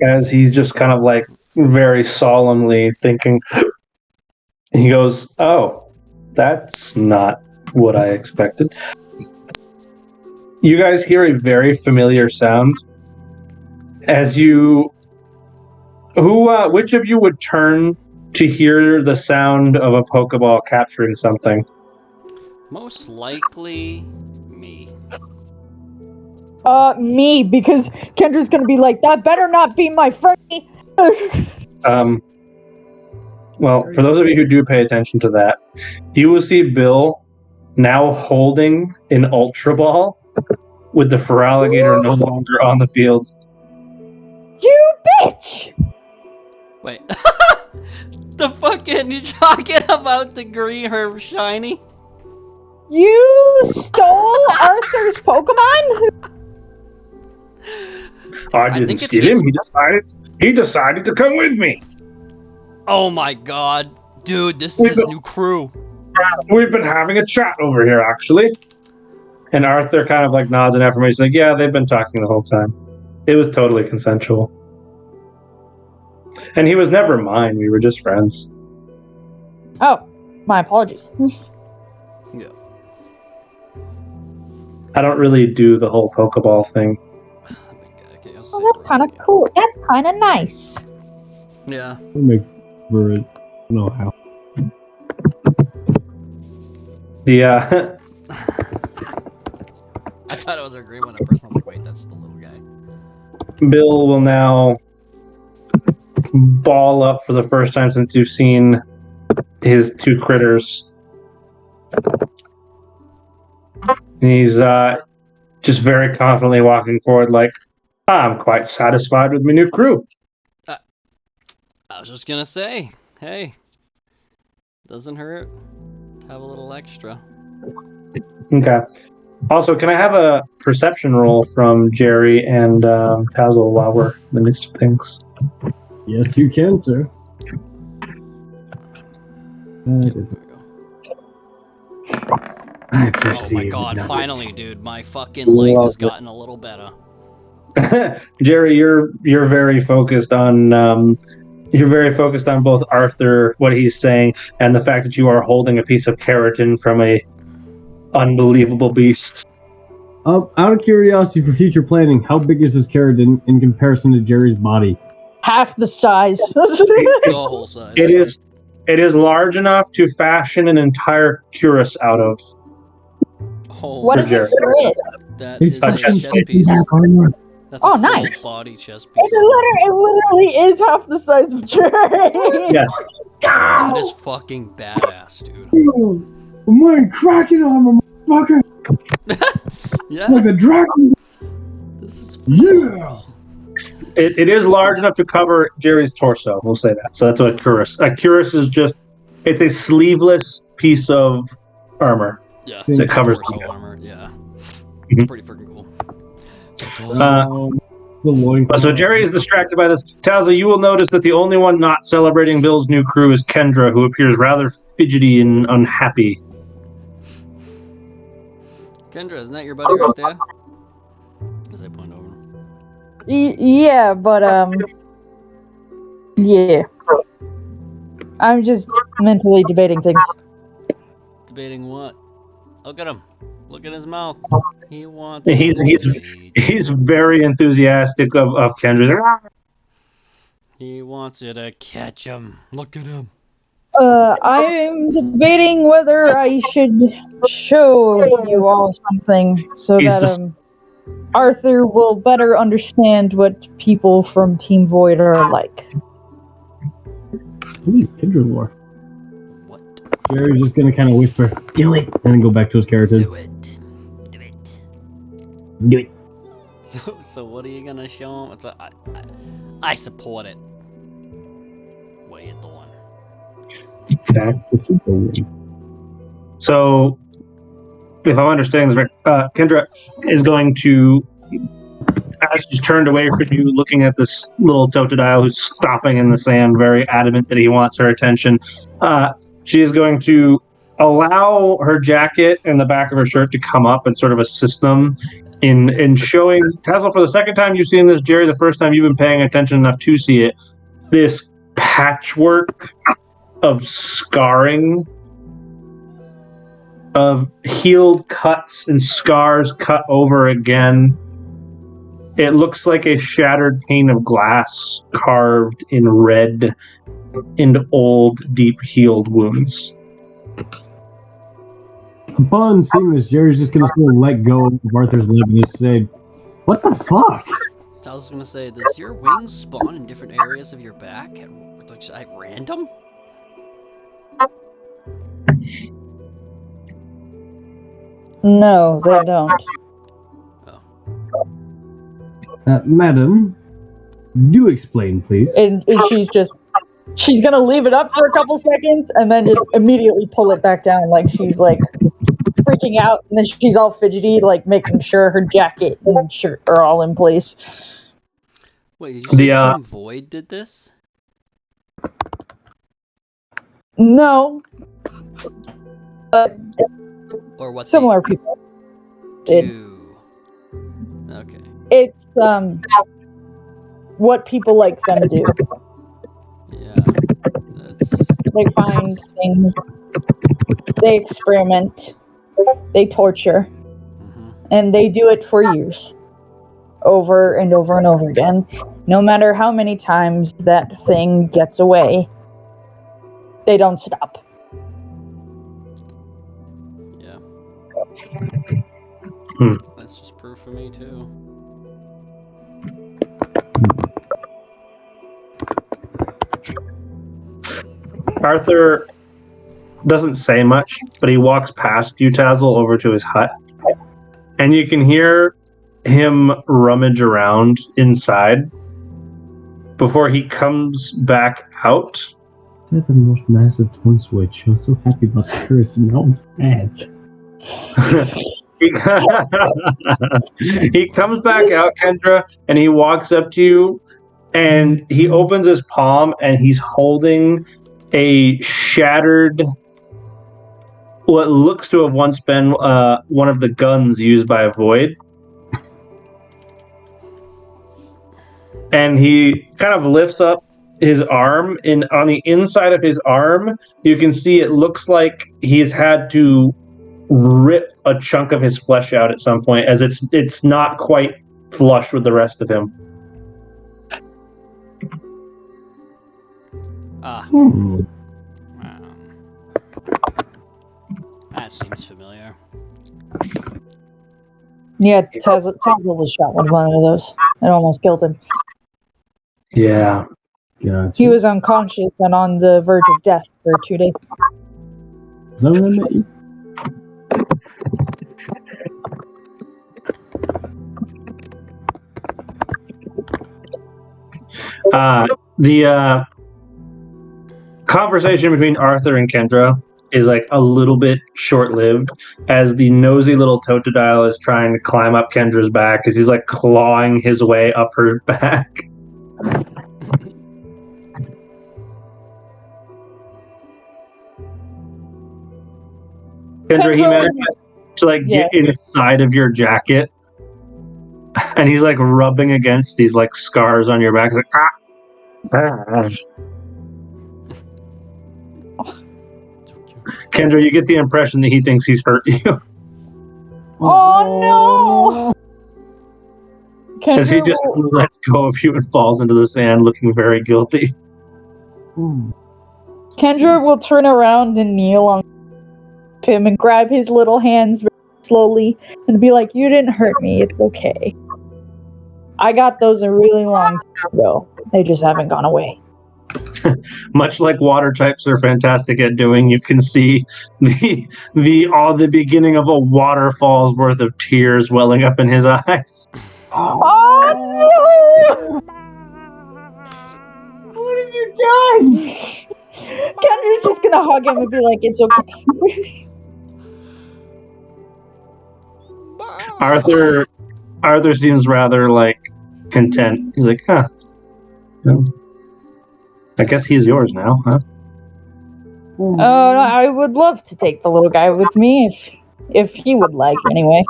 As he's just kind of like very solemnly thinking, he goes, "Oh, that's not what I expected." You guys hear a very familiar sound as you. Which of you would turn to hear the sound of a Pokeball capturing something? Most likely, me. Me, because Kendra's gonna be like, that better not be my Fergie. Well, for those of you who do pay attention to that, you will see Bill now holding an Ultra Ball with the Feraligatr no longer on the field. You bitch! Wait. The fucking, you talking about the green, her shiny? You stole Arthur's Pokemon? I didn't think it's steal him. just- He decided to come with me. Oh my god. Dude, this is his new crew. We've been having a chat over here, actually. And Arthur kind of like nods in affirmation, like, yeah, they've been talking the whole time. It was totally consensual. And he was never mine. We were just friends. Oh, my apologies. Yeah. I don't really do the whole Pokeball thing. Okay, Oh, that's kind of cool. That's kind of nice. Yeah. We'll make for it. I don't know how. The I thought it was a green one at first. I was like, wait, that's the little guy. Bill will now ball up for the first time since you've seen his two critters. And he's just very confidently walking forward like, I'm quite satisfied with my new crew. I was just gonna say, hey, doesn't hurt to have a little extra. Okay. Also, can I have a perception roll from Jerry and Tazzle while we're in the midst of things? Yes, you can, sir. There we go. I Oh perceive my god, nothing. finally, dude. My fucking life Love has it. gotten a little better. Jerry, you're very focused on both Arthur, what he's saying, and the fact that you are holding a piece of keratin from a unbelievable beast. Out of curiosity for future planning, how big is this keratin in comparison to Jerry's body? Half the size. The whole size. It is large enough to fashion an entire cuirass out of. Oh, What is Jerry. it, Chris? that is a fucking chest piece. That's Oh, a full nice. body chest It piece. literally is half the size of Jerry. Yeah. That is fucking badass, dude. I'm wearing Kraken armor, motherfucker! Yeah, Like a dragon! this is Yeah! It is large enough to cover Jerry's torso. We'll say that. So that's what a cuirass. A cuirass is it's a sleeveless piece of armor. Yeah, So it covers torso the- armor. Yeah, Mhm. it's pretty freaking cool. That's awesome. The loincloth. So Jerry is distracted by this. Tazza, you will notice that the only one not celebrating Bill's new crew is Kendra, who appears rather fidgety and unhappy. Kendra, isn't that your buddy right there? As I point over. Yeah, but yeah. I'm just mentally debating things. Debating what? Look at him. Look at his mouth. He wants. He's very enthusiastic of Kendra. He wants you to catch him. Look at him. I'm debating whether I should show you all something so He's that just- Arthur will better understand what people from Team Void are like. Ooh, Kendra lore. What? Jerry's just gonna kind of whisper, "Do it," and then go back to his keratin. Do it. Do it. Do it. So what are you gonna show him? I support it. What are you doing? Okay. It's a goal. So, if I'm understanding this right, Kendra is going to, as she's turned away from you, looking at this little Totodile who's stopping in the sand, very adamant that he wants her attention. She is going to allow her jacket and the back of her shirt to come up and sort of assist them in showing Tazzle for the second time you've seen this, Jerry, the first time you've been paying attention enough to see it, this patchwork of scarring, of healed cuts and scars cut over again. It looks like a shattered pane of glass carved in red into old, deep healed wounds. Upon seeing this, Jerry's just gonna sort of let go of Arthur's leg and just say, "What the fuck?" I was gonna say, does your wings spawn in different areas of your back at random? No, they don't. Madam, do explain, please. And she's gonna leave it up for a couple seconds and then just immediately pull it back down, like she's like freaking out, and then she's all fidgety, like making sure her jacket and shirt are all in place. Wait, did you say Team Void did this? No, Or what? similar people They did. do? Okay. It's what people like them do. Yeah. They find things, they experiment, they torture, and they do it for years. Over and over and over again. No matter how many times that thing gets away, they don't stop. Yeah. Hmm. That's just proof for me too. Arthur doesn't say much, but he walks past you, Tazzle, over to his hut. And you can hear him rummage around inside before he comes back out. It's like the most massive tone switch. I was so happy about the curse, and now I'm sad. He, he comes back out, Kendra, and he walks up to you, and he opens his palm, and he's holding a shattered, what looks to have once been one of the guns used by Void. And he kind of lifts up his arm, and on the inside of his arm, you can see it looks like he's had to rip a chunk of his flesh out at some point, as it's not quite flush with the rest of him. That seems familiar. Yeah, Tazzle was shot with one of those. It almost killed him. Yeah. Gotcha. He was unconscious and on the verge of death for 2 days. Is that what I met you? The conversation between Arthur and Kendra is like a little bit short-lived, as the nosy little Totodile is trying to climb up Kendra's back, as he's like clawing his way up her back. Kendra, he manages to like get inside of your jacket, and he's like rubbing against these like scars on your back, like Kendra, you get the impression that he thinks he's hurt you. Oh no! As he just lets go of you and falls into the sand looking very guilty. Kendra will turn around and kneel on him and grab his little hands very slowly and be like, "You didn't hurt me, it's okay. I got those a really long time ago. They just haven't gone away." Much like water types are fantastic at doing, you can see the beginning of a waterfall's worth of tears welling up in his eyes. Oh no! What have you done? Kendra's just gonna hug him and be like, "It's okay." Arthur seems rather like content. He's like, huh. I guess he's yours now, huh? I would love to take the little guy with me if he would like, anyway.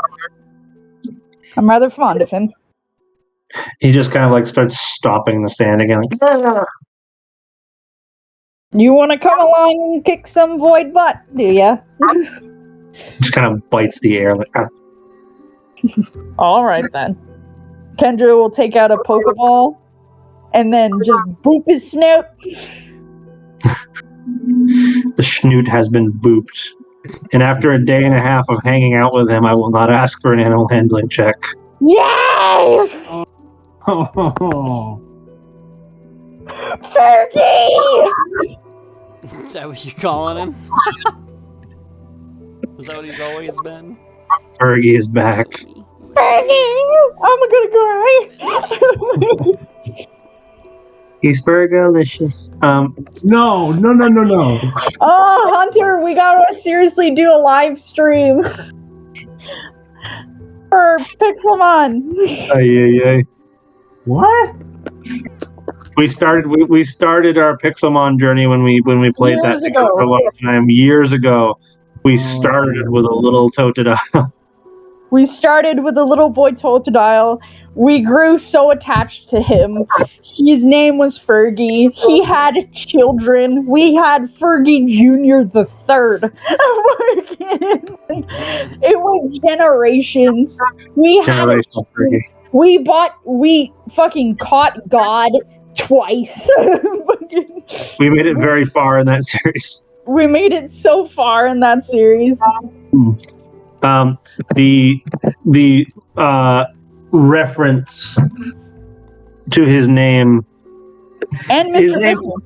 I'm rather fond of him. He just kind of like starts stomping in the sand again. Like, You want to come along and kick some Void butt, do ya? just kind of bites the air. Like, All right then. Kendra will take out a Pokeball and then just boop his snout. The schnoot has been booped. And after a day and a half of hanging out with him, I will not ask for an animal handling check. Yay! Fergie! Is that what you're calling him? Is that what he's always been? Fergie is back. Fergie! I'm gonna cry. He's Fergalicious. No. Oh, Hunter, we gotta seriously do a live stream for Pixelmon. Ay. What? We started our Pixelmon journey when we played Years that ago. for a long time. Years ago, we started with a little Totodile. We started with a little boy Totodile. We grew so attached to him. His name was Fergie. He had children. We had Fergie Jr. the Third. It was generations. We Generational Fergie. We fucking caught God twice. We made it very far in that series. We made it so far in that series. The reference to his name And Mr. Fizzle.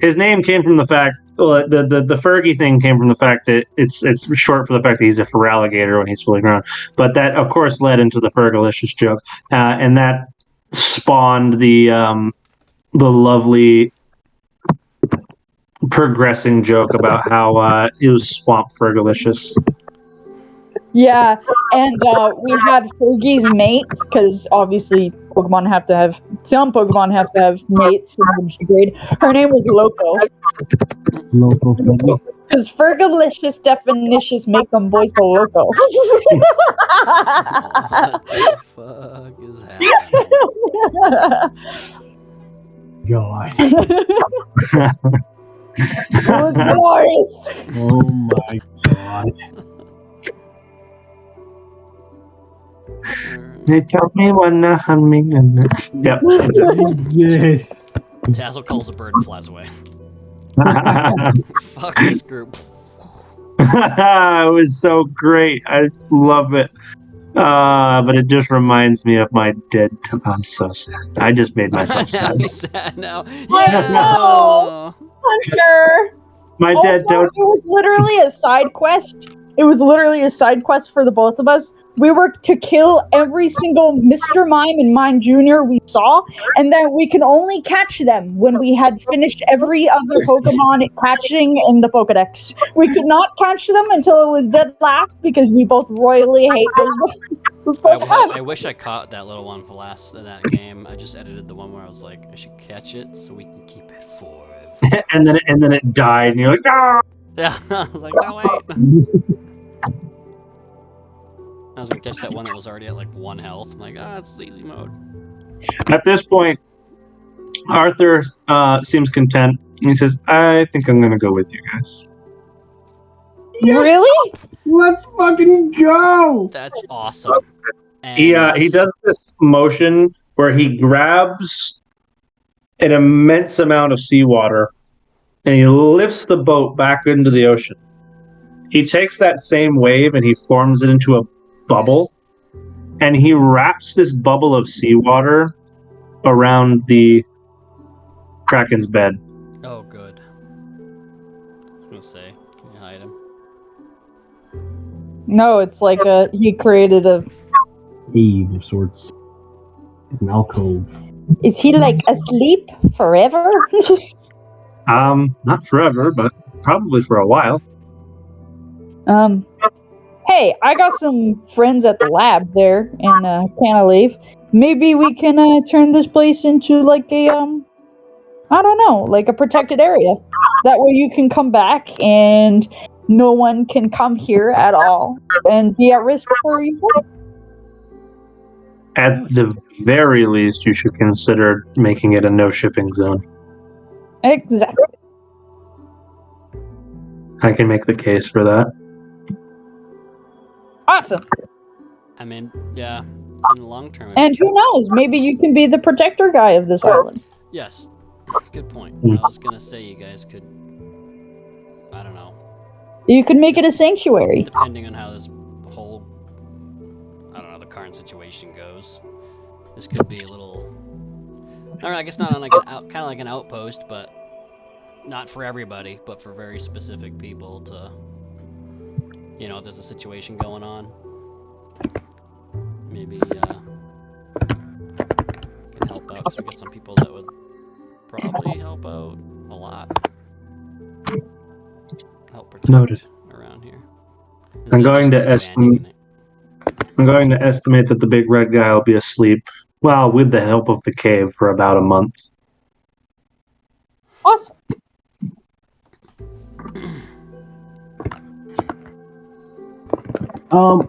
His name came from the fact the Fergie thing came from the fact that it's short for the fact that he's a Feraligator when he's fully grown. But that of course led into the Fergalicious joke, and that spawned the lovely progressing joke about how it was Swamp Fergalicious. Yeah, and we had Fergie's mate, because obviously some Pokemon have to have mates in order to breed. Her name was Loco. Local Fergie. Because Fergalicious definitions make them boys go loco. What the fuck is happening? God. It was glorious. Oh my God. They tell me when they're humming and yep. Yes. Tassel calls a bird and flies away. Fuck this group. It was so great. I love it. But it just reminds me of my dead. I'm so sad. I just made myself Now sad. he's sad now. I Yeah. know. Hunter. My dead Also, don't. it was literally a side quest. It was literally a side quest for the both of us. We were to kill every single Mr. Mime and Mime Jr. we saw, and then we can only catch them when we had finished every other Pokemon catching in the Pokedex. We could not catch them until it was dead last because we both royally hate those Pokemon. I wish I caught that little one for last in that game. I just edited the one where I was like, I should catch it so we can keep it forever. and then it died, and you're like, no. Yeah, I was like, no wait. I was gonna catch that one that was already at like 1 health. I'm like, it's easy mode. At this point, Arthur seems content. He says, "I think I'm gonna go with you guys." Really? Let's fucking go! That's awesome. And He does this motion where he grabs an immense amount of seawater and he lifts the boat back into the ocean. He takes that same wave and he forms it into a bubble, and he wraps this bubble of seawater around the Kraken's bed. Oh, good. I was gonna say, can you hide him? No, it's like he created a. Cave of sorts. An alcove. Is he like asleep forever? Not forever, but probably for a while. Hey, I got some friends at the lab there in Canaleave. Maybe we can turn this place into like a I don't know, like a protected area. That way you can come back and no one can come here at all and be at risk for you. At the very least, you should consider making it a no shipping zone. Exactly. I can make the case for that. Awesome. I mean, yeah, in the long term. And who knows? Maybe you can be the protector guy of this island. Yes, good point. Mm. I was gonna say you guys could, I don't know, You could make it a sanctuary. depending on how this whole, I don't know, the current situation goes. This could be a little, I don't know, I guess not on like kind of like an outpost, but not for everybody, but for very specific people to, you know, if there's a situation going on, maybe can help out, because we got some people that would probably help out a lot. Help protect Noted. around here. I'm going to estimate. I'm going to estimate that the big red guy will be asleep, well, with the help of the cave, for about a month. Awesome. A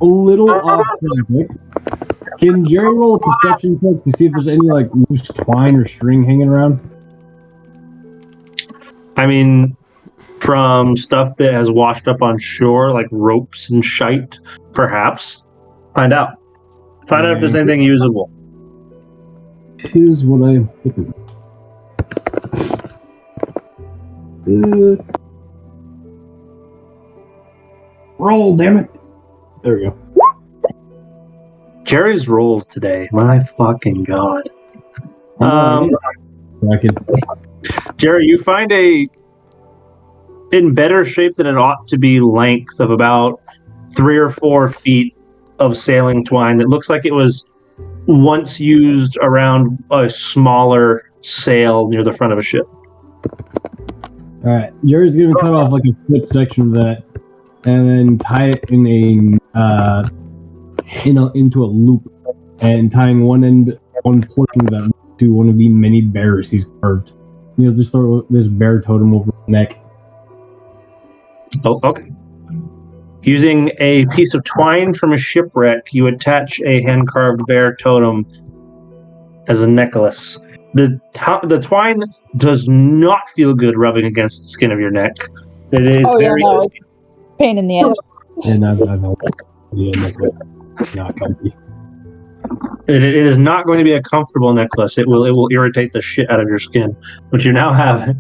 little off subject. Can Jerry roll a perception check to see if there's any like loose twine or string hanging around? I mean, from stuff that has washed up on shore, like ropes and shite, perhaps. Find out. Find out if there's anything usable. Here's what I'm looking. Roll, damn it! There we go. Jerry's rolls today. My fucking god. Bracket. Jerry, you find a in better shape than it ought to be length of about 3 or 4 feet of sailing twine that looks like it was once used around a smaller sail near the front of a ship. Alright, Jerry's gonna cut off like a foot section of that, and then tie it into a loop, and tying one portion of that to one of the many bears he's carved. Just throw this bear totem over his neck. Oh, okay. Using a piece of twine from a shipwreck, you attach a hand-carved bear totem as a necklace. The twine does not feel good rubbing against the skin of your neck. It is it's a pain in the ass. And I've the necklace. Not comfy. It is not going to be a comfortable necklace. It will irritate the shit out of your skin, which you now have.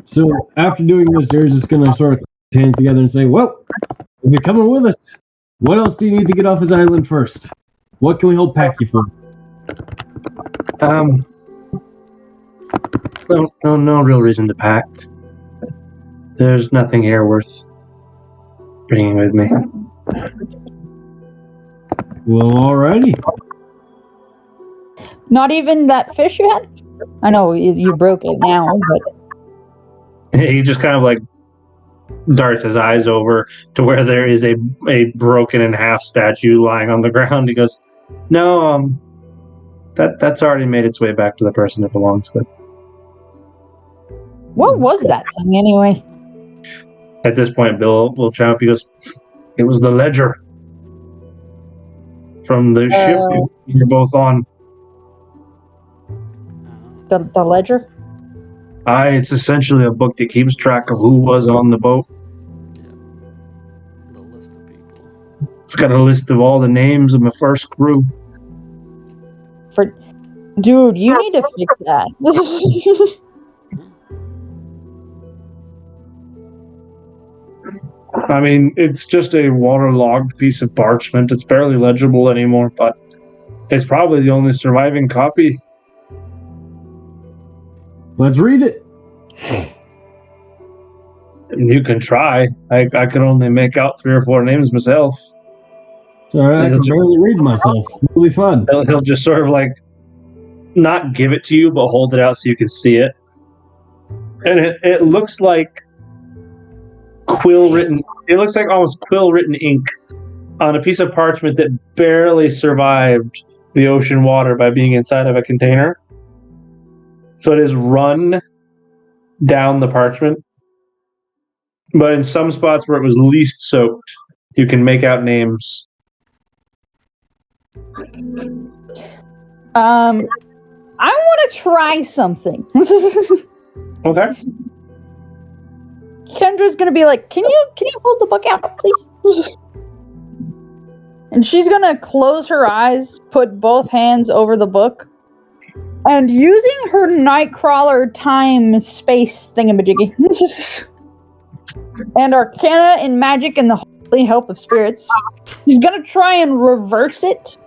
So after doing this, Jerry's just gonna sort of put his hands together and say, "Well, if you're coming with us, what else do you need to get off this island first? What can we help pack you for?" No real reason to pack. There's nothing here worth bringing with me. Well, alrighty. Not even that fish you had? I know you broke it now, but He just kind of like darts his eyes over to where there is a broken in half statue lying on the ground. He goes, "No, that's already made its way back to the person it belongs with." what was that thing anyway? At this point, Bill will chime up. He goes, "It was the ledger from the ship you're both on." The ledger? It's essentially a book that keeps track of who was on the boat. The list of people. It's got a list of all the names of my first crew. Dude, you need to fix that. I mean, it's just a waterlogged piece of parchment. It's barely legible anymore, but it's probably the only surviving copy. Let's read it. You can try. I can only make out 3 or 4 names myself. It's alright, I can barely read myself. Really fun. He'll just sort of like not give it to you, but hold it out so you can see it. And it looks like quill written. It looks like almost quill written ink on a piece of parchment that barely survived the ocean water by being inside of a container. So it is run down the parchment. But in some spots where it was least soaked, you can make out names. I want to try something. Okay. Kendra's gonna be like, can you hold the book out, please? And she's gonna close her eyes, put both hands over the book, and using her Nightcrawler time space thingamajiggy and Arcana and Magic and the Holy Help of Spirits, she's gonna try and reverse it.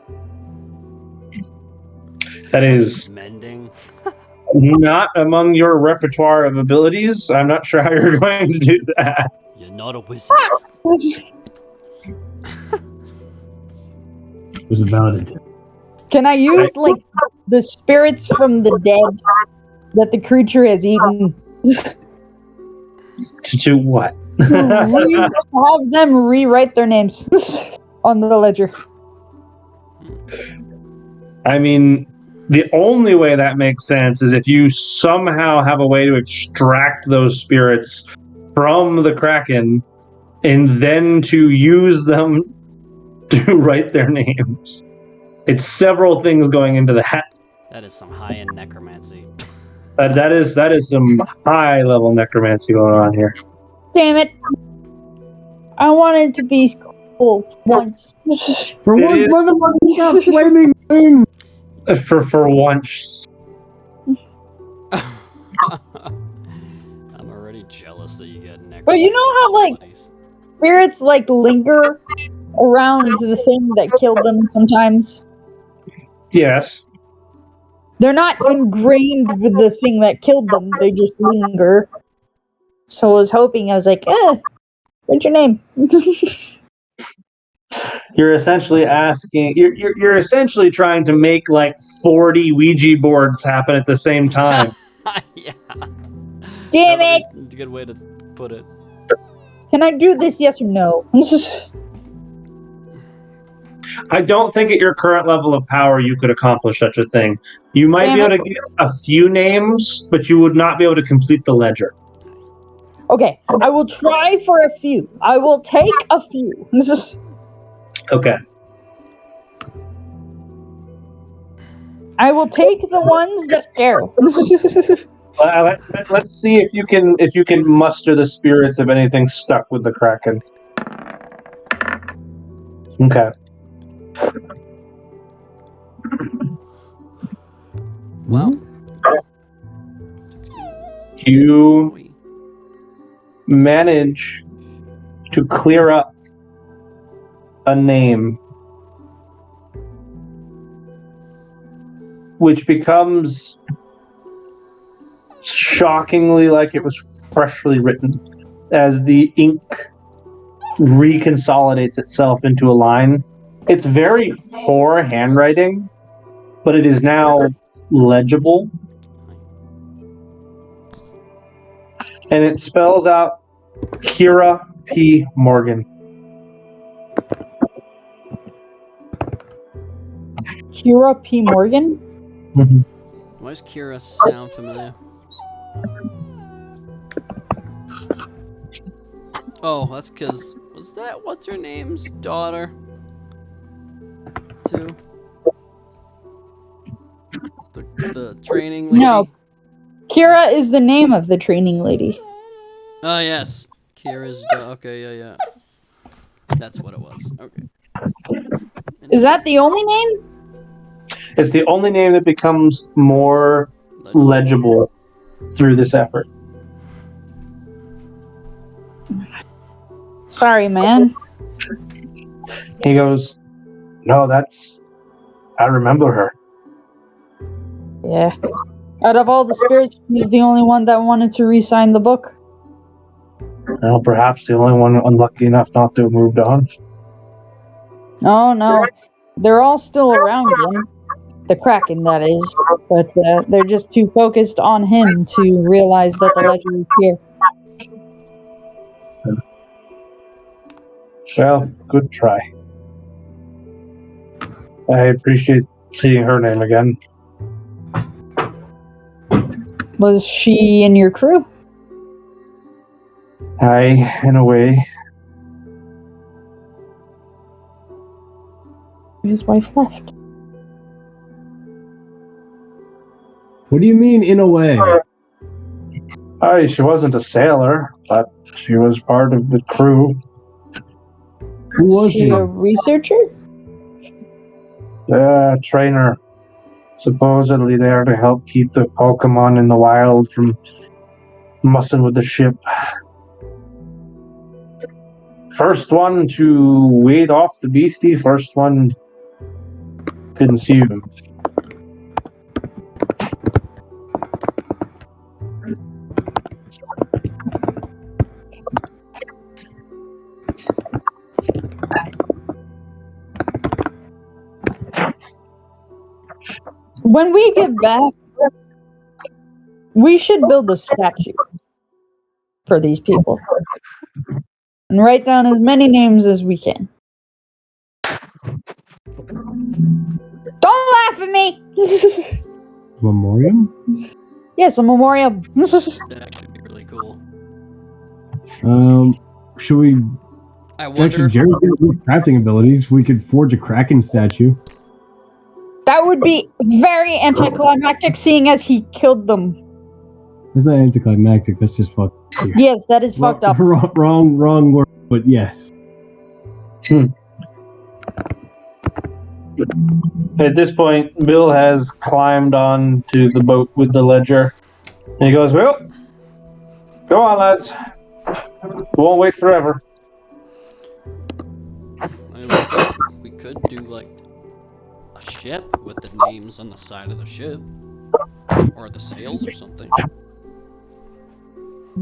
That is Mending. not among your repertoire of abilities. I'm not sure how you're going to do that. You're not a wizard. It was about it. Can I use, like, the spirits from the dead that the creature has eaten? To do what? Have them rewrite their names on the ledger. I mean, the only way that makes sense is if you somehow have a way to extract those spirits from the Kraken and then to use them to write their names. It's several things going into that. That is some high-end necromancy. That is some high-level necromancy going on here. Damn it. I wanted to be cool once. For It once, is- motherfucker, stop flaming thing. For once. I'm already jealous that you get necromancy. But you know how, like, abilities. spirits, like, linger around the thing that killed them sometimes? Yes. They're not ingrained with the thing that killed them, they just linger. So I was like, what's your name? You're essentially asking. You're essentially trying to make like 40 Ouija boards happen at the same time. Yeah. Damn That it! would be a good way to put it. Can I do this? Yes or no? I don't think at your current level of power you could accomplish such a thing. You might Damn be able it. to get a few names, but you would not be able to complete the ledger. Okay, I will try for a few. I will take a few. Okay. I will take the ones that care. Let's see if you can muster the spirits of anything stuck with the Kraken. Okay. Wow. You manage to clear up a name, which becomes shockingly like it was freshly written as the ink reconsolidates itself into a line. It's very poor handwriting, but it is now legible. And it spells out Kira P. Morgan. Kira P. Morgan? Why does Kira sound familiar? Oh, that's because what's her name's daughter? Too. The training lady. No. Kira is the name of the training lady. Oh yes, Kira's. Okay, yeah. That's what it was. Okay. Is that the only name? It's the only name that becomes more legible through this effort. Sorry, man. He goes, "No, I remember her." Yeah. Out of all the spirits, he's the only one that wanted to re-sign the book. Well, perhaps the only one unlucky enough not to have moved on. Oh no. They're all still around him. The Kraken, that is. But they're just too focused on him to realize that the ledger is here. Well, good try. I appreciate seeing her name again. Was she in your crew? Aye, in a way. His wife left. What do you mean, in a way? Aye, she wasn't a sailor, but she was part of the crew. Who was she? A researcher? Trainer. Supposedly there to help keep the Pokemon in the wild from mussing with the ship. First one to wade off the beastie, first one consumed. When we get back, we should build a statue for these people. And write down as many names as we can. Don't laugh at me! Memoriam? Yes, a memorial. That could be really cool. Should we... I wonder. Actually, Jerry's got good crafting abilities. We could forge a Kraken statue. That would be very anticlimactic, seeing as he killed them. That's not anticlimactic, that's just fucked. Yes, that is fucked up. Wrong word, but yes. At this point, Bill has climbed on to the boat with the ledger. And he goes, "Well, go on, lads. We won't wait forever." We could do like a ship with the names on the side of the ship, or the sails or something.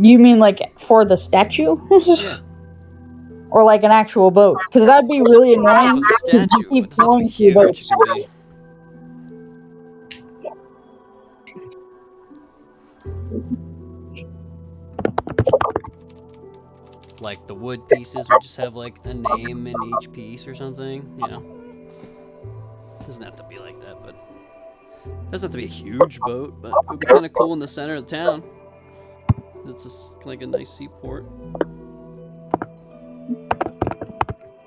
You mean like for the statue? Yeah. or like an actual boat, because that'd be really annoying. It's a Because statue. you keep It doesn't have to be going through huge. boats. It could be like the wood pieces would just have like a name in each piece or something, you know. Doesn't have to be like that, but doesn't have to be a huge boat, but it would be kind of cool in the center of the town. It's just like a nice seaport.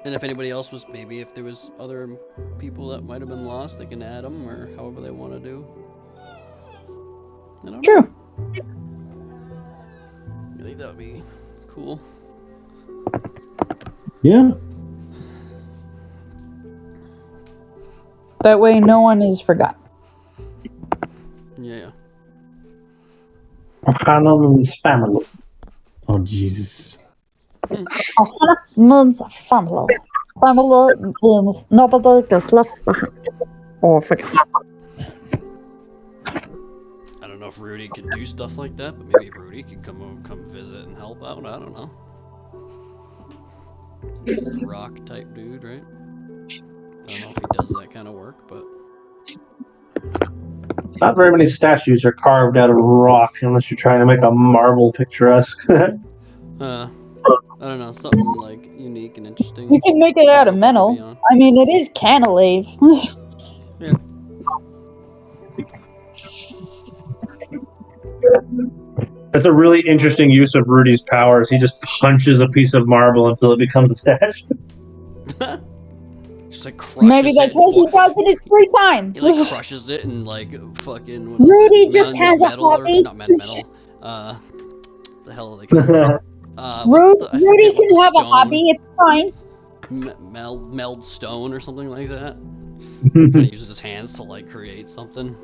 And if anybody else was, maybe if there was other people that might have been lost, they can add them or however they want to do. I don't know. True. I think that would be cool. Yeah. That way, no one is forgotten. Yeah. Hanum's family. Oh Jesus. Means family. Family means nobody gets left behind or forgotten. I don't know if Rudy could do stuff like that, but maybe Rudy could come visit and help out. I don't know. He's a rock type dude, right? I don't know if he does that kind of work, but Not very many statues are carved out of rock unless you're trying to make a marble picturesque. I don't know, something like unique and interesting. You can make it out of metal. Beyond. I mean, it is cantilever. Yeah. That's a really interesting use of Rudy's powers. He just punches a piece of marble until it becomes a statue. Just like crushes Maybe that's it what he before- does in his free time. He like crushes it and like fucking. What is Rudy it? just has a metal or- hobby. Not metal. The hell are they called? I Rudy forget what can the have a stone- hobby. It's fine. Meld stone or something like that. He uses his hands to like create something.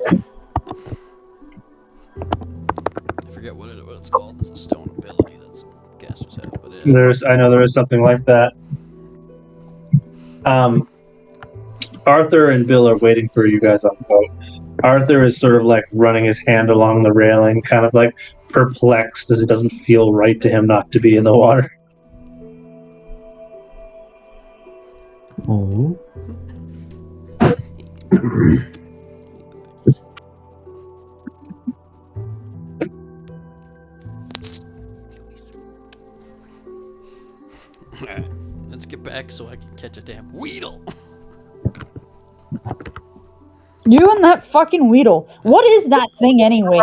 I forget what it's called. It's a stone ability that some casters have, but yeah. I know there is something like that. Arthur and Bill are waiting for you guys on the boat. Arthur is sort of like running his hand along the railing, kind of like perplexed as it doesn't feel right to him not to be in the water. Oh. Alright, let's get back so I can catch a damn Weedle. You and that fucking Weedle. What is that thing anyway?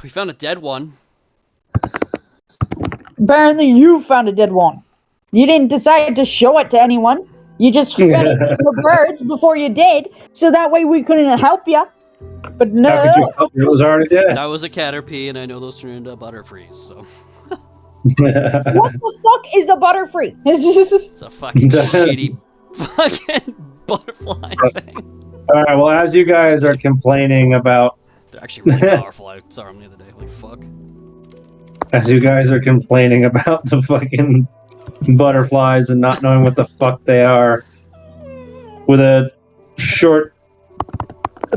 We found a dead one. Apparently you found a dead one. You didn't decide to show it to anyone. You just fed it to the birds before you did, so that way we couldn't help you. But no. How could you help? It was already dead. That was a Caterpie, and I know those turn into Butterfrees, so. What the fuck is a Butterfree? It's a fucking shitty fucking butterfly thing. Alright, well, as you guys are complaining about They're actually really powerful. I saw them the other day. Like, fuck. as you guys are complaining about the fucking butterflies and not knowing what the fuck they are, with a short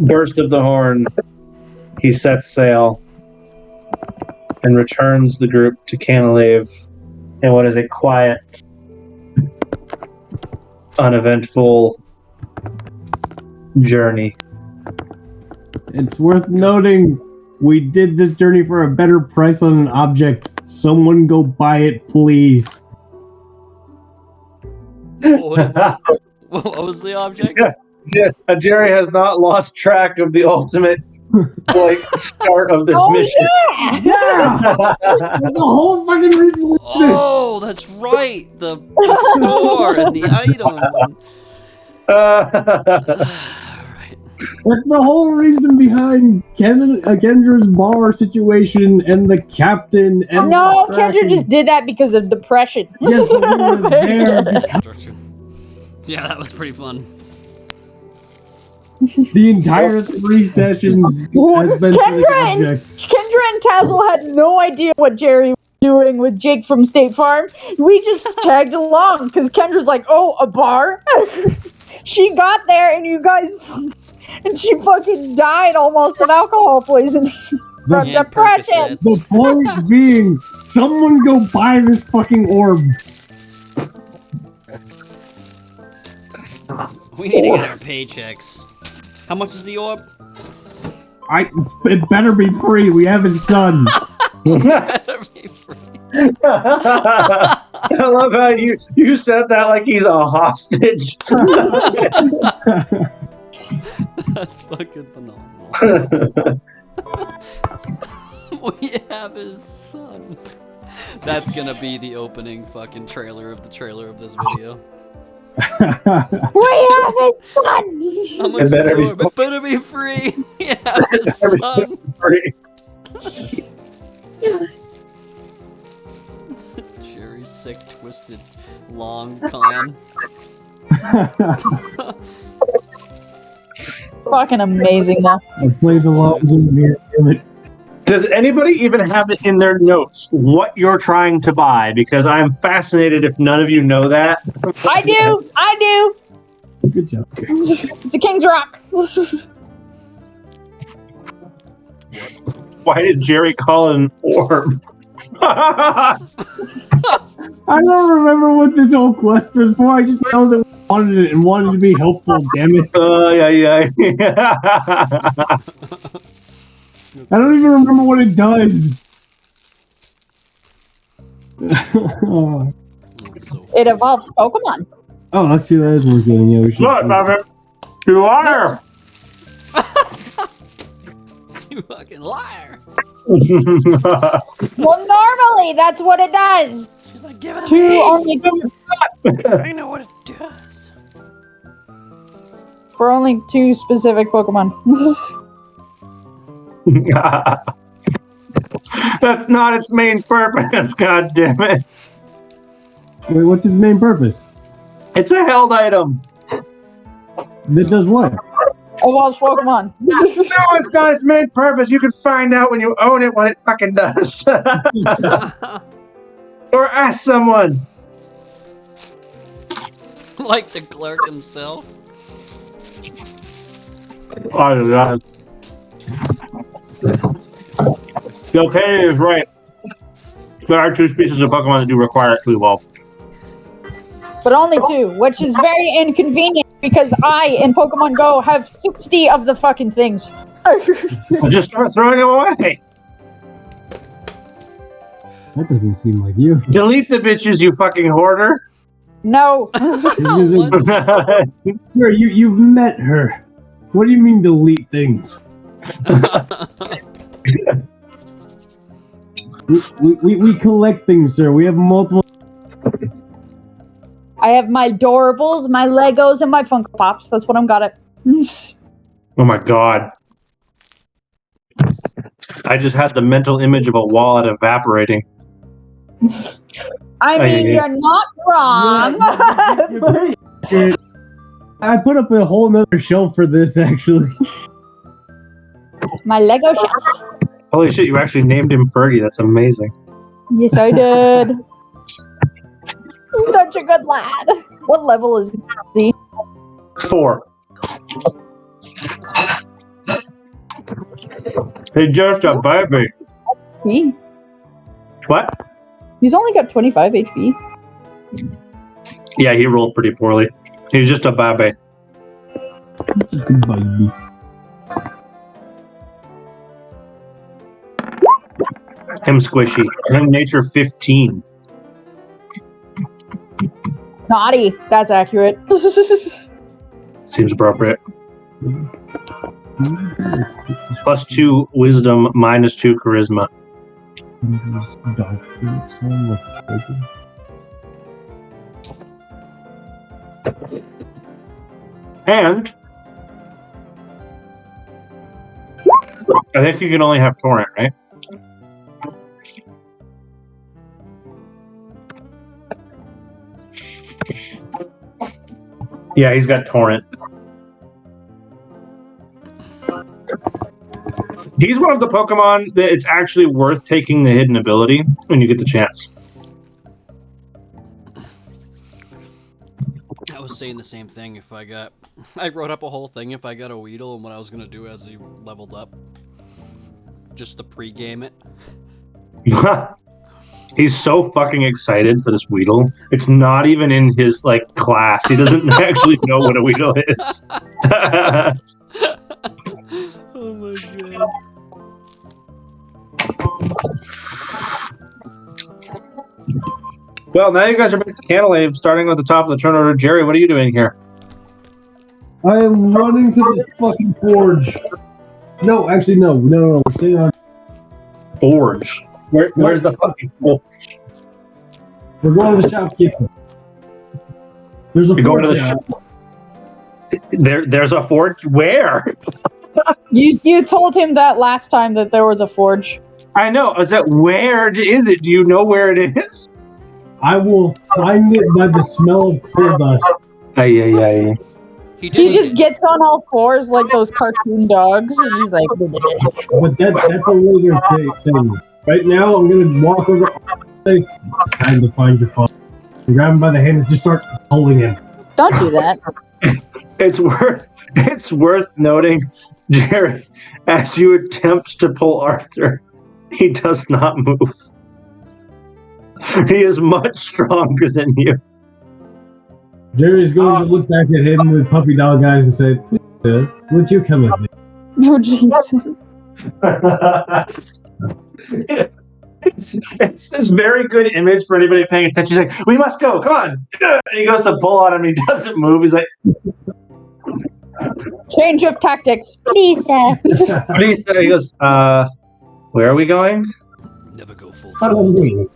burst of the horn, he sets sail and returns the group to Canalave in what is a quiet, uneventful journey. It's worth noting we did this journey for a better price on an object. Someone go buy it, please. What was the object? Jerry has not lost track of the ultimate start of this mission. Yeah! That's the whole fucking reason we did this. Oh, that's right. The store and the item. Alright. That's the whole reason behind Kendra's bar situation and the captain and No, the Kendra tracking. just did that because of depression. Yes, we were there because Yeah, that was pretty fun. the entire 3 sessions has been for this object. Kendra and Tazzle had no idea what Jerry was doing with Jake from State Farm. We just tagged along because Kendra's like, oh, a bar? She got there and you guys... And she fucking died almost of alcohol poisoning. from And depression. Percocets. The point being, someone go buy this fucking orb. We need to get our paychecks. How much is the orb? It better be free. We have his son. Better be free. I love how you said that like he's a hostage. That's fucking phenomenal. We have his son. That's gonna be the opening fucking trailer of this video. We have his son. How much is better the be orb? It better be free. We have his son. Free. Jerry's sick, twisted, long con. Fucking amazing though. I played the long game here, damn it. Does anybody even have it in their notes what you're trying to buy? Because I'm fascinated if none of you know that. I do. Good job. It's a King's Rock. Why did Jerry call it an orb? I don't remember what this whole quest was for. I just know that we wanted it and wanted to be helpful, damn it. Yeah. I don't even remember what it does. It evolves Pokemon. Oh, actually, that is worth getting. Yeah, we should. Look, Robert, you liar! You fucking liar. Well, normally that's what it does. She's like, give it a Two me. only I know what it does. for only 2 specific Pokemon. That's not its main purpose, god damn it. Wait, what's his main purpose? It's a held item. That does what? Evolves Pokemon. No, it's not its main purpose. You can find out when you own it what it fucking does. Or ask someone. Like the clerk himself. Oh, God. Okay is right. There are 2 species of Pokemon that do require it to evolve. But only 2, which is very inconvenient because I, in Pokemon Go, have 60 of the fucking things. Just start throwing them away. That doesn't seem like you. Delete the bitches, you fucking hoarder. No. What? Sure, you've met her. What do you mean delete things? We collect things, sir. We have multiple. I have my Adorables, my Legos, and my Funko Pops. That's what I'm got it. Oh my god. I just had the mental image of a wallet evaporating. I mean, Hey. you're not wrong. I put up a whole nother shelf for this, actually. My Lego shelf. Holy shit, you actually named him Fergie. That's amazing. Yes, I did. Such a good lad. What level is he? 4. He's just a baby. He? What? He's only got 25 HP. Yeah, he rolled pretty poorly. He's just a baby. Baby. Him squishy. Him nature 15. Naughty. That's accurate. Seems appropriate. +2 wisdom, -2 charisma. And I think you can only have torrent, right? Yeah, he's got torrent. He's one of the Pokemon that it's actually worth taking the hidden ability when you get the chance. I was saying the same thing if I got... I wrote up a whole thing if I got a Weedle and what I was going to do as he leveled up. just to pregame it. He's so fucking excited for this Weedle. It's not even in his like class. He doesn't actually know what a Weedle is. Oh my god. Well, now you guys are back to Canalave, starting at the top of the turn order. Jerry, what are you doing here? I am running to the fucking forge. No, actually, no. We're staying on. Forge. Where's the fucking forge? We're going to the shopkeeper. There's a You're going forge to the out. There's a forge? Where? You told him that last time that there was a forge. I know. Is that where is it? Do you know where it is? I will find it by the smell of coal dust. Ay. He He just gets on all fours like those cartoon dogs, and he's like, But that's a later thing. Right now, I'm gonna walk over. Say, it's time to find your father. You grab him by the hand and just start holding him. don't do that. It's worth noting, Jerry, as you attempt to pull Arthur, he does not move. He is much stronger than you. Jerry's going to look back at him with puppy dog eyes and say, "Please, sir, would you come with me?" Oh, Jesus. It's this very good image for anybody paying attention. He's like, we must go, come on. And he goes to pull on him, he doesn't move. He's like, Change of tactics, please, sir. please. He goes, where are we going? never go full Follow child. me.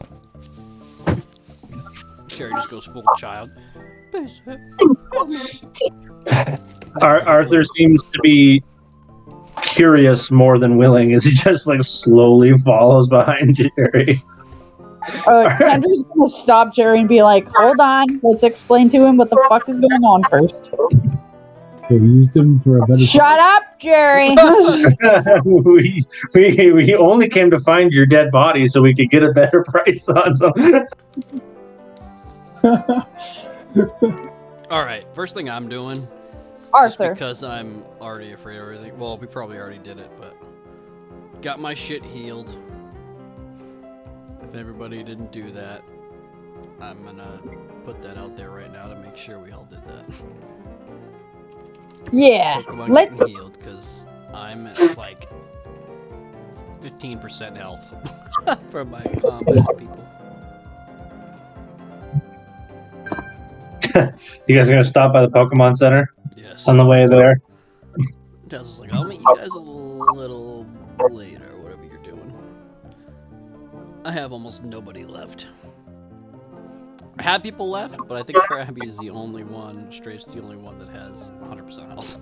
Jerry just goes full child. Arthur seems to be curious more than willing as he just like slowly follows behind Jerry. Kendra's gonna stop Jerry and be like, hold on, let's explain to him what the fuck is going on first. So we used him for a better. Shut up, Jerry! we only came to find your dead body so we could get a better price on something. Alright, first thing I'm doing, just Arthur. because I'm already afraid of everything. Well, we probably already did it, but got my shit healed. If everybody didn't do that, I'm gonna put that out there right now to make sure we all did that. Yeah, Pokemon let's... getting healed, because I'm at like 15% health for my combat people. You guys are gonna stop by the Pokemon Center Yes. on the way there? Taz was like, I'll meet you guys a little later, whatever you're doing. I have almost nobody left. I had people left, but I think Krabby is the only one, Strafe's the only one that has 100% health.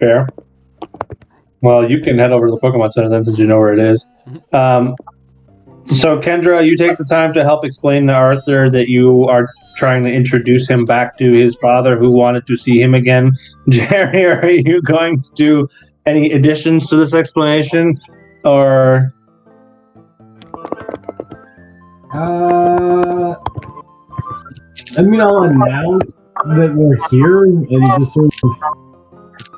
Fair. Well, you can head over to the Pokemon Center then, since you know where it is. So, Kendra, you take the time to help explain to Arthur that you are trying to introduce him back to his father who wanted to see him again. Jerry, are you going to do any additions to this explanation? Or... I mean, I'll announce that we're here and just sort of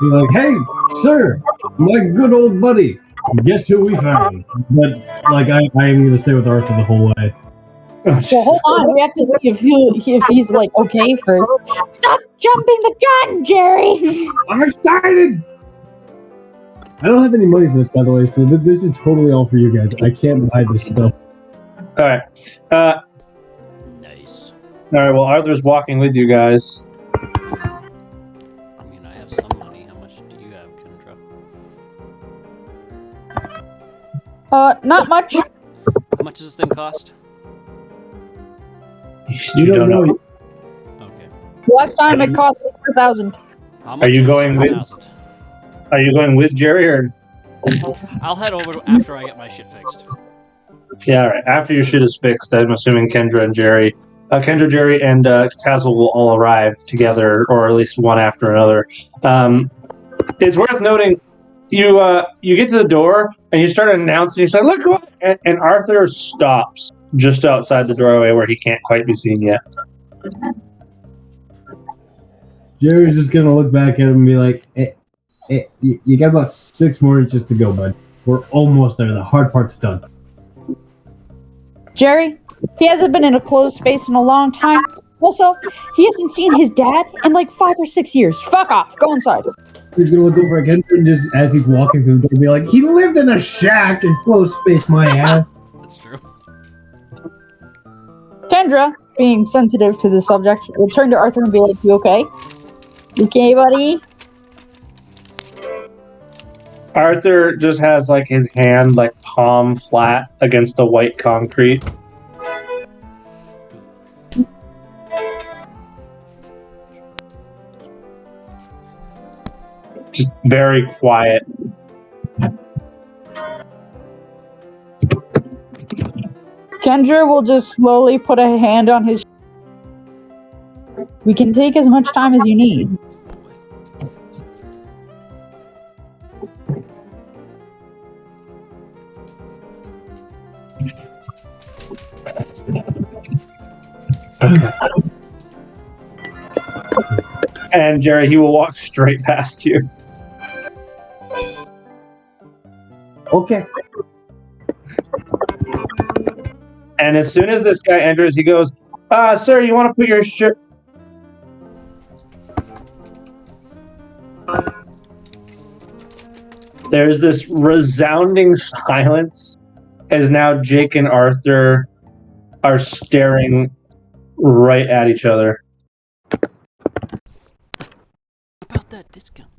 be like, "Hey, sir, my good old buddy, guess who we found?" But like, I am going to stay with Arthur the whole way. Well, hold on, we have to see if he's like, okay first. Stop jumping the gun, Jerry! I'm excited. I don't have any money for this, by the way, so this is totally all for you guys. I can't buy this stuff. All right. Nice. All right. Well, Arthur's walking with you guys. I mean, I have some money. How much do you have, Kendra? Not much. How much does this thing cost? You don't know. Okay. Last time it cost me 4,000. How much Are you is going with? 7,000? Are you going with Jerry or? I'll head over after I get my shit fixed. Yeah. All right. After your shit is fixed, I'm assuming Kendra, Jerry, and Tazzle will all arrive together, or at least one after another. It's worth noting. You get to the door and you start announcing. You say, "Look!" And Arthur stops just outside the doorway where he can't quite be seen yet. Jerry's just gonna look back at him and be like, you got about 6 more inches to go, bud. We're almost there. The hard part's done. Jerry, he hasn't been in a closed space in a long time. Also, he hasn't seen his dad in like 5 or 6 years. Fuck off. Go inside. He's gonna look over at Kendra and just, as he's walking through the door, be like, he lived in a shack in closed space, my ass. That's true. Kendra, being sensitive to the subject, will turn to Arthur and be like, you okay? You okay, buddy? Arthur just has like his hand like palm flat against the white concrete. Just very quiet. Kendra will just slowly put a hand on his. We can take as much time as you need. And Jerry, he will walk straight past you. Okay. And as soon as this guy enters, he goes, sir, you want to put your shirt... There's this resounding silence as now Jake and Arthur are staring right at each other. About that discount.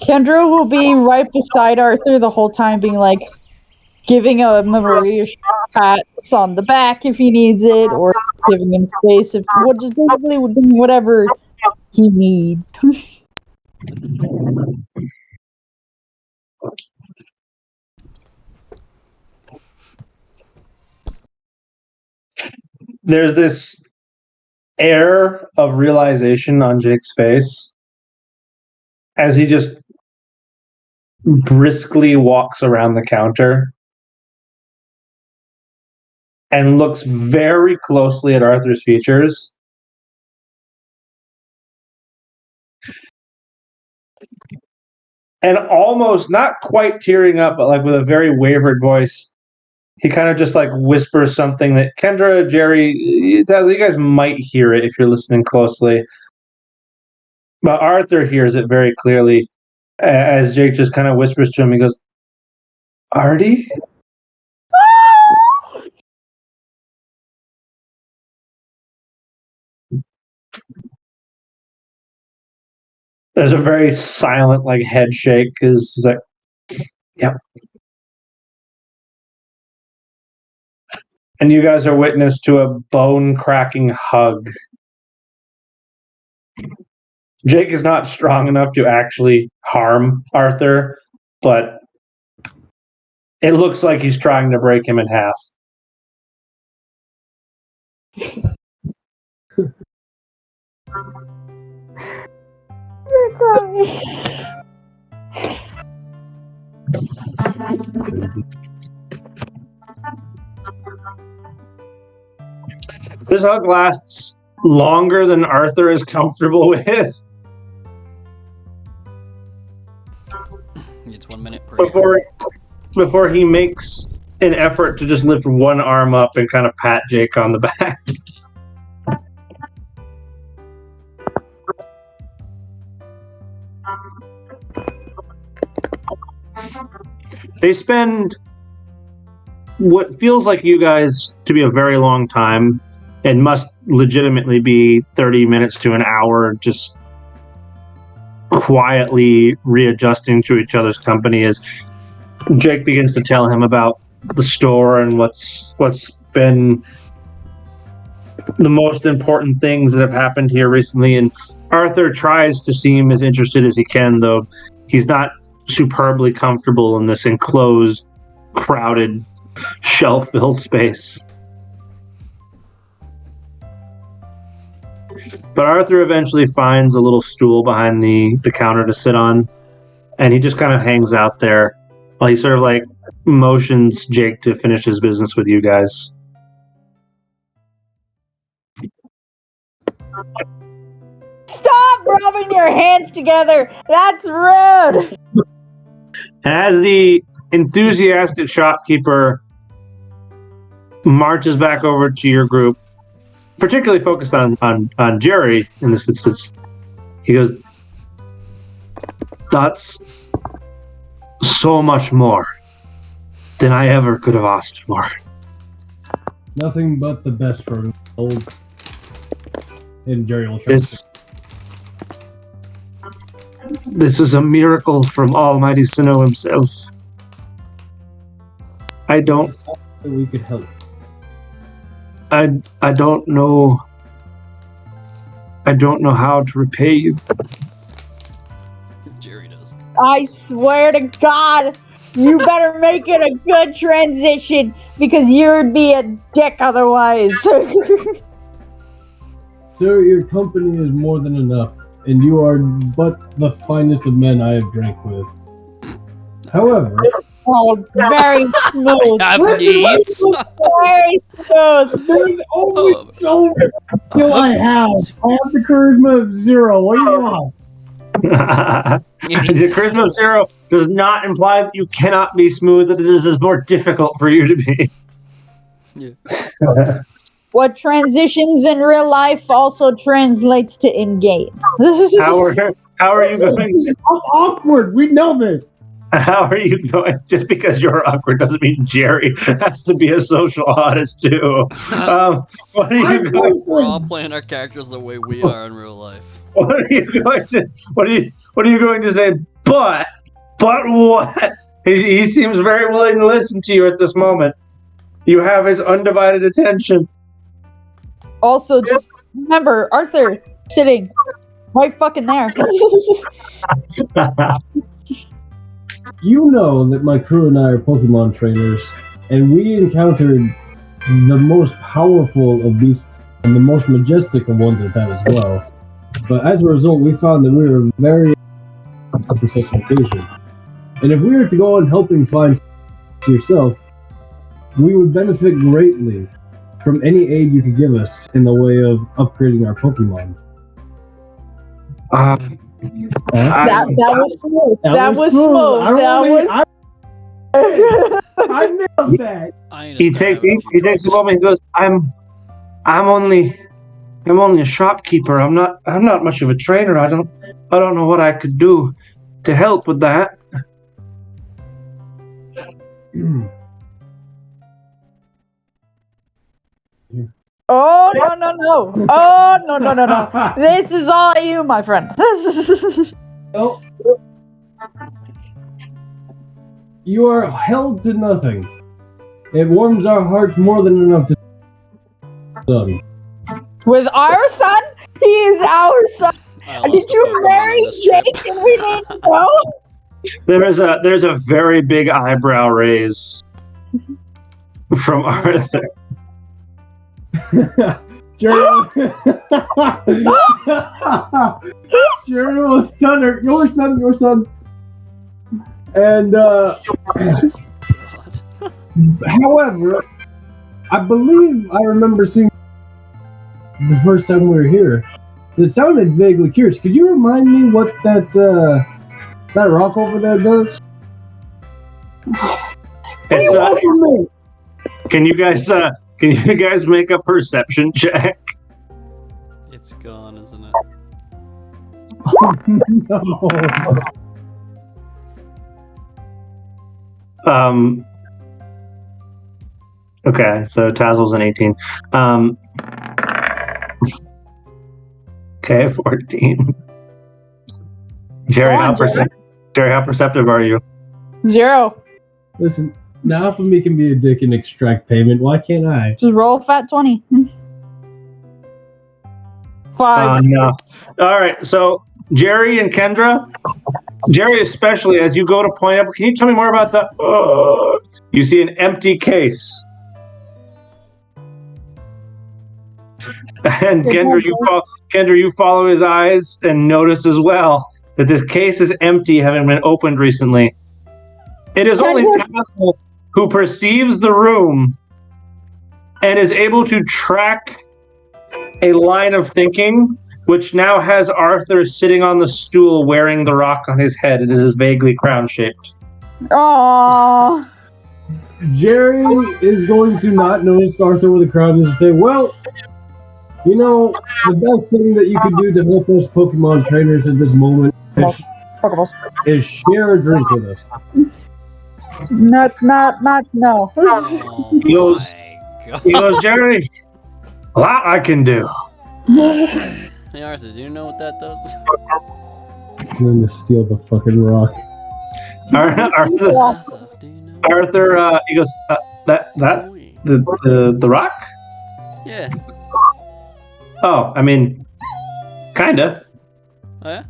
Kendra will be right beside Arthur the whole time, being like, giving him a reassuring pats on the back if he needs it, or giving him space if just basically doing whatever he needs. There's this air of realization on Jake's face as he just briskly walks around the counter and looks very closely at Arthur's features. And almost, not quite tearing up, but like with a very wavered voice, he kind of just like whispers something that Kendra, Jerry, you guys might hear it if you're listening closely. But Arthur hears it very clearly as Jake just kind of whispers to him. He goes, Artie? There's a very silent like head shake because he's like, yep. And you guys are witness to a bone-cracking hug. Jake is not strong enough to actually harm Arthur, but it looks like he's trying to break him in half. This hug lasts longer than Arthur is comfortable with. It's 1 minute per Before he makes an effort to just lift one arm up and kind of pat Jake on the back. They spend what feels like you guys to be a very long time and must legitimately be 30 minutes to an hour just quietly readjusting to each other's company as Jake begins to tell him about the store and what's been the most important things that have happened here recently. And Arthur tries to seem as interested as he can, though he's not superbly comfortable in this enclosed, crowded, shelf-filled space. But Arthur eventually finds a little stool behind the counter to sit on and he just kind of hangs out there while he sort of like motions Jake to finish his business with you guys. Stop rubbing your hands together. That's rude. As the enthusiastic shopkeeper marches back over to your group, particularly focused on Jerry in this instance, he goes, "That's so much more than I ever could have asked for." Nothing but the best for old. And Jerry will try. This is a miracle from Almighty Sinnoh himself. I don't. That we could help. I don't know. I don't know how to repay you. Jerry does. I swear to God, you better make it a good transition because you'd be a dick otherwise. Sir, your company is more than enough, and you are but the finest of men I have drank with. However, oh, very smooth. I have needs. Very smooth. there's only so much skill I have. I have the charisma of 0. What do you want? The charisma of 0 does not imply that you cannot be smooth, that it is more difficult for you to be. Yeah. What transitions in real life also translates to in-game. How are you going? I'm awkward. We know this. How are you going? Just because you're awkward doesn't mean Jerry has to be a social artist too. What are you going? We're all playing our characters the way we are in real life. What are you going to? What are you going to say? But what? He seems very willing to listen to you at this moment. You have his undivided attention. Also, just remember, Arthur sitting right fucking there. You know that my crew and I are Pokemon trainers, and we encountered the most powerful of beasts and the most majestic of ones at that as well. But as a result, we found that we were very for such an occasion. And if we were to go on helping find yourself, we would benefit greatly from any aid you could give us in the way of upgrading our Pokemon. That was smooth. That was smooth. I nailed that. He takes a moment. He goes, "I'm only a shopkeeper. I'm not much of a trainer. I don't know what I could do to help with that." Oh no! Oh no! This is all you, my friend. Oh. You are held to nothing. It warms our hearts more than enough to son. With our son, he is our son. Did you marry Jake and we didn't know? There's a very big eyebrow raise from Arthur. Jerry will stutter. Your son. And however, I believe I remember seeing the first time we were here. It sounded vaguely curious. Could you remind me what that rock over there does? It's, can you guys make a perception check? It's gone, isn't it? No. Okay, so Tazzle's an 18. Okay, 14. Jerry, how perceptive are you? 0. Listen, now for me can be a dick and extract payment. Why can't I? Just roll a fat 20. 5. No. All right, so Jerry and Kendra. Jerry, especially as you go to point up, can you tell me more about the? You see an empty case, and Kendra, you follow his eyes and notice as well that this case is empty, having been opened recently. It is only Tassel who perceives the room and is able to track a line of thinking, which now has Arthur sitting on the stool wearing the rock on his head. It is vaguely crown-shaped. Aww. Jerry is going to not notice Arthur with a crown and just say, well, you know, the best thing that you could do to help us Pokemon trainers at this moment is share a drink with us. No. Oh He goes, my he god. goes, Jerry, a lot I can do. Hey Arthur, do you know what that does? I'm going to steal the fucking rock. Arthur, Arthur, do you know? Arthur, he goes, the rock? Yeah. Oh, I mean, kinda. Oh yeah?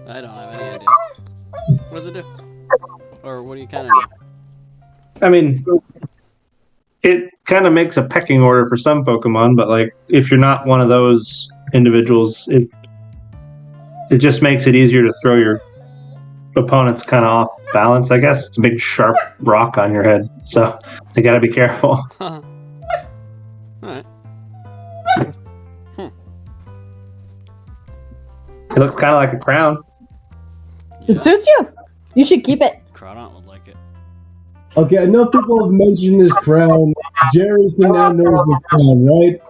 I don't have any idea. What does it do? Or what do you kind of do? I mean, it kind of makes a pecking order for some Pokemon, but like, if you're not one of those individuals, it just makes it easier to throw your opponents kind of off balance, I guess. It's a big sharp rock on your head, so you gotta be careful. Alright. It looks kind of like a crown. It suits you. You should keep it. Crawdaunt would like it. Okay, enough people have mentioned this crown. Jerry can now notice the crown, right?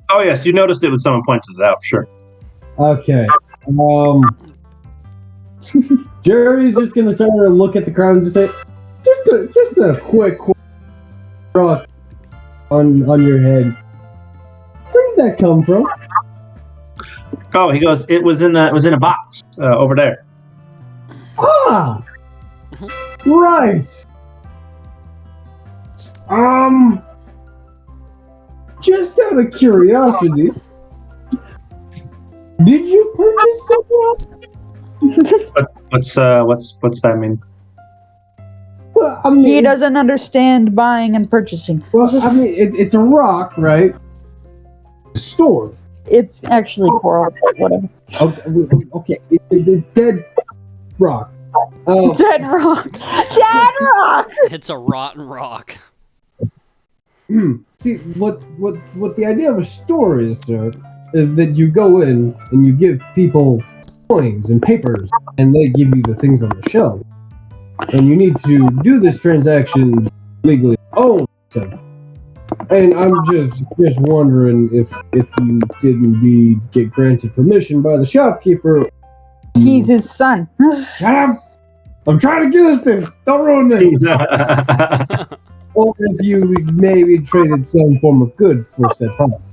Oh yes, you noticed it when someone pointed it out, for sure. Okay. Jerry's just gonna start to look at the crown and just say, just a quick rock on your head. Where did that come from? Oh, he goes, it was in a box over there. Ah, right. Just out of curiosity, did you purchase some rock? What's that mean? Well, I mean, He doesn't understand buying and purchasing. Well, I mean, it's a rock, right? A store. It's actually coral, but whatever. Okay. It's dead rock. Dead rock. Dead rock. It's a rotten rock. See, what the idea of a store is, sir, is that you go in and you give people coins and papers, and they give you the things on the shelf. And you need to do this transaction legally. Oh, and I'm just wondering if you did indeed get granted permission by the shopkeeper. He's his son. Shut up! I'm trying to get us this. Don't ruin this. Or if you maybe traded some form of good for said product.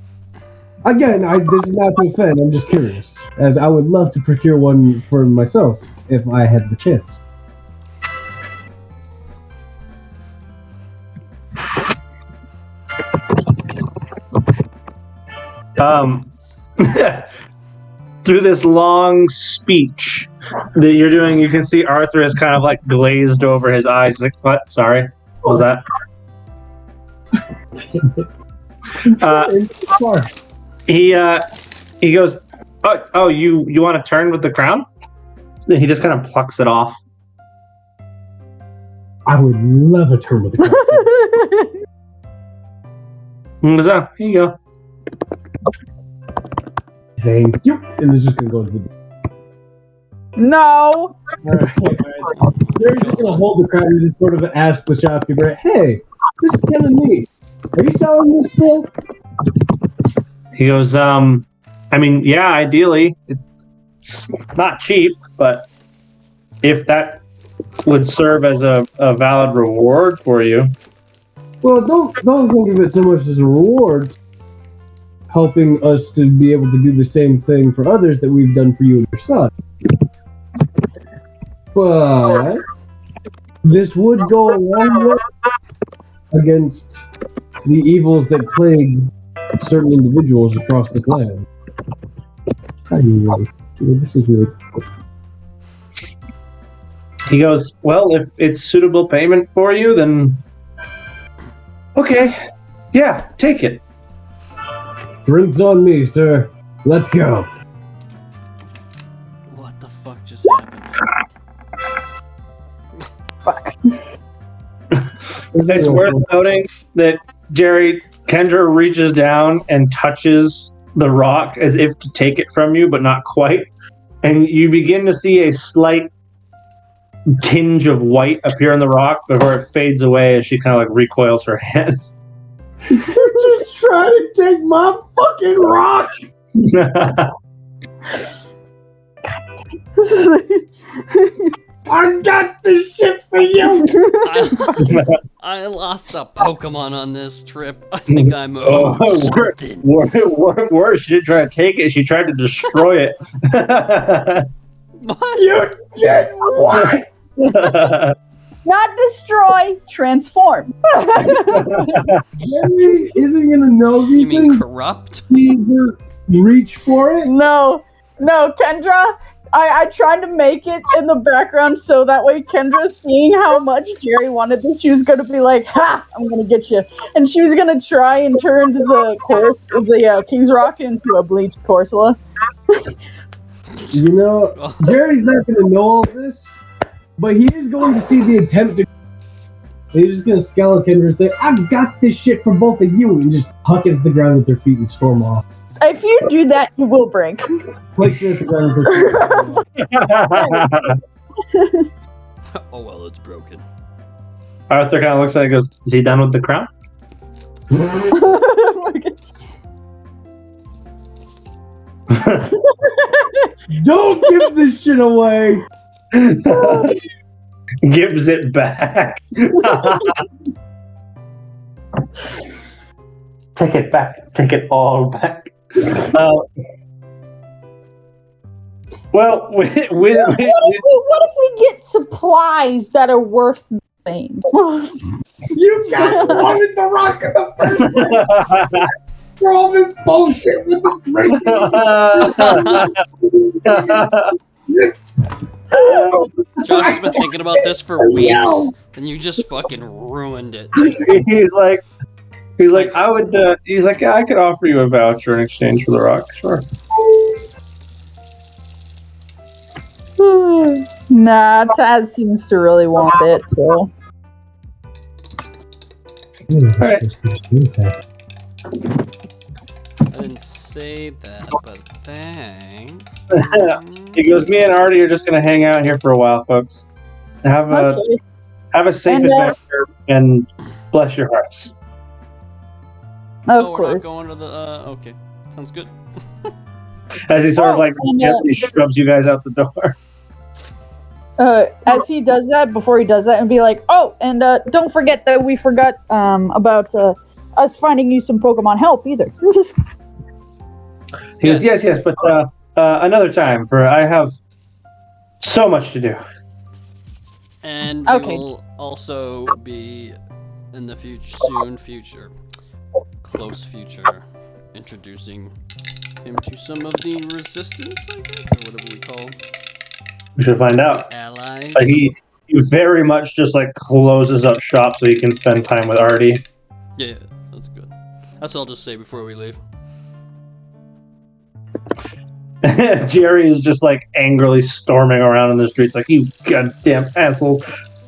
Again, this is not to offend. I'm just curious, as I would love to procure one for myself if I had the chance. Through this long speech that you're doing, you can see Arthur is kind of like glazed over his eyes. He's like, what? Sorry, what was that? He goes, oh, you want to turn with the crown? Then he just kind of plucks it off. I would love a turn with the crown. So, here you go. Thank you. And it's just gonna go to the door. No. Alright. They're just gonna hold the crown and just sort of ask the shopkeeper, hey, this is kind of neat. Are you selling this still? He goes, I mean, yeah, ideally. It's not cheap, but if that would serve as a valid reward for you. Well, don't think of it so much as a reward. Helping us to be able to do the same thing for others that we've done for you and your son. But this would go a long way against the evils that plague certain individuals across this land. How do you really do it? This is really difficult. He goes, well, if it's suitable payment for you, then okay, yeah, take it. Drinks on me, sir. Let's go. What the fuck just happened? It's worth noting that Kendra reaches down and touches the rock as if to take it from you, but not quite. And you begin to see a slight tinge of white appear in the rock before it fades away as she kind of like recoils her hand. You're just trying to take my fucking rock. I got this shit for you. I lost a Pokemon on this trip. I think I'm worse. She didn't try to take it. She tried to destroy it. What? You did what? Not destroy, transform. Jerry isn't gonna know these You mean things. corrupt? He either reach for it. No, Kendra. I tried to make it in the background so that way Kendra, seeing how much Jerry wanted this, she was gonna be like, "Ha! I'm gonna get you," and she was gonna try and turn the King's Rock into a bleached Corsola. You know, Jerry's not gonna know all this, but he is going to see the attempt to. He's just gonna scowl at Kendra and say, "I've got this shit for both of you," and just huck it at the ground with their feet and storm off. If you do that, you will break. Place it at the ground with their feet. Oh well, it's broken. Arthur kind of looks at it and goes, "Is he done with the crown?" Don't give this shit away. Gives it back. Take it back. Take it all back. Well, What if we get supplies that are worth the same? You guys wanted the rock in the first place. For all this bullshit with the drink. Josh has been thinking about this for weeks, and you just fucking ruined it. he's like, I would. He's like, yeah, I could offer you a voucher in exchange for the rock. Sure. Nah, Taz seems to really want it, so. Alright. I didn't say that, but thanks. He goes, me and Artie are just gonna hang out here for a while, folks. Have a safe adventure and bless your hearts. Of We're course. not going to the. Okay, sounds good. As he sort of like and, gently shoves you guys out the door. As he does that, before he does that, and be like, "Oh, and don't forget that we forgot about us finding you some Pokemon help either." He goes, yes, but another time, for I have so much to do. And Okay. we will also be in the close future, introducing him to some of the resistance, I guess, or whatever we call We should find out. allies. He very much just like closes up shop so he can spend time with Artie. Yeah, that's good. That's what I'll just say before we leave. Jerry is just like angrily storming around in the streets like, you goddamn assholes.